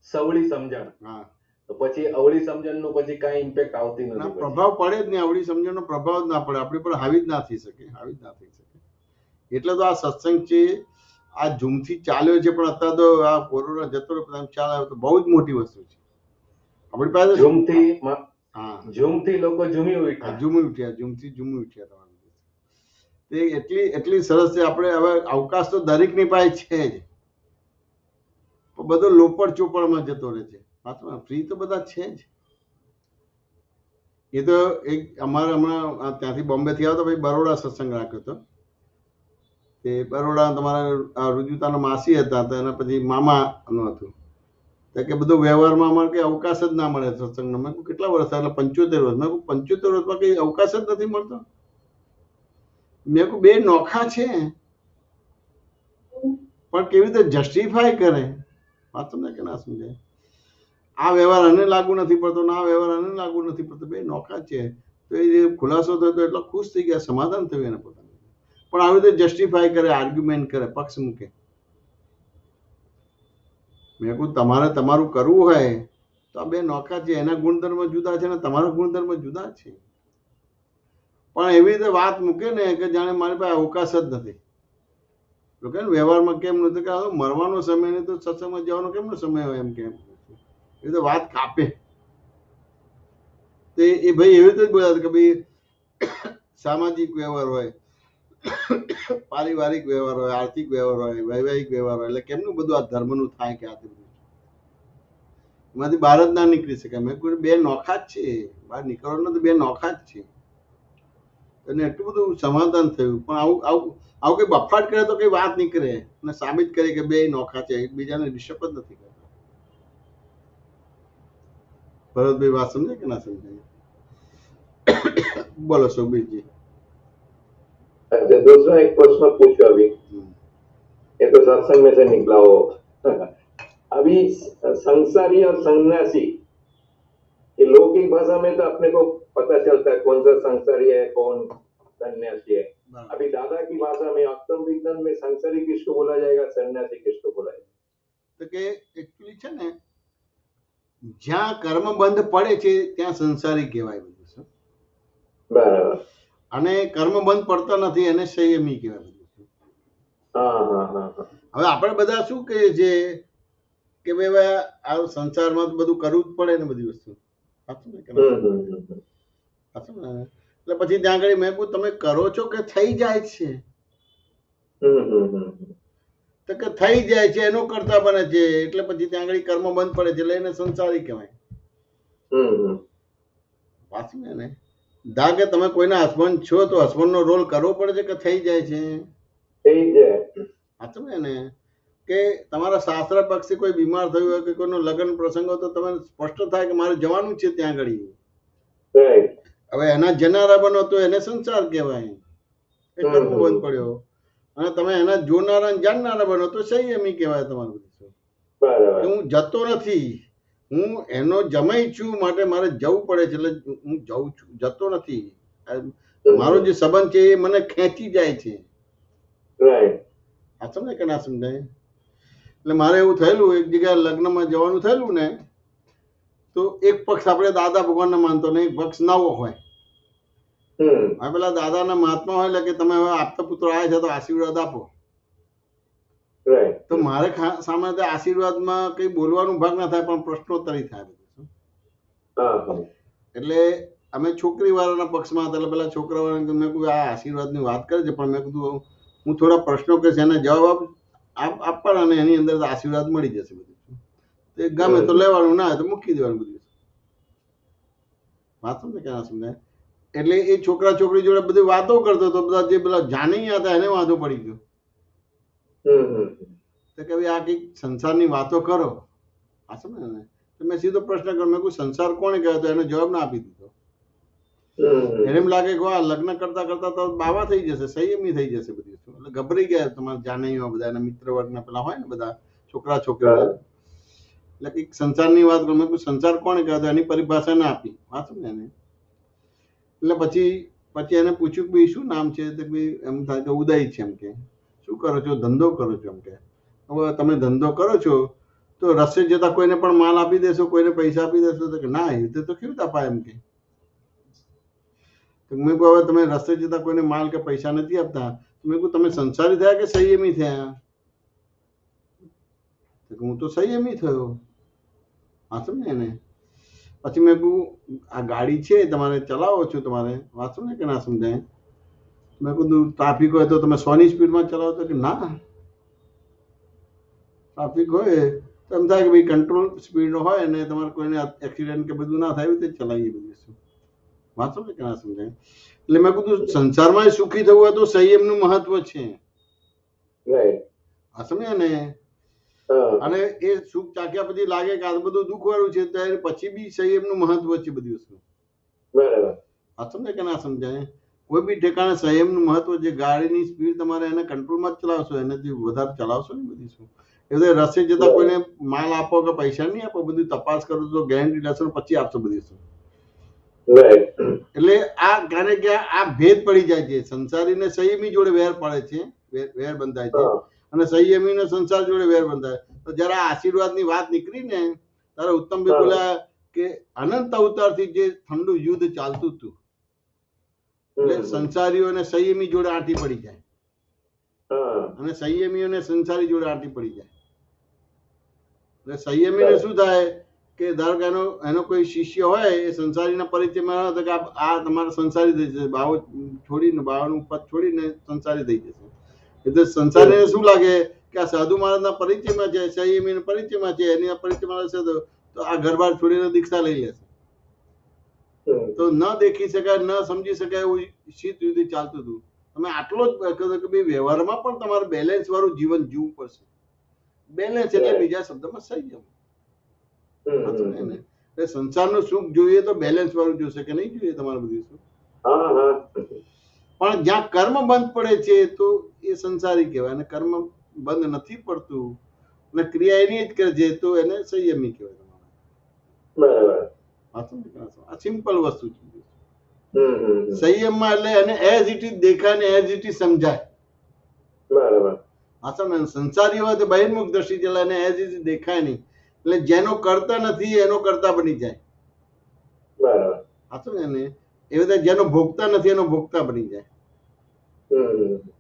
Speaker 3: સવળી સમજણ,
Speaker 2: હા
Speaker 3: તો પછી અવળી સમજણનું પછી કાંઈ ઇમ્પેક્ટ આવતી
Speaker 2: ના
Speaker 3: નથી પછી.
Speaker 2: પ્રભાવ પડે જ નહીં. આવડી સમજણનો પ્રભાવ જ ના પડે આપણી પર, હાવી જ ના થઈ શકે, હાવી જ ના થઈ શકે. એટલે તો આ સત્સંગ છે આ ઝૂમથી ચાલ્યો છે પણ અત્યારે તો આ કોરોના જતો રહ્યો પછી ખ્યાલ આવ્યો તો બહુ જ મોટી વસ્તુ છે આપણી પાસે. હા
Speaker 3: ઝૂમથી લોકો ઝૂમી ઉઠ્યા.
Speaker 2: ઝૂમી ઉઠ્યા, ઝૂમથી ઝૂમી ઉઠ્યા તમારે. તે એટલી સરસ છે. આપણે હવે અવકાશ તો દરેકની પાસે છે જ પણ બધો લોપડ ચોપડમાં જતો રહે છે. ફ્રી તો બધા છે જ. એ તો એક અમારે હમણાં ત્યાંથી બોમ્બેથી આવ્યો તો ભાઈ બરોડા સત્સંગ રાખ્યો હતો. તે બરોડા તમારા રુજુતાના માસી હતા તો એના પછી મામાનું હતું. તો કે બધું વ્યવહારમાં અમારે કંઈ અવકાશ જ ના મળે સત્સંગનો. મેં કહું કેટલા વર્ષ એટલે 75 વર્ષ. મેં કહું 75 વર્ષમાં કંઈ અવકાશ જ નથી મળતો. મેં કહું બે નોખા છે પણ કેવી રીતે જસ્ટિફાય કરે વાત તમને કે ના સમજાય. આ વ્યવહાર આને લાગુ નથી પડતો ને આ વ્યવહાર આને લાગુ નથી પડતો, બે નોખા છે. તો એ જે ખુલાસો થયો તો એટલો ખુશ થઈ ગયા, સમાધાન થયું એને પોતાનું. પણ આવી રીતે જસ્ટિફાય કરે, આર્ગ્યુમેન્ટ કરે, પક્ષ મૂકે. મેં કહું તમારે તમારું કરવું હોય તો આ બે નોખા છે, એના ગુણધર્મ જુદા છે ને તમારા ગુણધર્મ જુદા છે. પણ એવી રીતે વાત મૂકે ને કે જાણે મારી પાસે અવકાશ જ નથી. તો કે વ્યવહારમાં કેમ નથી કે મરવાનો સમય નહીં તો સત્સંગમાં જવાનો કેમનો સમય હોય એમ કેમ એ તો વાત કાપે. તો એ ભાઈ એવી રીતે જ બોલ્યા કે ભાઈ સામાજિક વ્યવહાર હોય, પારિવારિક વ્યવહાર હોય, આર્થિક વ્યવહાર હોય, વૈવાહિક વ્યવહાર હોય, એટલે કેમનું બધું આ ધર્મનું થાય કે આ બધું. એમાંથી બહાર જ ના નીકળી શકાય. મેં કહ્યું બે નોખા જ છે, બહાર નીકળવાનું તો બે નોખા જ છે. અને એટલું બધું સમાધાન થયું. પણ આવું આવું આવું કઈ બફાટ કરે તો કઈ વાત નીકળે અને સાબિત કરે કે બે નોખા છે, એકબીજાને ડિસ્ટર્બ જ નથી કરતા. ભરતભાઈ વાત સમજે કે ના સમજાય? बोलो सुखबीर जी।
Speaker 4: अच्छा, दूसरा एक प्रश्न पूछो अभी, ये तो सत्संग में से निकला हो। अभी संसारी और सन्यासी, ये लौकिक भाषा में तो अपने को पता चलता है कौन सा संसारी है कौन सन्यासी है। अभी दादा की भाषा में अक्तम विज्ञान में संसारी किसको बोला जाएगा, सन्यासी किसको बोला जाएगा?
Speaker 2: तो के एक्चुअली છે ને, જ્યાં કર્મ બંધ પડે છે ત્યાં સંસારી કહેવાય બધું.
Speaker 4: બરાબર.
Speaker 2: અને કર્મ બંધ પડતા નથી એને સંયમી કહેવાય બધું. હવે આપણે બધા શું કહીએ છીએ કે ભાઈ આ સંસારમાં તો બધું કરવું જ પડે ને બધી વસ્તુ. સાચું ને? સાચું ને? એટલે પછી ત્યાં આગળ મેં કહ્યું તમે કરો છો કે થઈ જાય છે? તો કે થઈ જાય છે એનો કરતા બને છે, એટલે પછી ત્યાં આગળ કર્મ બંધ પડે છે એટલે એને સંસારી કહેવાય. સાચું ને? દા કે તમે કોઈના હસબન્ડ છો તો હસબન્ડનો રોલ કરવો પડે છે કે થઈ જાય છે?
Speaker 4: થઈ જાય.
Speaker 2: સાચું ને? કે તમારા સાસરા પક્ષે કોઈ બીમાર થયું હોય કે કોઈનો લગ્ન પ્રસંગ હોય તો તમે સ્પષ્ટ થાય કે મારે જવાનું છે ત્યાં આગળ. હવે એના જનારા બનો તો એને સંસાર કહેવાય, એ કર્મ બંધ પડ્યો. અને તમે એના જોનારા જાણનારા બનો તો સંયમી કહેવાય તમારું. હું જતો નથી, હું એનો જમાઈ છું માટે મારે જવું પડે છે એટલે હું જઉં છું, જતો નથી. મારો જે સંબંધ છે એ મને ખેંચી જાય છે. આ સમજાય કે ના સમજાય? એટલે મારે એવું થયેલું, એક જગ્યાએ લગ્નમાં જવાનું થયેલું ને, તો એક પક્ષ આપણે દાદા ભગવાનને માનતો ને એક પક્ષ નવો હોય. હવે પેલા દાદાના મહાત્મા હોય એટલે કે તમે હવે આપતા પુત્રો આવ્યા છે તો આશીર્વાદ આપો. તો મારે સામે આશીર્વાદમાં કઈ બોલવાનું ભાગ ના થાય પણ પ્રશ્નોત્તરી થાય. એટલે અમે છોકરી વાળાના પક્ષમાં હતા એટલે પેલા છોકરા વાળા મેં કીધું આ આશીર્વાદની વાત કરે છે પણ મેં કીધું હું થોડા પ્રશ્નો કહીશ એને જવાબ આપવાના અને એની અંદર આશીર્વાદ મળી જશે બધું. તો ગમે તો લેવાનું, ના તો મૂકી દેવાનું બધું. વાત સમજે કે ના સમજાય? એટલે એ છોકરા છોકરી જોડે બધી વાતો કરતો હતો, બધા જે પેલા જાણી હતા એને વાંધો પડી ગયો. તો કે આ કઈક સંસારની વાતો કરો. આ સમજે ને? તો મેં સીધો પ્રશ્ન કર્યો, મેં કોઈ સંસાર કોને કહેવાય? તો એને જવાબ ના આપી દીધો. એને એમ લાગે કે આ લગ્ન કરતા કરતા તો બાવા થઈ જશે, સંયમી થઈ જશે બધી વસ્તુ. એટલે ગભરાઈ ગયા તમારા જાનૈયો બધા એના મિત્ર વર્ગના પેલા હોય ને બધા છોકરા છોકરી. એટલે કઈક સંસારની વાત કરો. મેં કોઈ સંસાર કોને કહેવાય? તો એની પરિભાષા ના આપી. વાત સમજે ને? એટલે પછી એને પૂછ્યું કે ભાઈ શું નામ છે? તો ભાઈ એમ થાય કે ઉદય છે. એમ કે શું કરો છો? ધંધો કરો છો. એમ કે હવે તમે ધંધો કરો છો તો રસ્તે જતા કોઈને પણ માલ આપી દેશો, કોઈને પૈસા આપી દેશો? તો કે ના, એ તો કેવી રીતે અપાય? એમ કે મેં કહું હવે તમે રસ્તે જતા કોઈને માલ કે પૈસા નથી આપતા, મેં કહું તમે સંસારી થયા કે સંયમી થયા? હું તો સંયમી થયો. હા સમજે ને? પછી મેં કહું આ ગાડી છે તમારે ચલાવો છો તમારે, વાત સમજે કે ના સમજાય? મેં કીધું ટ્રાફિક હોય તો તમે 100ની સ્પીડમાં ચલાવો? તો કે ના, ટ્રાફિક હોય તો એમ થાય કે ભાઈ કંટ્રોલ સ્પીડ હોય ને તમારે કોઈને એક્સિડન્ટ કે બધું ના થાય એવી રીતે ચલાવીએ બધી વસ્તુ. વાત સમજે કે ના સમજાય? એટલે મેં કીધું સંસારમાં સુખી થવું હોય તો સંયમનું મહત્વ છે. આ સમજે ને? અને એ સુખ ચાખ્યા પછી લાગે કે આ બધું દુઃખ વાળું છે ત્યારે પછી બી સંયમનું મહત્વ છે બધી વસ્તુ. આ સમજે કે ના સમજાય? કોઈ બી ઠેકાણે સંયમનું મહત્વ છે. ગાડીની સ્પીડ તમારે એને કંટ્રોલમાં જ ચલાવશો, એનાથી વધારે ચલાવશો ને બધી વસ્તુ. એટલે રસ્તે જતા કોઈને માલ આપો કે પૈસા નહીં આપો, બધું તપાસ કરો તો ગેરંટી લેશો પછી આપશો બધી વસ્તુ. એટલે આ કારણ કે આ ભેદ પડી જાય છે. સંસારીને સંયમી જોડે વેર પડે છે, વેર બંધાય છે, અને સંયમીને સંસાર જોડે વેર બંધાય. તો જયારે આ આશીર્વાદની વાત નીકળી ને ત્યારે ઉત્તમભાઈ બોલ્યા કે અનંત અવતારથી જે ઠંડુ યુદ્ધ ચાલતું હતું એટલે સંસારીઓ અને સંયમી જોડે આંટી પડી જાય અને સંયમીઓને સંસારી જોડે આંટી પડી જાય. એટલે સંયમીને શું થાય કે ધારો કે એનો કોઈ શિષ્ય હોય એ સંસારીના પરિચયમાં આવે તો કે આ તમારે સંસારી થઈ જશે, બાવો છોડીને બાવાનું પદ છોડીને સંસારી થઈ જશે. એટલે સંસારીને શું લાગે કે આ સાધુ મહારાજના પરિચયમાં છે, સંયમીના પરિચયમાં છે, એની પરિચયમાં હશે તો તો આ ઘરબાર છોડીને દીક્ષા લઈ લેશે. તો ન દેખી શકાય, ન સમજી શકાય એવું શીત સુધી ચાલતું હતું. તમે આટલો જ કહો કે ભાઈ વ્યવહારમાં પણ તમારે બેલેન્સ વાળું જીવન જીવવું પડશે. બેલેન્સ એટલે બીજા શબ્દમાં સંયમ. એટલે સંસારનું સુખ જોઈએ તો બેલેન્સ વાળું જોશે કે નહીં જોઈએ તમારે બધું સુખ. પણ જ્યાં કર્મ બંધ પડે છે તો એ સંસારી કહેવાય, અને કર્મ બંધ નથી પડતું અને ક્રિયા એની જ કરે છે તો એને સંયમી કહેવાય તમારે.
Speaker 4: બરાબર.
Speaker 2: આ સિમ્પલ વસ્તુ છે. સંયમમાં એટલે એને એઝ ઇટ ઇઝ દેખાય ને એઝ ઇટ ઇઝ સમજાય.
Speaker 4: બરાબર.
Speaker 2: સંસારી હોય તો બહિર્મુખ દ્રષ્ટિ ચલાય ને એઝ ઇટ ઇઝ દેખાય નહીં, એટલે જેનો કરતા નથી એનો કરતા બની જાય.
Speaker 4: બરાબર.
Speaker 2: સાચું ને? એવી રીતે જેનો ભોગતા નથી એનો ભોગતા બની જાય.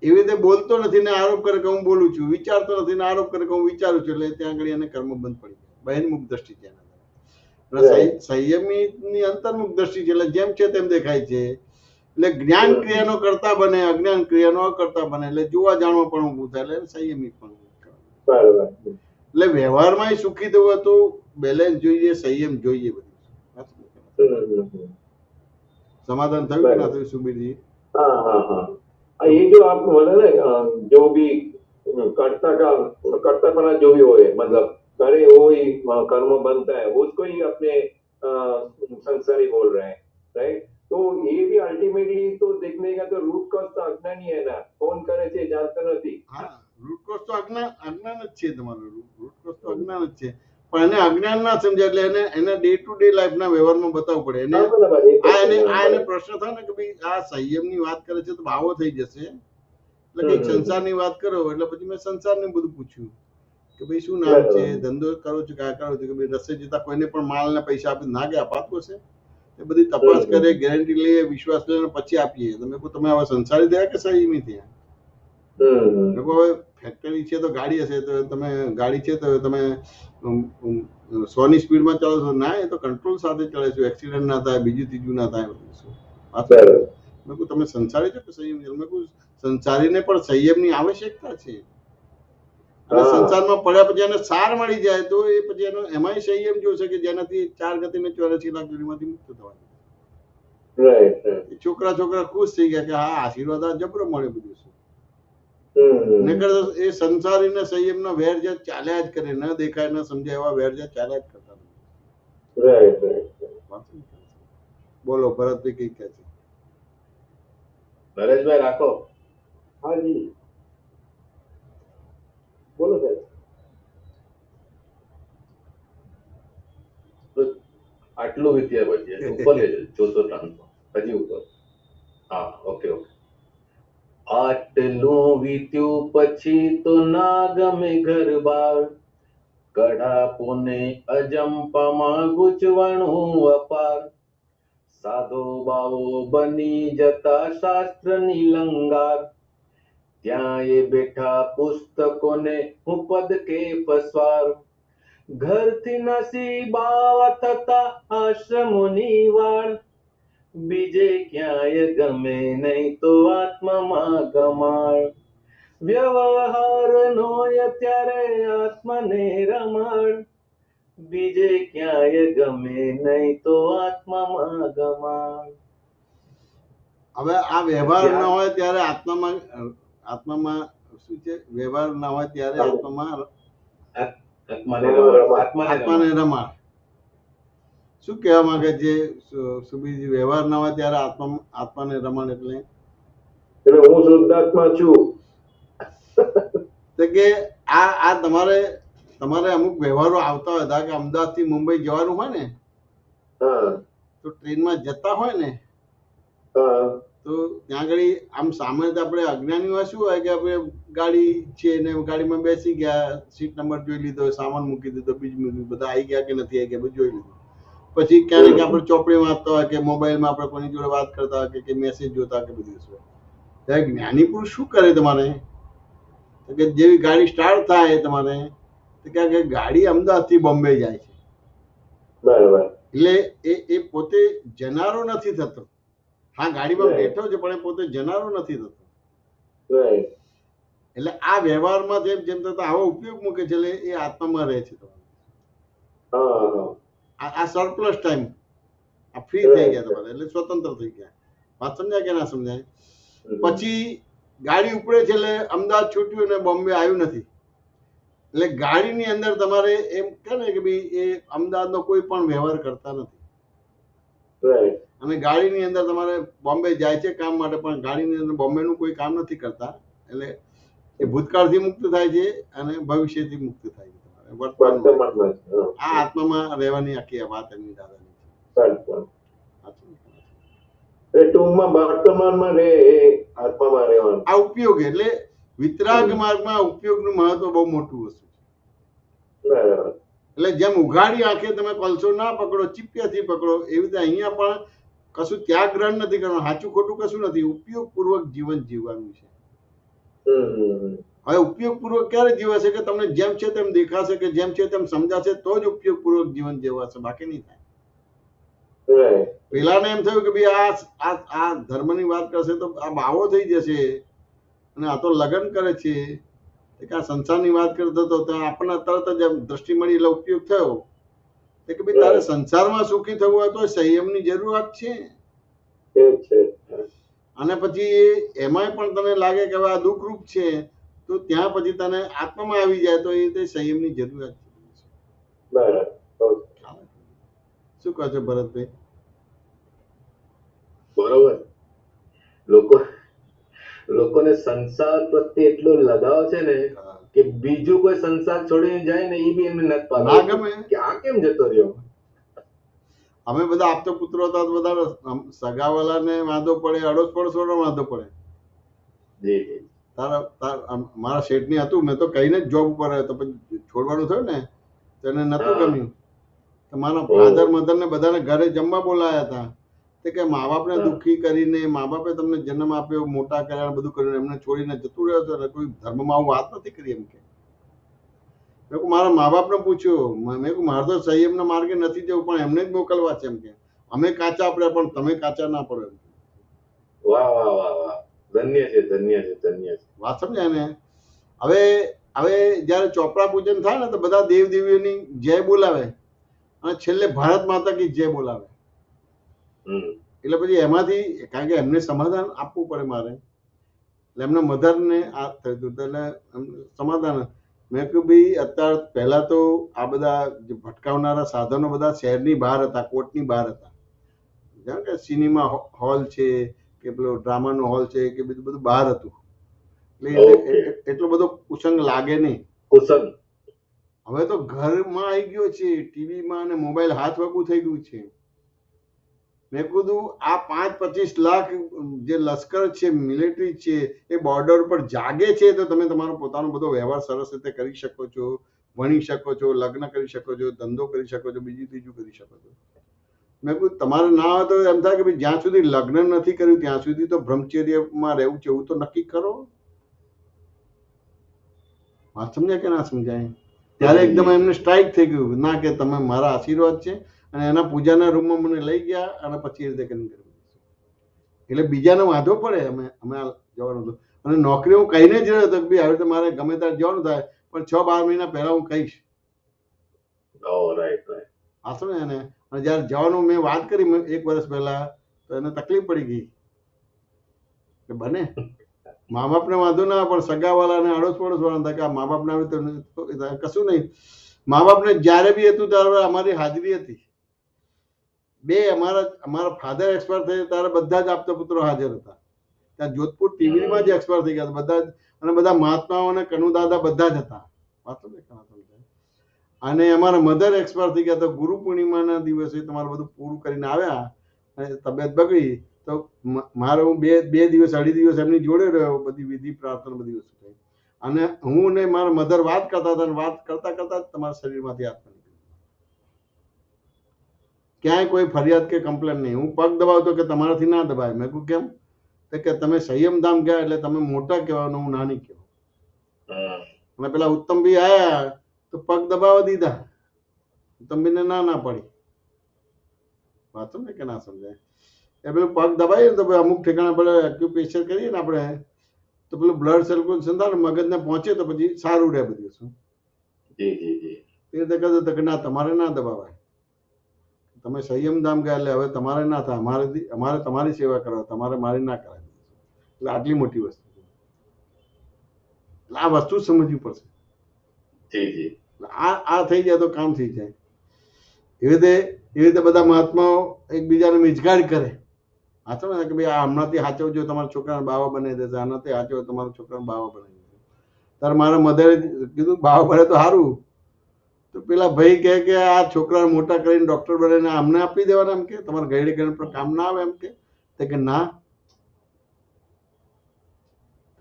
Speaker 2: એવી રીતે બોલતો નથી ને આરોપ કરે કે હું બોલું છું, વિચારતો નથી ને આરોપ કરે કે હું વિચારું છું, એટલે ત્યાં આગળ એને કર્મ બંધ પડી જાય. બહિર્મુખ દ્રષ્ટિ છે. સંયમી ની અંતર્મુખ દ્રષ્ટિ છે, એટલે જેમ છે તેમ દેખાય છે. એટલે જ્ઞાન ક્રિયાનો કરતા બને, અજ્ઞાન ક્રિયાનો અકર્તા બને, એટલે જોવા જાણવા પણ ઊભું થાય, એટલે સંયમી પણ. એટલે વ્યવહારમાં સુખી થવું તો બેલેન્સ જોઈએ, સંયમ જોઈએ. બધું समाधान થયું કે ના થયું સુબીરજી?
Speaker 4: हाँ हाँ हाँ, ये जो आप बोले ना, जो भी कर्तापना जो भी होए, मतलब करे वो ही कर्म बनता है, उसको ही अपने संसारी बोल रहे हैं, राइट? तो ये भी अल्टीमेटली तो देखने का तो रूट कॉज तो अज्ञान ही है ना, कौन करे છે જાણતો નથી.
Speaker 2: હા, રૂટ કોઝ તો અજ્ઞાન જ છે તમારું. રૂટ કોઝ તો અજ્ઞાન જ છે, પણ એને અજ્ઞાન ના સમજાય એટલે એને ડે ટુ ડે લાઈફના વ્યવહારમાં બતાવવું પડે. એને એને પ્રશ્ન થાય ને કે ભાઈ આ સંયમની વાત કરે છે તો ભાવો થઈ જશે, એટલે કંઈક સંસારની વાત કરો, એટલે પછી મેં સંસારને બધું પૂછ્યું કે ભાઈ શું નામ છે, ધંધો કરો છો, ક્યાં કરો છો, કે ભાઈ રસ્તે જતા કોઈને પણ માલના પૈસા આપી ના ગયા અપાતું હશે, એ બધી તપાસ કરે, ગેરંટી લઈએ, વિશ્વાસ લઈને પછી આપીએ. તમે હવે સંસારી થયા કે સંયમી થયા? હવે ફેક્ટરી છે તો ગાડી હશે, તો તમે ગાડી છે તો તમે 100 ની સ્પીડમાં ચાલો છો? ના, એ તો કંટ્રોલ સાથે ચાલે છે, એક્સિડન્ટ ના થાય, બીજું ત્રીજું ના થાય. મેં કહું તમે સંસારી છો કે સંયમી? મેં કહું સંસારીને પણ સંયમની આવશ્યકતા છે, અને સંસારમાં પડ્યા પછી એને સાર મળી જાય તો એ પછી એનો એમાંય સંયમ જોશે કે જેનાથી 4 ગતિ ને 84 લાખ જુડીમાંથી મુક્ત થવાનું. છોકરા ખુશ થઈ ગયા કે હા આશીર્વાદ આ જબરો મળે બધું છે. નકર એ સંસારીને સંયમનો વેર જે ચાલ્યા જ કરે, ન દેખાય ન સમજાય એવા વેર જે ચાલ્યા જ કરતા. બોલો ભરતભાઈ કઈ કહે છે?
Speaker 3: નરેશભાઈ રાખો.
Speaker 1: हाँ जी बोलो सर.
Speaker 3: આટલું વિદ્યા પછી ઉપર લેજો, ચોથો ટ્રાન્સફર હજી ઉપર. હા, ઓકે ઓકે. આટલું વીત્યું પછી તો ના ગમે ઘર બાર, કઢાપોને અજંપામાં ગૂંચવણું અપાર, સાધો બાવો બની જતા શાસ્ત્રની લંગાર, ત્યાં એ બેઠા પુસ્તકોને હું પદ કે પસવાર, ઘરથી નસીબાવા થતા આશ્રમોની વાળ, બીજે ક્યાંય ગમે નહીં તો આત્મામાં ગમાળ, વ્યવહાર નો ત્યારે આત્માને રમાડ, બીજે ક્યાંય ગમે નહીં તો આત્મામાં ગમાડ.
Speaker 2: હવે આ વ્યવહાર ના હોય ત્યારે આત્મામાં શું છે? વ્યવહાર ના હોય ત્યારે આત્માને રમાડ. શું કહેવા માંગે છે સુબીરજી? વ્યવહાર ના હોય ત્યારે આત્માને રમાડ એટલે
Speaker 4: હું શુદ્ધાત્મા છું.
Speaker 2: તો કે આ તમારે અમુક વ્યવહારો આવતા હોય કે અમદાવાદ થી મુંબઈ જવાનું હોય ને, તો ટ્રેનમાં જતા હોય ને, તો ત્યાં આગળ આમ સામાન્ય આપણે અજ્ઞાની હોય શું હોય કે આપણે ગાડી છે ને ગાડીમાં બેસી ગયા, સીટ નંબર જોઈ લીધો, સામાન મૂકી દીધો, બીજું બધા આવી ગયા કે નથી આવી ગયા બધું જોઈ લીધું. પછી ક્યારેક આપણે ચોપડી વાંચતા હોય કે મોબાઈલમાં આપણે કોની જોડે વાત કરતા હોય કે મેસેજ જોતા કે બધું શું. ત્યારે જ્ઞાની પુરુષ શું કરે તમારે કે જેવી ગાડી સ્ટાર્ટ થાય તમારે કે ગાડી અમદાવાદ થી બોમ્બે જાય છે,
Speaker 4: બરાબર.
Speaker 2: એટલે એ પોતે જનારો નથી થતો. હા, ગાડીમાં બેઠો છે પણ એ પોતે જનારો નથી થતો. એટલે આ વ્યવહારમાં જેમ જેમ થતા આવો ઉપયોગ મૂકે છે એટલે એ આત્મામાં રહે છે. સરપ્લસ ટાઈમ, આ ફ્રી થઈ ગયા તમારે, એટલે સ્વતંત્ર થઈ ગયા. વાત સમજાય કે ના સમજાય? પછી ગાડી ઉપડે છે એટલે અમદાવાદ છૂટ્યું ને બોમ્બે આવ્યું નથી, એટલે ગાડીની અંદર તમારે એમ કહે ને કે ભાઈ એ અમદાવાદનો કોઈ પણ વ્યવહાર કરતા નથી,
Speaker 4: રાઈટ,
Speaker 2: અને ગાડીની અંદર તમારે બોમ્બે જાય છે કામ માટે, પણ ગાડીની અંદર બોમ્બેનું કોઈ કામ નથી કરતા. એટલે એ ભૂતકાળથી મુક્ત થાય છે અને ભવિષ્યથી મુક્ત થાય છે. તમારે વર્તમાનમાં
Speaker 4: વર્તમાનમાં જ.
Speaker 2: આ આત્મામાં રહેવાની આખી આ વાત એમની દાદાની છે.
Speaker 4: સાચું.
Speaker 2: સાચું.
Speaker 4: એ ટૂંકમાં વર્તમાનમાં રહે એ આત્મામાં રહેવાનું.
Speaker 2: આ ઉપયોગ એટલે વિતરાગ માર્ગમાં ઉપયોગનું મહત્વ બહુ મોટું વસ્તુ છે.
Speaker 4: બરાબર.
Speaker 2: એટલે જેમ ઉઘાડી આંખે તમે કોલસો ના પકડો, ચીપિયાથી પકડો, એવી રીતે અહીંયા પણ કશું ત્યાગ ગ્રહણ નથી કરવાનું, સાચું ખોટું કશું નથી, ઉપયોગપૂર્વક જીવન જીવવાનું છે. હવે ઉપયોગપૂર્વક ક્યારે જીવાશે કે તમને જેમ છે તેમ દેખાશે, કે જેમ છે તેમ સમજાશે, તો જ ઉપયોગપૂર્વક જીવન જીવાશે, બાકી નહીં થાય.
Speaker 4: રાઈટ.
Speaker 2: પેલાને એમ થયું કે ભાઈ આ ધર્મની વાત કરશે તો આ બાવો થઈ જશે, અને આ તો લગ્ન કરે છે, કે આ સંસારની વાત કરતો હતો, તો આપણને તરત જ એમ દ્રષ્ટિ મળી એટલે ઉપયોગ થયો કે ભાઈ તારે સંસારમાં સુખી થવું હોય તો સંયમની જરૂરિયાત છે.
Speaker 4: એ છે.
Speaker 2: અને પછી એમાંય પણ તને લાગે કે હવે આ દુઃખરૂપ છે, તો ત્યાં પછી તને આત્મામાં આવી જાય તો એ રીતે સંયમની જરૂરિયાત છે.
Speaker 4: બરાબર.
Speaker 2: શું કહો છો ભરતભાઈ?
Speaker 3: બરોબર. લોકોને સંસાર પ્રત્યે એટલો લગાવ છે ને કે બીજું કોઈ સંસાર છોડીને જાય ને એ બી એમને નથી
Speaker 2: ના
Speaker 3: પાડતું
Speaker 2: ગમે.
Speaker 3: કે આ કેમ જતો રહ્યો.
Speaker 2: અમે બધા આપતો પુત્રો હતા તો બધા સગાવાલાને વાંધો પડે, અડોશ પડોશોનો વાંધો પડે.
Speaker 3: જી જી.
Speaker 2: મારા શેઠની હતું, મેં તો કહીને જ જોબ ઉપર આવ્યો, તો પછી છોડવાનું થયું ને તો એને નતું ગમ્યું. તો મારા ફાધર મધર ને બધાને ઘરે જમવા બોલાયા હતા. તે કે મા બાપને દુઃખી કરીને, મા બાપે તમને જન્મ આપ્યો, મોટા કર્યા, બધું કર્યું, એમને છોડીને જતું રહ્યો છો, કોઈ ધર્મમાં આવું વાત નથી કરી એમ કે. મેં મારા મા બાપને પૂછ્યું, મેં મારે તો સંયમના માર્ગે નથી જવું, પણ એમને જ મોકલવા છે એમ કે. અમે કાચા પડ્યા પણ તમે કાચા ના પડો એમ.
Speaker 3: વાહ વાહ વાહ વાહ, ધન્ય છે, ધન્ય છે, ધન્ય છે.
Speaker 2: વાત સમજાય ને? હવે જયારે ચોપડા પૂજન થાય ને તો બધા દેવ દેવીઓની જય બોલાવે, અને છેલ્લે ભારત માતા કી જય બોલાવે. એટલે પછી એમાંથી, કારણ કે એમને સમાધાન આપવું પડે મારે, એટલે એમના મધરને આ થયું હતું, એટલે સમાધાન. મેં કહ્યું ભાઈ અત્યારે પહેલા તો આ બધા જે ભટકાવનારા સાધનો બધા શહેરની બહાર હતા, કોર્ટની બહાર હતા. જાણ કે સિનેમા હોલ છે કે પેલો ડ્રામાનો હોલ છે કે બધું બહાર હતું, એટલે એટલો બધો કુસંગ લાગે નહીં.
Speaker 3: કુસંગ
Speaker 2: હવે તો ઘરમાં આવી ગયો છે, ટીવીમાં અને મોબાઈલ હાથ વગું થઈ ગયું છે. મેં કીધું આ 5-25 લાખ જે લશ્કર છે, મિલિટરી છે, એ બોર્ડર પર જાગે છે, તો તમે તમારો પોતાનો બધો વ્યવહાર સરસ રીતે કરી શકો છો, ભણી શકો છો, લગ્ન કરી શકો છો, ધંધો કરી શકો છો, બીજું ત્રીજું કરી શકો છો. મેં કીધું તમારે ના હોય તો એમ થાય કે ભાઈ જ્યાં સુધી લગ્ન નથી કર્યું ત્યાં સુધી તો બ્રહ્મચર્યમાં રહેવું છે, એવું તો નક્કી કરો. વાત સમજાય કે ના સમજાય? ત્યારે એકદમ એમને સ્ટ્રાઇક થઈ ગયું, ના કે તમે મારા આશીર્વાદ છે, અને એના પૂજાના રૂમમાં મને લઈ ગયા, અને પછી એ રીતે કરીને એટલે બીજાને વાંધો પડે. અમે જવાનું હતું, અને નોકરી હું કહીને જ રહ્યો હતો કે ભાઈ આવી રીતે મારે ગમે ત્યારે જવાનું થાય, પણ 6-12 મહિના પહેલા હું કહીશ. આસો ને એને. અને જયારે જવાનું મેં વાત કરી 1 વર્ષ પહેલા, તો એને તકલીફ પડી ગઈ કે બને મા બાપને વાંધો ના, પણ સગાવાળાને આડોશ પડોશ વાળા હતા કે આ મા બાપને આવી તો કશું નહીં. મા બાપને જ્યારે બી હતું ત્યારે અમારી હાજરી હતી. અમારા ફાધર એક્સપાયર થયા ત્યારે બધા જ આપતા પુત્રો હાજર હતા. ત્યાં જોધપુર ટીવીમાં જ એક્સપાયર થઈ ગયા બધા જ, અને બધા મહાત્માઓ અને કનુ દાદા બધા જ હતા. વાતો ને અને અમારા મધર એક્સપાયર થઈ ગયા, તો ગુરુ પૂર્ણિમાના દિવસે તમારું બધું પૂરું કરીને આવ્યા, અને તબિયત બગડી, તો મારે હું 2 દિવસ 2.5 દિવસ એમની જોડે રહ્યો, બધી વિધિ પ્રાર્થના બધી વસ્તુ થઈ, અને હું ને મારા મધર વાત કરતા હતા, અને વાત કરતા કરતા જ તમારા શરીરમાંથી આત્મા નીકળી. ક્યાંય કોઈ ફરિયાદ કે કમ્પ્લેન નહીં. હું પગ દબાવતો કે તમારાથી ના દબાય. મેં કહ્યું કેમ? કે તમે સંયમધામ ગયા એટલે તમે મોટા કહેવાનો, હું નાની કહેવાય. અને પેલા ઉત્તમભાઈ આયા તો પગ દબાવવા દીધા, ઉત્તમભાઈને ના પડી. વાંચો ને કે ના સમજાય? એ પેલું પગ દબાવીએ તો અમુક ઠેકાણા પર એક્યુપ્રેશર કરીએ ને આપણે, તો પેલું બ્લડ સર્ક્યુલેશન થાય ને મગજને પહોંચે તો પછી સારું રહે બધું. શું એ રીતે કહેતો કે ના તમારે ના દબાવાય, તમે સંયમ ધામ ગયા એટલે હવે તમારે ના થાય, અમારે તમારી સેવા કરવા, તમારે મારી ના કરાય. એટલે આટલી મોટી વસ્તુ, એટલે આ વસ્તુ સમજવી પડશે.
Speaker 3: જી જી
Speaker 2: આ થઈ જાય તો કામ થઈ જાય. એવી રીતે બધા મહાત્માઓ એકબીજાને મિજગાડ કરે. હાચો ને કે ભાઈ આ હમણાંથી સાચવજો, તમારા છોકરાને બાવા બનાવી દેશે, આનાથી સાચવો તમારા છોકરાને બાવા બનાવી દેશે. તારે મારા મધરે કીધું બાવા બને તો સારું. તો પેલા ભાઈ કહે કે આ છોકરાને મોટા કરીને ડોક્ટર બનાવીને અમને આપી દેવાના, એમ કે તમારે ગયડી કરીને પણ કામ ના આવે, એમ કે ના.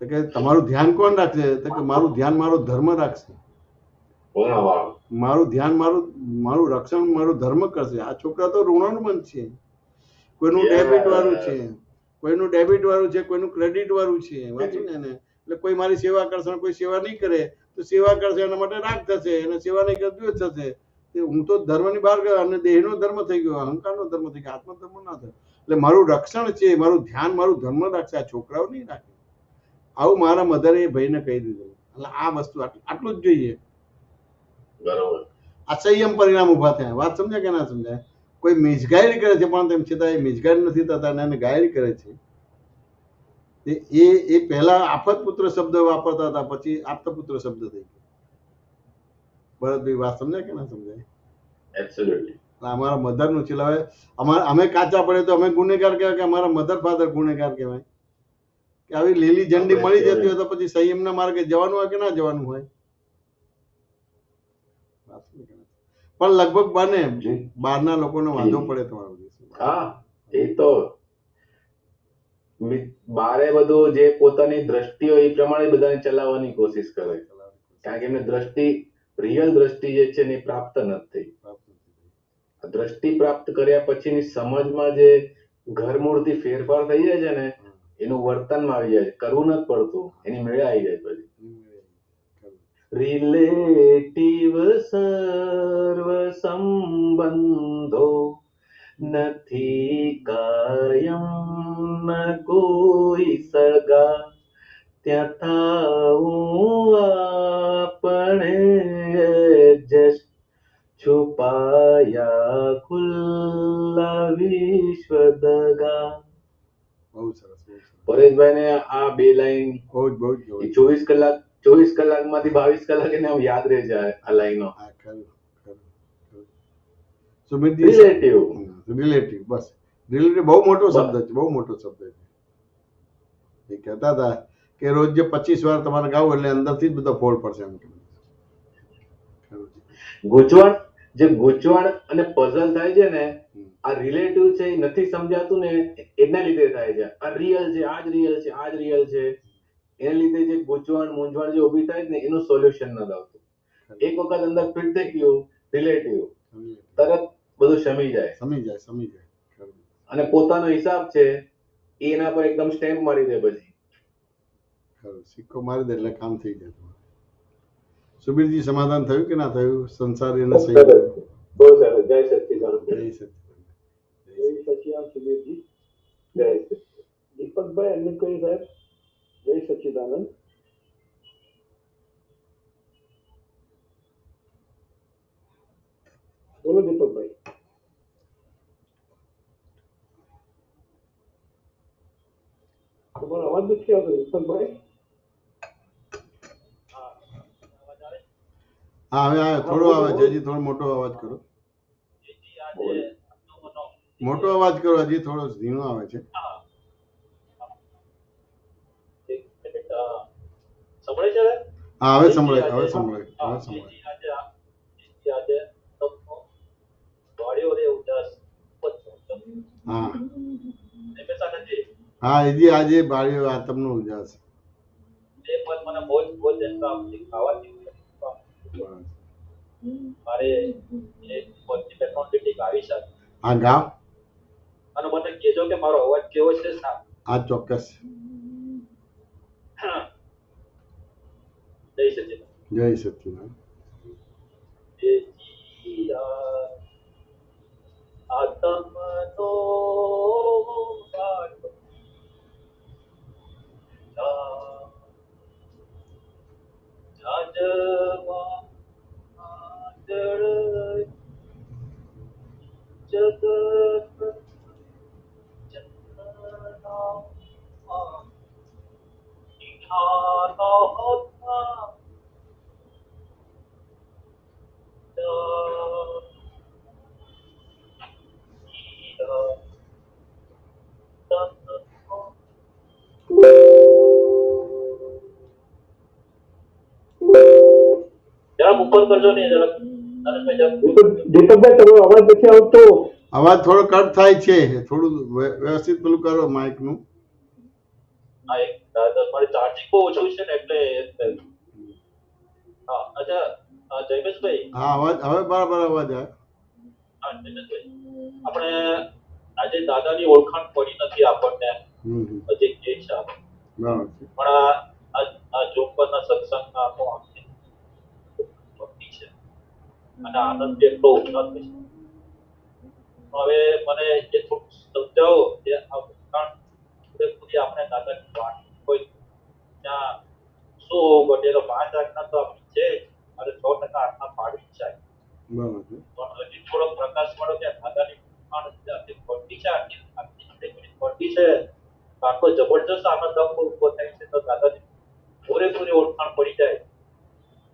Speaker 2: તો કે તમારું ધ્યાન કોણ રાખશે? તો કે મારું ધ્યાન મારો ધર્મ રાખશે. મારું ધ્યાન મારું રક્ષણ મારું ધર્મ કરશે. આ છોકરા તો ઋણાનુબંધ છે. કોઈનું ડેબિટ વાળું છે, કોઈનું ક્રેડિટ વાળું છે. વાંચું ને એને એટલે કોઈ મારી સેવા કરશે, કોઈ સેવા નહીં કરે તો સેવા કરશે એના માટે રાગ થશે, એને સેવા નહીં કરે દ્વેષ થશે. હું તો ધર્મની બહાર ગયો અને દેહનો ધર્મ થઈ ગયો, અહંકારનો ધર્મ થઈ ગયો, આત્મધર્મ ના થયો. એટલે મારું રક્ષણ છે, મારું ધ્યાન મારું ધર્મ રાખશે, આ છોકરાઓ નહીં રાખે. આવું મારા મધરે એ ભાઈને કહી દીધું. એટલે આ વસ્તુ આટલું જ જોઈએ.
Speaker 3: બરોબર.
Speaker 2: આ સંયમ પરિણામ ઉભા થયા. વાત સમજાય કે ના સમજાય? કોઈ મિસગાઈડ કરે છે પણ તેમ છતાં એ મિસગાઈડ નથી થતા અને એને ગાઈડ કરે છે. એ પહેલા આફત પુત્ર શબ્દ વાપરતા હતા, પછી આપતપુત્ર શબ્દ થઈ ગયો. ભરતભાઈ વાત સમજાય કે ના સમજાય?
Speaker 3: એબ્સોલ્યુટલી.
Speaker 2: અમારા મધર નું છે. હવે અમે કાચા પડે તો અમે ગુનેગાર કહેવાય કે અમારા મધર ફાધર ગુનેગાર કહેવાય? કે આવી લીલી ઝંડી મળી જતી હોય તો પછી સંયમના માર્ગે જવાનું હોય કે ના જવાનું હોય? પણ લગભગ બને બહારના લોકોને વાંધો પડે તમારો.
Speaker 3: હા, એ તો બારે બધું જે પોતાની દ્રષ્ટિ હોય એ પ્રમાણે બધાને ચલાવવાની કોશિશ કરે, કારણ કે એમને રિયલ દ્રષ્ટિ જે છે ને એ પ્રાપ્ત નથી. દ્રષ્ટિ પ્રાપ્ત કર્યા પછીની સમજમાં જે ઘરમૂળથી ફેરફાર થઈ જાય છે ને, એનું વર્તનમાં આવી જાય છે. કરવું નથી પડતું, એની મેળે આવી જાય પછી. રિલેટિવ સર્વ સંબંધો નથી કાયમ, ન કોઈ સગા, ત્યાં થાવું આપણે એડજસ્ટ, છુપાયા ખુલ્લા વિશ્વ દગા.
Speaker 2: બહુ સરસ.
Speaker 3: પરેશભાઈ ને આ બે લાઈન
Speaker 2: બહુ જ
Speaker 3: 24 કલાકમાંથી 22 કલાક એને આમ યાદ રહે છે આ લાઈનો.
Speaker 2: રિલેટિવ બસ રિલેટિવ બહુ મોટો શબ્દ છે, બહુ મોટો શબ્દ છે. એ કહેતા હતા કે રોજ જે 25 વાર તમારે ગાવું એટલે અંદરથી જ બધો ફોડ પડશે એમ.
Speaker 3: ગૂંચવણ અને પઝલ થાય છે ને, આ રિલેટિવ છે એ નથી સમજાતું ને એના લીધે થાય છે. આ રિયલ છે, આ જ રિયલ છે, એના લીધે જે મૂંઝવણ જે ઊભી થાય ને એનું સોલ્યુશન નથી આવતું. એક વખત અંદર ફિટ થઈ ગયું રિલેટિવ, તરત બધું સમી જાય. અને પોતાનો હિસાબ છે એના પર એકદમ સ્ટેમ્પ મારી દે, પછી
Speaker 2: સિક્કો મારી દે એટલે કામ થઈ જાય. સુબીરજી સમાધાન થયું કે ના થયું? સંસારી અને સહી.
Speaker 4: બહુ સરસ. જય સચ્ચિદાનંદ.
Speaker 1: સુબીરજી.
Speaker 4: જય સચ્ચિદાનંદ.
Speaker 1: દીપકભાઈ અન્ય કોઈ સાહેબ? જય સચ્ચિદાનંદ. બોલો દીપકભાઈ. તમારો અવાજ નથી આવતો દીપકભાઈ.
Speaker 2: હા, હવે થોડો આવે છે, હજી થોડો મોટો અવાજ કરો. મોટો અવાજ કરો, હજી થોડો ધીમો આવે છે. હા, હવે સંભળાય. હા, હજી આજે બાળીઓ આતમનો ઉજાસ. હા, ગાવ.
Speaker 1: અને મને કહેજો કે મારો અવાજ કેવો છે.
Speaker 2: હા, ચોક્કસ. જય સચ્ચિદાનંદ. આતમનો જગ
Speaker 5: કરજો ને જરાક નરેશભાઈ જરાક.
Speaker 4: દીપકભાઈ તમારો અવાજ નથી આવતો.
Speaker 2: અવાજ થોડો કટ થાય છે, થોડું વ્યવસ્થિત પેલું કરો માઇકનું.
Speaker 5: હા એક મારી ચાર્જિંગ બહુ ઓછું છે ને એટલે એમ થયું. હા અચ્છા જયમેશભાઈ.
Speaker 2: હા અવાજ હવે બરાબર અવાજ આવે.
Speaker 5: હા જયમેશભાઈ, આપણે આજે દાદાની ઓળખાણ પડી નથી આપણને, હજી કે છે આપણે.
Speaker 2: બરાબર છે.
Speaker 5: પણ આ જોગ પરના સત્સંગમાં આપણો આંખની ભક્તિ છે અને આનંદ બી એટલો ઉન્નત છે. હવે મને એ થોડું સમજાવો કે આ ઓળખાણ પૂરેપૂરી આપણે દાદાની વાત હોય ત્યાં શું હોવું પડે? એનો 5 આજ્ઞા તો આપણી છે જ અને 100% આજ્ઞા પાડવી જ છે.
Speaker 2: બરાબર છે.
Speaker 5: પણ હજી થોડો પ્રકાશ મળો કે દાદાની ઓળખાણ આટલી ખોટી છે, આટલી ખોટી છે, આટલો જબરજસ્ત આનંદ આપણો ઉભો થાય છે. તો દાદાની પૂરેપૂરી ઓળખાણ પડી જાય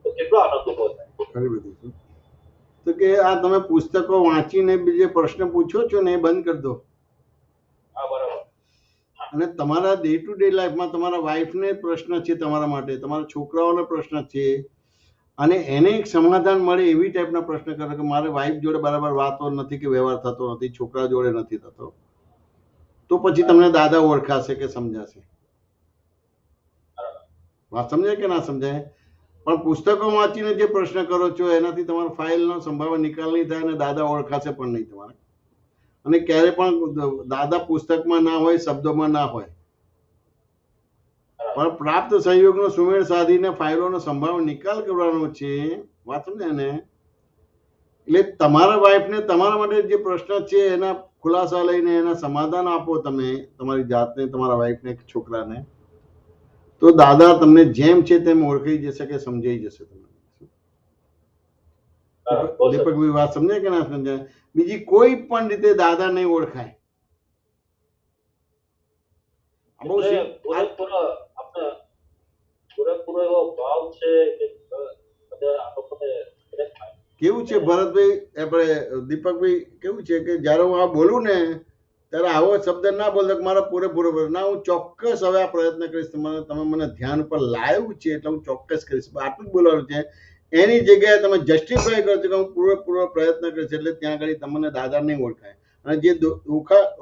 Speaker 5: તો કેટલો આનંદ ઉભો થાય.
Speaker 2: ખરી બધી છે. તો કે આ તમે પુસ્તકો વાંચીને બીજે પ્રશ્ન પૂછો છો ને એ બંધ કરી દો.
Speaker 5: હા બરાબર.
Speaker 2: અને તમારા ડે ટુ ડે લાઈફમાં તમારા વાઈફને પ્રશ્ન છે, તમારા માટે તમારા છોકરાઓનો પ્રશ્ન છે, અને એને એક સમાધાન મળે એવી ટાઈપના પ્રશ્ન કરો કે મારે વાઈફ જોડે બરાબર વાતો નથી કે વ્યવહાર થતો નથી, છોકરા જોડે નથી થતો, તો પછી તમને દાદા ઓળખાશે કે સમજાશે. વાત સમજાય કે ના સમજાય? પણ પુસ્તકો વાંચીને જે પ્રશ્ન કરો છો એનાથી તમારો ફાઇલનો સંભાવના નિકાલ નહીં થાય અને દાદા ઓળખાશે પણ નહીં તમારે. અને ક્યારે પણ દાદા પુસ્તકમાં ના હોય, શબ્દોમાં ના હોય, પણ પ્રાપ્ત સંયોગનો સુમેળ સાધીને ફાઇલોનો સંભાવ નિકાલ કરવાનો છે. વાત સમજે ને? એટલે તમારા વાઈફને તમારા માટે જે પ્રશ્ન છે એના ખુલાસા લઈને એના સમાધાન આપો તમે તમારી જાતને, તમારા વાઈફને, છોકરાને, તો દાદા તમને જેમ છે તેમ ઓળખી જશે કે સમજાઈ જશે તમને. દીપકભાઈ વાત સમજાય કે ના સમજાય? બીજી કોઈ પણ રીતે દાદા નહીં ઓળખાય. બહુ
Speaker 5: પૂરેપૂરો એવો ભાવ છે કે બધા આ લોકોને
Speaker 2: કેવું છે ભરતભાઈ, આપણે દીપકભાઈ, કેવું છે કે જ્યારે હું આ બોલું ને ત્યારે આવો શબ્દ ના બોલતો કે મારા પૂરેપૂરો ના, હું ચોક્કસ હવે આ પ્રયત્ન કરીશ. તમે મને ધ્યાન પર લાવ્યું છે એટલે હું ચોક્કસ કરીશ. આટલું જ બોલવાનું છે. એની જગ્યાએ તમે જસ્ટિફાય કરો છો કે હું પૂરેપૂરો પ્રયત્ન કરીશ, એટલે ત્યાં આગળ તમને દાદા નહીં ઓળખાય. અને જે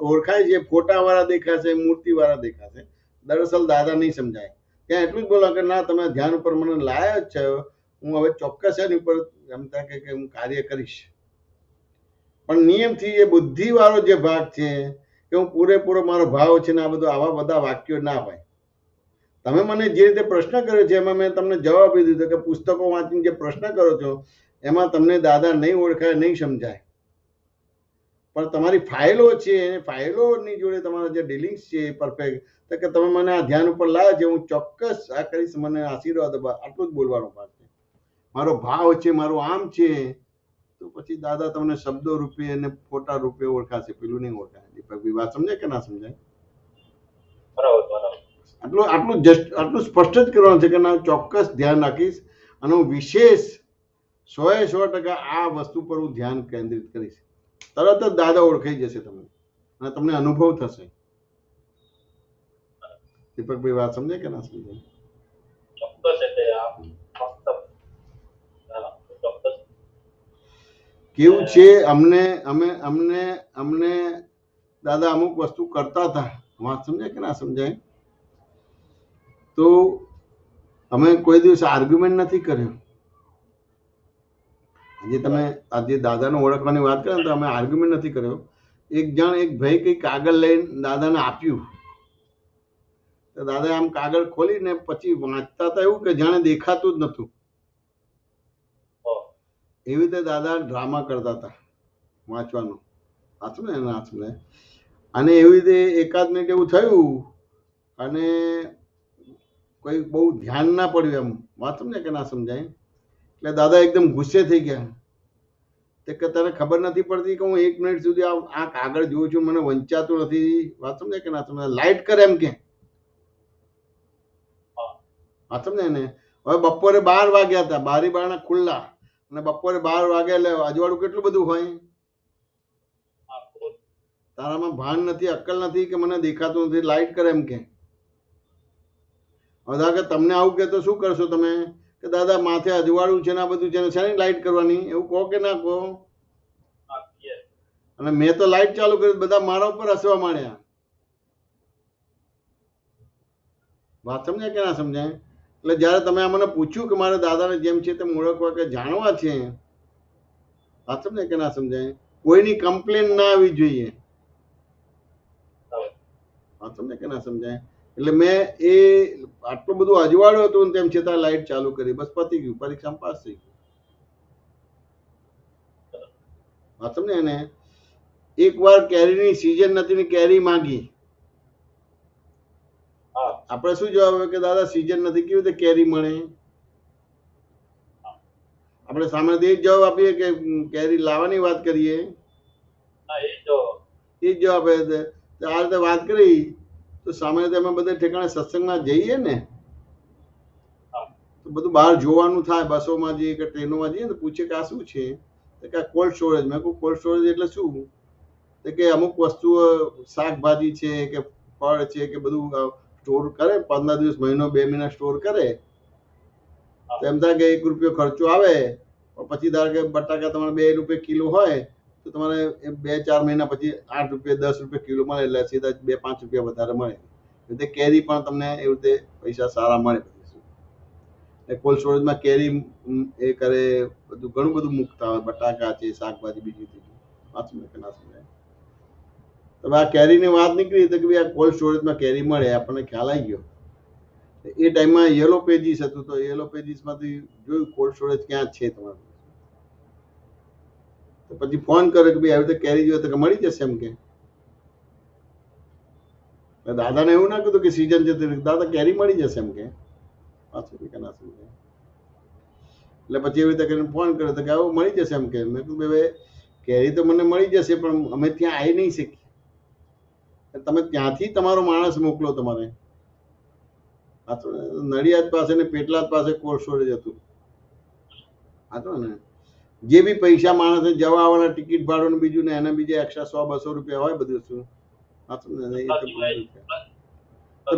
Speaker 2: ઓળખાય છે ફોટાવાળા દેખાશે, મૂર્તિવાળા દેખાશે, દરઅસલ દાદા નહીં સમજાય. ત્યાં એટલું જ બોલો કે ના તમે ધ્યાન ઉપર મને લાયા જ છે, હું હવે ચોક્કસ એની ઉપર એમ થાય કે હું કાર્ય કરીશ. પણ નિયમથી એ બુદ્ધિવાળો જે ભાગ છે કે હું પૂરેપૂરો મારો ભાવ છે ને આ બધું, આવા બધા વાક્યો ના હોય. તમે મને જે રીતે પ્રશ્ન કર્યો છે એમાં મેં તમને જવાબ આપી દીધો કે પુસ્તકો વાંચીને જે પ્રશ્ન કરો છો એમાં તમને દાદા નહીં ઓળખાય, નહીં સમજાય. પણ તમારી ફાઇલો છે, ફાઇલોની જોડે તમારા જે ડીલિંગ્સ છે એ પરફેક્ટ, તો કે તમે મને આ ધ્યાન ઉપર લાવ્યા છે, હું ચોક્કસ આ કરીશ, મને આશીર્વાદ આપો. આટલું જ બોલવાનું ભાગ છે. મારો ભાવ છે, મારું આમ છે, તો પછી દાદા તમને શબ્દો રૂપે અને ફોટા રૂપે ઓળખાશે, પેલું નહીં ઓળખાય. દીપકભાઈ વાત સમજાય કે ના સમજાય? આટલું સ્પષ્ટ જ કરવાનું છે કે ના ચોક્કસ ધ્યાન રાખીશ અને હું વિશેષ 100% આ વસ્તુ પર હું ધ્યાન કેન્દ્રિત કરીશ. તરત જ દાદા ઓળખાઈ જશે તમને અને તમને અનુભવ થશે. દીપકભાઈ વાત સમજાય કે ના સમજાય?
Speaker 5: ચોક્કસ. એટલે
Speaker 2: કેવું છે, અમને દાદા અમુક વસ્તુ કરતા હતા, વાત સમજાય કે ના સમજાય? તો અમે કોઈ દિવસ આર્ગ્યુમેન્ટ નથી કર્યો. આજે દાદાને ઓળખવાની વાત કરે તો અમે આર્ગ્યુમેન્ટ નથી કર્યો. એક ભાઈ કઈ કાગળ લઈને દાદાને આપ્યું, તો દાદા આમ કાગળ ખોલીને પછી વાંચતા હતા એવું કે જાણે દેખાતું જ નતું. એવી રીતે દાદા ડ્રામા કરતા હતા વાંચવાનું. વાંચું ને વાંચું. અને એવી રીતે એકાદ મિનિટ એવું થયું અને કોઈ બહુ ધ્યાન ના પડ્યું એમ. વાત સમજાય કે ના સમજાય? એટલે દાદા એકદમ ગુસ્સે થઈ ગયા. તે કે તને ખબર નથી પડતી કે હું 1 મિનિટ સુધી આ કાગળ જોઉં છું, મને વંચાતું નથી. વાત સમજાય કે ના સમજાય? લાઈટ કરે એમ કે. વાત સમજાય ને? હવે બપોરે 12 વાગ્યા હતા, બારી બારણા ખુલ્લા, અને બપોરે 12 વાગ્યા એટલે અજવાળું કેટલું બધું હોય. તારામાં ભાન નથી, અક્કલ નથી કે મને દેખાતું નથી, લાઈટ કરે એમ કે. હવે કે તમને આવું કે તો શું કરશો તમે? કે કે દાદા માથે અજવાળું છે ને આ બધું છે ને શાની લાઈટ કરવાની, એવું કહો કે ના કહો?
Speaker 5: હા, yes.
Speaker 2: અને મેં તો લાઈટ ચાલુ કરી, બધા મારા ઉપર હસવા માંડ્યા. વાત સમજાય કે ના સમજાય? એટલે જ્યારે તમે આ મને પૂછ્યું કે મારે દાદાને જેમ છે તેમ ઓળખવા કે જાણવા છે, વાત સમજાય કે ના સમજાય? કોઈની કમ્પ્લેન ના આવી જોઈએ.
Speaker 5: હા.
Speaker 2: વાત સમજાય કે ના સમજાય? એટલે મેં એ આટલું બધું અજવાળું હતું ને તેમ છતાં લાઈટ ચાલુ કરી, બસ પતી ગયું, પરીક્ષામાં પાસ થઈ ગયું. વાત સમજાય ને? એકવાર કેરીની સિઝન નથી ને કેરી માંગી,
Speaker 5: હા.
Speaker 2: આપણે શું જવાબ આવે કે દાદા સિઝન નથી, કેવી રીતે કેરી મળે? આપણે સામેથી એ જ જવાબ આપીએ કે કેરી લાવવાની વાત કરીએ?
Speaker 5: ના, એ જો
Speaker 2: એ જ જવાબ આપે છે. તો આ રીતે વાત કરી તો સામે અમે બધા ઠેકાણે સત્સંગમાં જઈએ ને,
Speaker 5: હા.
Speaker 2: તો બધું બહાર જોવાનું થાય, બસોમાં જઈએ કે ટ્રેનોમાં જઈએ ને, પૂછે કે આ શું છે, તો કે આ કોલ્ડ સ્ટોરેજ. મેં કહું કોલ્ડ સ્ટોરેજ એટલે શું? તો કે અમુક વસ્તુઓ શાકભાજી છે કે ફળ છે કે બધું સ્ટોર કરે, 15 દિવસ, મહિનો, 2 મહિના સ્ટોર કરે. તો એમ થાય કે 1 રૂપિયો ખર્ચો આવે, પણ પછી ધારો કે બટાકા તમારે 2 રૂપિયા કિલો હોય તો તમારે 2-4 મહિના પછી 8 રૂપિયા 10 રૂપિયા કિલો મળે, એટલે સીધા 2-5 રૂપિયા વધારે મળે. એટલે કેરી પણ તમને એવી રીતે પૈસા સારા મળે. કોલ્ડ સ્ટોરેજમાં કેરી એ કરે, બધું ઘણું બધું મૂકતા હોય, બટાકા છે, શાકભાજી, બીજી ચીજો. વાત સમજાય કે ના સમજાય? હવે આ કેરીની વાત નીકળી તો કે ભાઈ આ કોલ્ડ સ્ટોરેજમાં કેરી મળે, આપણને ખ્યાલ આવી ગયો. એ ટાઈમમાં યલો પેજીસ હતું, તો યલો પેજીસમાંથી જોયું કોલ્ડ સ્ટોરેજ ક્યાં છે તમારું. તો પછી ફોન કર્યો કે ભાઈ આવી રીતે કેરી જોઈએ તો કે મળી જશે એમ કે. દાદાને એવું ના કીધું કે સિઝન છે, દાદા કેરી મળી જશે એમ કે. પાછું કે ના સમજાય? એટલે પછી એવી રીતે કરીને ફોન કર્યો તો કે આવું મળી જશે એમ કે. મેં કીધું ભાઈ કેરી તો મને મળી જશે, પણ અમે ત્યાં આવી નહીં શકીએ, તમે ત્યાંથી તમારો માણસ મોકલો. તમારે નડિયાદ પાસે ને પેટલાદ પાસે કોલ્ડ સ્ટોરેજ હતું. હતો ને, જે બી પૈસા માણસને જવા આવવાના ટિકિટ ભાડું ને બીજું ને એને બીજે એક્સ્ટ્રા 100-200 રૂપિયા હોય બધું શું. તો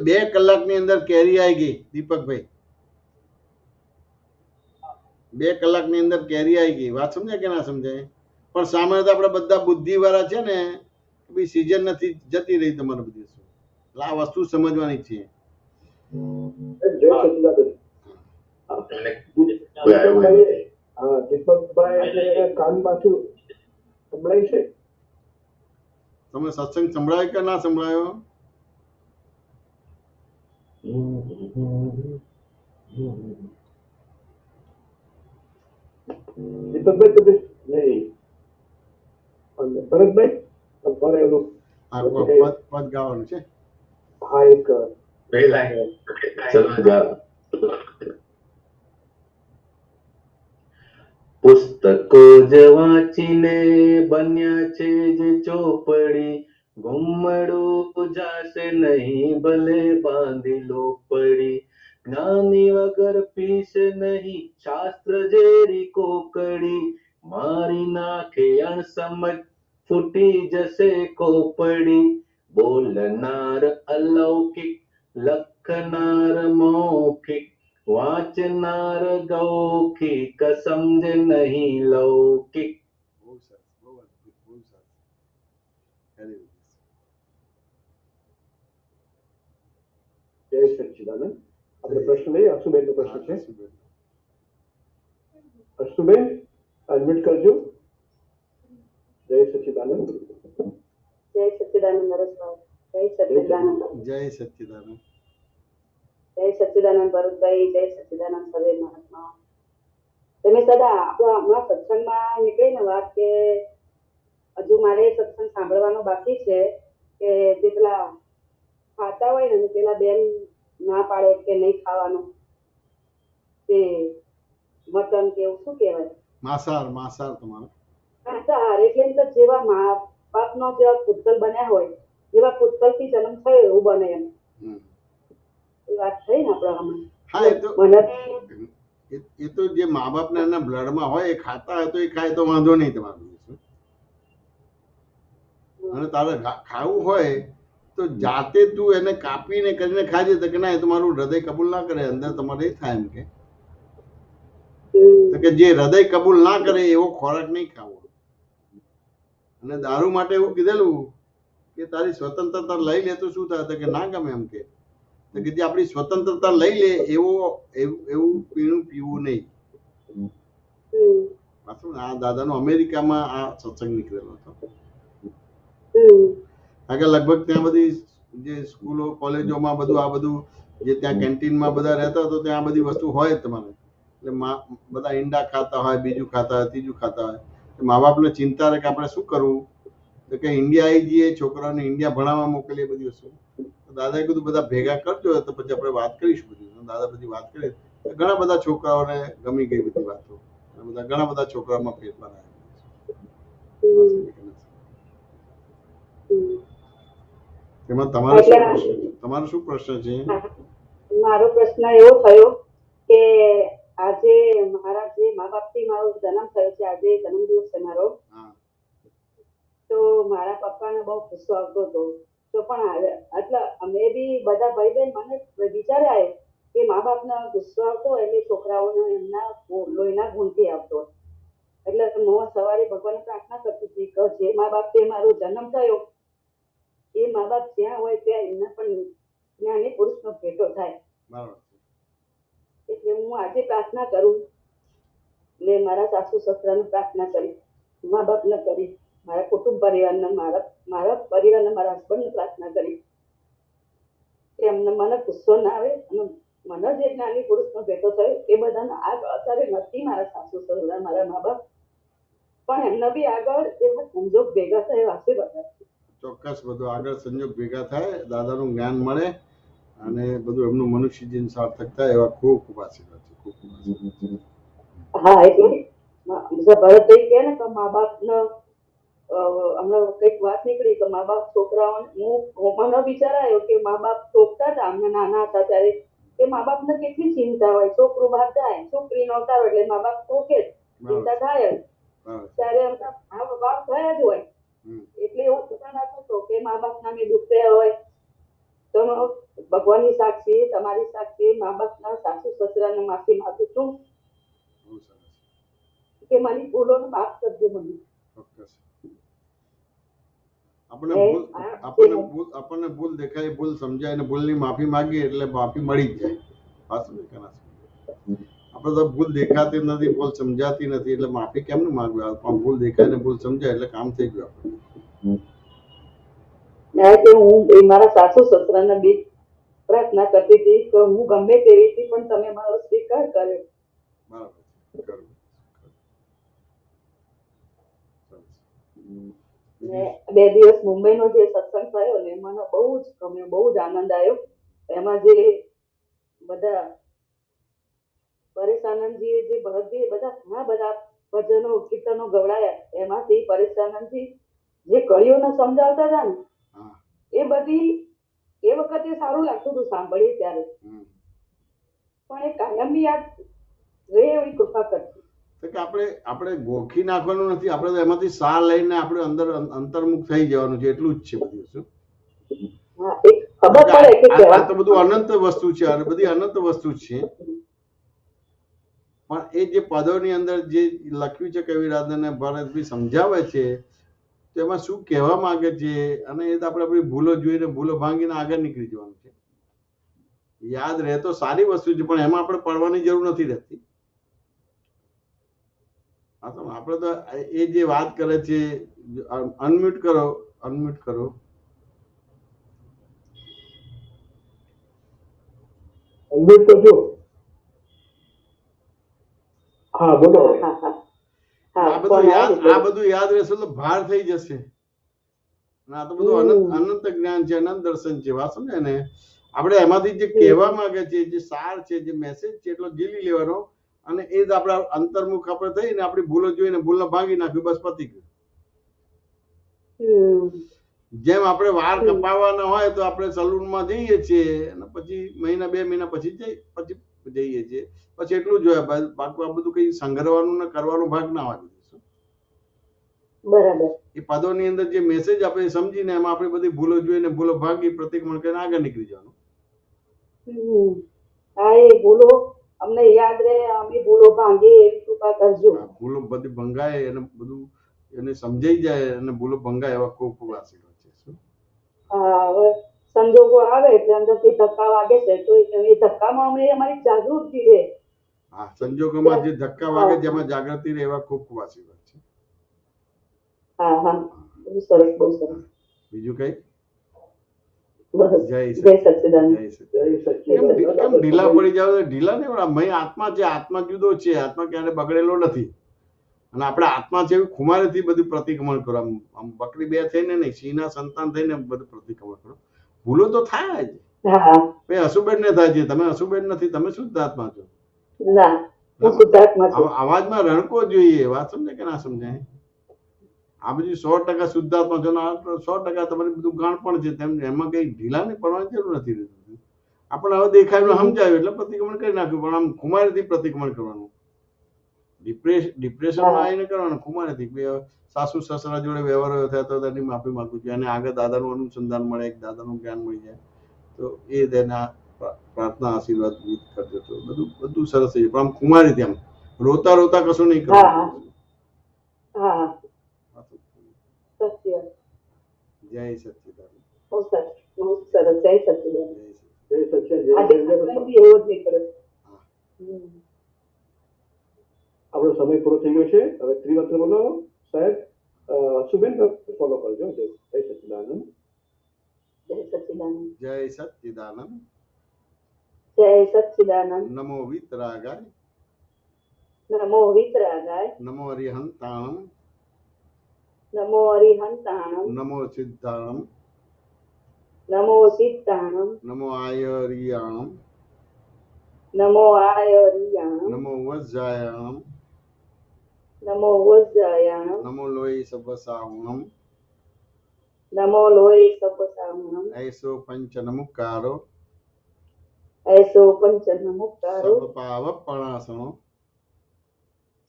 Speaker 2: બે કલાકની અંદર કેરી આવી ગઈ દીપકભાઈ. 2 કલાકની અંદર કેરી આવી ગઈ. વાત સમજાય કે ના સમજાય? પણ સામે તો આપણે બધા બુદ્ધિવાળા છે ને, ભાઈ સિઝન નથી, જતી રહી તમારે બધી વસ્તુ. એટલે આ વસ્તુ સમજવાની છે.
Speaker 4: જય સચિદાનંદ. દીપકભાઈ એટલે કાનમાંથી સંભળાય છે?
Speaker 2: તમે સત્સંગ સંભળાય કે ના સંભળાયો?
Speaker 4: દીપકભાઈ તમે નહીં, ભરતભાઈ તમારે એનું
Speaker 2: પદ ગાવાનું છે.
Speaker 4: હા, એક
Speaker 3: પહેલા ચલો જા. પુસ્તકો જ વાંચીને બન્યા છે જે ચોપડી, ઘુમડું જાશે નહીં ભલે બાંધી લો પડી, જ્ઞાની વગર પીશે નહીં શાસ્ત્ર જેરી કોકડી, મારી નાખે અણસમજ ફૂટી જશે કોપડી, બોલનાર અલૌકિક લખનાર મૌખિક, વાંચનાર ગૌખિક સમજે નહીં લૌકિક.
Speaker 2: બહુ સરસ, બહુ અદભુત, બહુ સરસ. Very good.
Speaker 4: જય સચિદાનંદ. આપણે પ્રશ્ન લઈએ. અશુબેન નો પ્રશ્ન છે. અશુબેન અનમ્યુટ કરજો. જય સચિદાનંદ.
Speaker 6: જય સચ્ચિદાનંદ નરેશભાઈ. જય સચ્ચિદાનંદ.
Speaker 2: જય સચ્ચિદાનંદ.
Speaker 6: જય સચ્ચિદાનંદ ભરતભાઈ. જય સચ્ચિદાનંદ સર્વે મહાત્મા. તમે સદા આપણા હમણાં સત્સંગમાં નીકળીને વાત કે હજુ મારે સત્સંગ સાંભળવાનો બાકી છે કે જે પેલા ખાતા હોય ને પેલા બેન ના પાડે કે નહીં ખાવાનું, તે મટન કે એવું શું કહેવાય,
Speaker 2: માંસાહાર તમારો
Speaker 6: શાકાહાર. એટલે તો જેવા મા બાપનો જેવા પુતલ બન્યા હોય જેવા પુતલથી જન્મ થયો એવું બને એમ. એ વાત થઈ ને આપણા હમણાં.
Speaker 2: હા, એ તો એ તો જે મા બાપના એના બ્લડમાં હોય એ ખાતા હોય તો એ ખાય તો વાંધો નહીં તમારું. અને તારે ખાવું હોય તો જાતે તું એને કાપીને કરીને ખાજે તો કે ના એ તો મારું હૃદય કબૂલ ના કરે, અંદર તમારે એ થાય એમ કે તો કે જે હૃદય કબૂલ ના કરે એવો ખોરાક નહીં ખાવો. અને દારૂ માટે એવું કીધેલું કે તારી સ્વતંત્રતા લઈ લે તો શું થાય તો કે ના ગમે એમ કે તો કે જે આપણી સ્વતંત્રતા લઈ લે એવું પીણું પીવું નહીં. પાછું આ દાદાનો અમેરિકામાં આ સત્સંગ નીકળેલો હતો. કારણ કે લગભગ ત્યાં બધી જે સ્કૂલો કોલેજોમાં બધું આ બધું જે ત્યાં કેન્ટીનમાં બધા રહેતા તો ત્યાં આ બધી વસ્તુ હોય જ તમારે. એટલે બધા ઈંડા ખાતા હોય, બીજું ખાતા હોય, ત્રીજું ખાતા હોય. મા બાપને ચિંતા રહે કે આપણે શું કરવું તો કે ઇન્ડિયા આવી જઈએ, છોકરાઓને ઇન્ડિયા ભણાવવા મોકલીએ બધી વસ્તુ. દાદાએ કીધું બધા ભેગા કરજો તો પછી આપણે વાત કરીશું બધી. દાદા બધી વાત કરી ઘણા બધા છોકરાઓને ગમી ગઈ બધી વાતો. બધા ઘણા બધા છોકરાઓમાં ફેરફાર આવ્યો. એમાં તમારો શું પ્રશ્ન છે?
Speaker 6: મારો પ્રશ્ન એવો થયો કે આજે મારા જે મા બાપથી મારો જન્મ થયો છે, આજે જન્મદિવસ છે મારો, તો મારા પપ્પાને બહુ ગુસ્સો આવતો હતો. તો પણ એટલે અમે બી બધા ભાઈ બહેન મને વિચાર્યા કે મા બાપને ગુસ્સો આવતો એટલે છોકરાઓને એમના લોહીના ગુણથી આવતો. એટલે હું સવારે ભગવાનને પ્રાર્થના કરતી હતી કે જે મા બાપથી મારો જન્મ થયો એ મા બાપ જ્યાં હોય ત્યાં એમના પણ જ્ઞાની પુરુષનો ભેટો થાય. એટલે હું આજે પ્રાર્થના કરું ને મારા સાસુ સસરાને પ્રાર્થના કરી, મા બાપને કરી, મારા કુટુંબ પરિવારને, મારા પરિવારને, મારા હસબન્ડને પ્રાર્થના કરી કે એમને મને ગુસ્સો ના આવે અને મને જે જ્ઞાની પુરુષનો ભેટો થયો એ બધાને અત્યારે નથી મારા સાસુ સસરા, મારા મા બાપ, પણ એમને બી આગળ એવા સંજોગ ભેગા થાય એવા આશીર્વાદ.
Speaker 2: ચોક્કસ બધું આગળ સંજોગ ભેગા થાય, દાદાનું જ્ઞાન મળે અને બધું એમનું મનુષ્ય જીવન સાર્થક થાય એવા ખૂબ ખૂબ આશીર્વાદ છે. ખૂબ ખૂબ આશીર્વાદ.
Speaker 6: હા, એટલે ભરતભાઈ કહે ને કે મા બાપને હમણાં કઈક વાત નીકળી કે મા બાપ છોકરાઓને મને વિચાર આવ્યો કે મા બાપ ટોકતા હતા અમને નાના હતા ત્યારે કે મા બાપને કેટલી ચિંતા હોય, છોકરું બહાર જાય, છોકરી નો અવતાર એટલે મા બાપ ટોકે જ, ચિંતા થાય જ. ત્યારે આ બાપ થયા જ હોય એટલે એવું થતા નતો કે મા બાપ નામે દુઃખ થયા હોય તો ભગવાનની સાક્ષી, તમારી સાક્ષી, મા બાપના સાસુ સસરાને માફી માંગુ છું કે મારી ભૂલોને માફ કરજો મને.
Speaker 2: ચોક્કસ આપણને ભૂલ દેખાય, ભૂલ સમજાય અને ભૂલની માફી માંગીએ એટલે માફી મળી જ જાય. આપણે તો ભૂલ દેખાતી નથી, ભૂલ સમજાતી નથી એટલે માફી કેમનું માંગવી? પણ ભૂલ દેખાય ને ભૂલ સમજાય એટલે કામ થઈ ગયું આપણે.
Speaker 6: હું મારા સાસુ સસરાને બી પ્રાર્થના કરતી હતી કે હું ગમે તેવી હતી પણ તમે મારો સ્વીકાર કર્યો.
Speaker 2: બરાબર.
Speaker 6: ને 2 દિવસ મુંબઈનો જે સત્સંગ થયો ને મને બહુ જ ગમ્યો, બહુ જ આનંદ આવ્યો. એમાં જે બધા પરેશાનંદજીએ જે ભરતજી બધા ઘણા બધા ભજનો કીર્તનો ગવડાયા, એમાંથી પરેશાનંદજી જે કળીઓને સમજાવતા હતા ને એ બધી એ વખતે સારું લાગતું હતું સાંભળીએ ત્યારે, પણ એ કાયમી યાદ રહે એવી કૃપા કરતી.
Speaker 2: કે આપણે ગોખી નાખવાનું નથી, આપણે તો એમાંથી સાર લઈને આપણે અંદર અંતર્મુખ થઈ જવાનું છે, એટલું જ છે બધું. શું આ તો બધું અનંત વસ્તુ છે અને બધી અનંત વસ્તુ છે, પણ એ જે પદોની અંદર જે લખ્યું છે કવિરાજ અને ભરતભાઈ સમજાવે છે તો એમાં શું કહેવા માંગે છે અને એ તો આપણે આપણી ભૂલો જોઈને ભૂલો ભાંગીને આગળ નીકળી જવાનું છે. યાદ રહે તો સારી વસ્તુ છે પણ એમાં આપણે પડવાની જરૂર નથી રહેતી. આપણે તો એ જે વાત કરે છે, અનમ્યુટ કરો.
Speaker 4: અનમ્યુટ કરજો. હા બોલો.
Speaker 2: આ બધું યાદ રહેશે તો ભાર થઈ જશે. આ તો બધું અનંત જ્ઞાન છે, અનંત દર્શન છે. વાત સમજે ને? આપણે એમાંથી જે કહેવા માંગે છે, જે સાર છે, જે મેસેજ છે એટલો ઝીલી લેવાનો અને એ જ આપણા અંતર્મુખ આપણે થઈને આપણી ભૂલો જોઈને ભૂલને ભાંગી નાખ્યું, બસ પતી ગયું. જેમ આપણે વાળ કપાવવાના હોય તો આપણે સલૂનમાં જઈએ છીએ અને પછી 1 2 મહિના પછી જઈએ છીએ, પછી એટલું જ હોય. બાકી આ બધું કઈ સંગ્રહવાનું ને કરવાનો ભાગ ના હોય.
Speaker 6: બરાબર.
Speaker 2: એ પદોની અંદર જે મેસેજ આપે એ સમજીને એમાં આપણી બધી ભૂલો જોઈને ભૂલો ભાગી પ્રતિક્રમણ કરીને આગળ નીકળી જવાનું.
Speaker 6: હા એ ભૂલો અમને યાદ રહે, અમે ભૂલો ભાંગીએ એવી કૃપા કરજો.
Speaker 2: આ ભૂલો બધી ભંગાય અને બધું એને સમજાઈ જાય અને ભૂલો ભંગાય એવા ખૂબ ખૂબ આશીર્વાદ છે. શું?
Speaker 6: હા હવે સંજોગો આવે એટલે અંદરથી ધક્કા વાગે છે તો એ ધક્કામાં અમે અમારી જાગૃતિ રહે.
Speaker 2: હા, સંજોગોમાં જે ધક્કા વાગે જેમાં જાગૃતિ રહે એવા ખૂબ ખૂબ આશીર્વાદ છે.
Speaker 6: હા હા બહુ સરસ બહુ સરસ.
Speaker 2: બીજું કઈ?
Speaker 6: બસ
Speaker 2: જય
Speaker 6: જય સચ્ચિદાનંદ.
Speaker 2: જય સચ્ચિદાનંદ. કેમ ઢીલા પડી જાવ? ઢીલા નહીં, મેં આત્મા છે, આત્મા જુદો છે, આત્મા ક્યારે બગડેલો નથી. અને આપણે આત્મા છે એવી ખુમારીથી બધું પ્રતિક્રમણ કરો. આમ બકરી બે થઈને નહીં, સિંહના સંતાન થઈને બધું પ્રતિક્રમણ કરો. ભૂલો તો થાય જ.
Speaker 6: હા
Speaker 2: ભાઈ અશુબેન ને થાય છે, તમે અશુબેન નથી, તમે શુદ્ધ આત્મા છો.
Speaker 6: ના હું શુદ્ધાત્મા છું.
Speaker 2: અવાજમાં રણકો જોઈએ, વાત સમજે કે ના સમજાય? આ બધું 100% શુદ્ધાત્મા છો ને 100% તમારી બધું ગાણ પણ છે, તેમ એમાં કઈ ઢીલા નહીં પડવાની જરૂર નથી રહેતી. આપણે હવે દેખાયું સમજાયું એટલે પ્રતિક્રમણ કરી નાખ્યું, પણ આમ ખુમારીથી પ્રતિક્રમણ કરવાનું. ડિપ્રેશનમાં આવીને કરવાનું ખુમારીથી. સાસુ સસરા જોડે વ્યવહાર થયા તો તેની માફી માંગુ છું, અને આગળ દાદાનું અનુસંધાન મળે, એક દાદાનું જ્ઞાન મળી જાય તો એ તેના પ્રાર્થના આશીર્વાદ કરજો તો બધું સરસ થઈ જાય. પણ આમ ખુમારીથી આમ રોતા રોતા કશું નહીં કરવાનું.
Speaker 6: હા સત્ય.
Speaker 2: જય સચ્ચિદાનંદ.
Speaker 6: બહુ સરસ બહુ સરસ. જય સચ્ચિદાનંદ.
Speaker 2: જય સચ્ચિદાનંદ.
Speaker 6: આજે સત્સંગ બી એવો જ નીકળ્યો.
Speaker 7: આપણો સમય પૂરો થઈ ગયો છે. હવે ત્રિમંત્ર બોલો સાહેબ. સુબેન ફોલો કરજો. જય સચ્ચિદાનંદ.
Speaker 6: જય સચ્ચિદાનંદ.
Speaker 2: જય સચ્ચિદાનંદ.
Speaker 6: જય સચ્ચિદાનંદ.
Speaker 2: નમો વિતરાગાય.
Speaker 6: નમો વિતરાગાય.
Speaker 2: નમો અરિહંતાણમ.
Speaker 6: નમો અરિહંતાણમ.
Speaker 2: નમો સિદ્ધાણમ.
Speaker 6: નમો સિદ્ધાણમ.
Speaker 2: નમો આયરિયાણમ.
Speaker 6: નમો આયરિયાણમ.
Speaker 2: નમો વજ્જાયાણમ.
Speaker 6: નમો વજ્જાયાણમ.
Speaker 2: નમો લોહી સબસાવણમ.
Speaker 6: નમો લોહી સપસામણમ.
Speaker 2: ऐसो पंच नमुकारो.
Speaker 6: ऐसो पंच नमुक्तारो.
Speaker 2: सब पावपणासनो.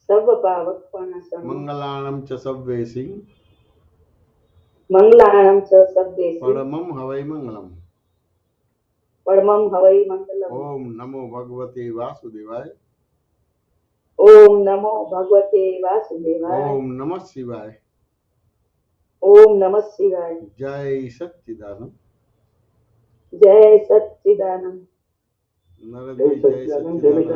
Speaker 6: સબ પાવક પણસમ.
Speaker 2: मंगलाणम च सव्वेसी.
Speaker 6: મંગલાણમ ચ સબ્દેસી.
Speaker 2: परमं हवै मंगलम.
Speaker 6: પરમં હવૈ મંગલમ.
Speaker 2: ओम नमो भगवते वासुदेवाय.
Speaker 6: ઓમ નમો ભગવતે વાસુદેવાય.
Speaker 2: ओम नमः शिवाय.
Speaker 6: ઓમ નમઃ શિવાય.
Speaker 2: जय सच्चिदानंद.
Speaker 6: જય સચ્ચિદાનંદ.
Speaker 2: नरदय जय सच्चिदानंद.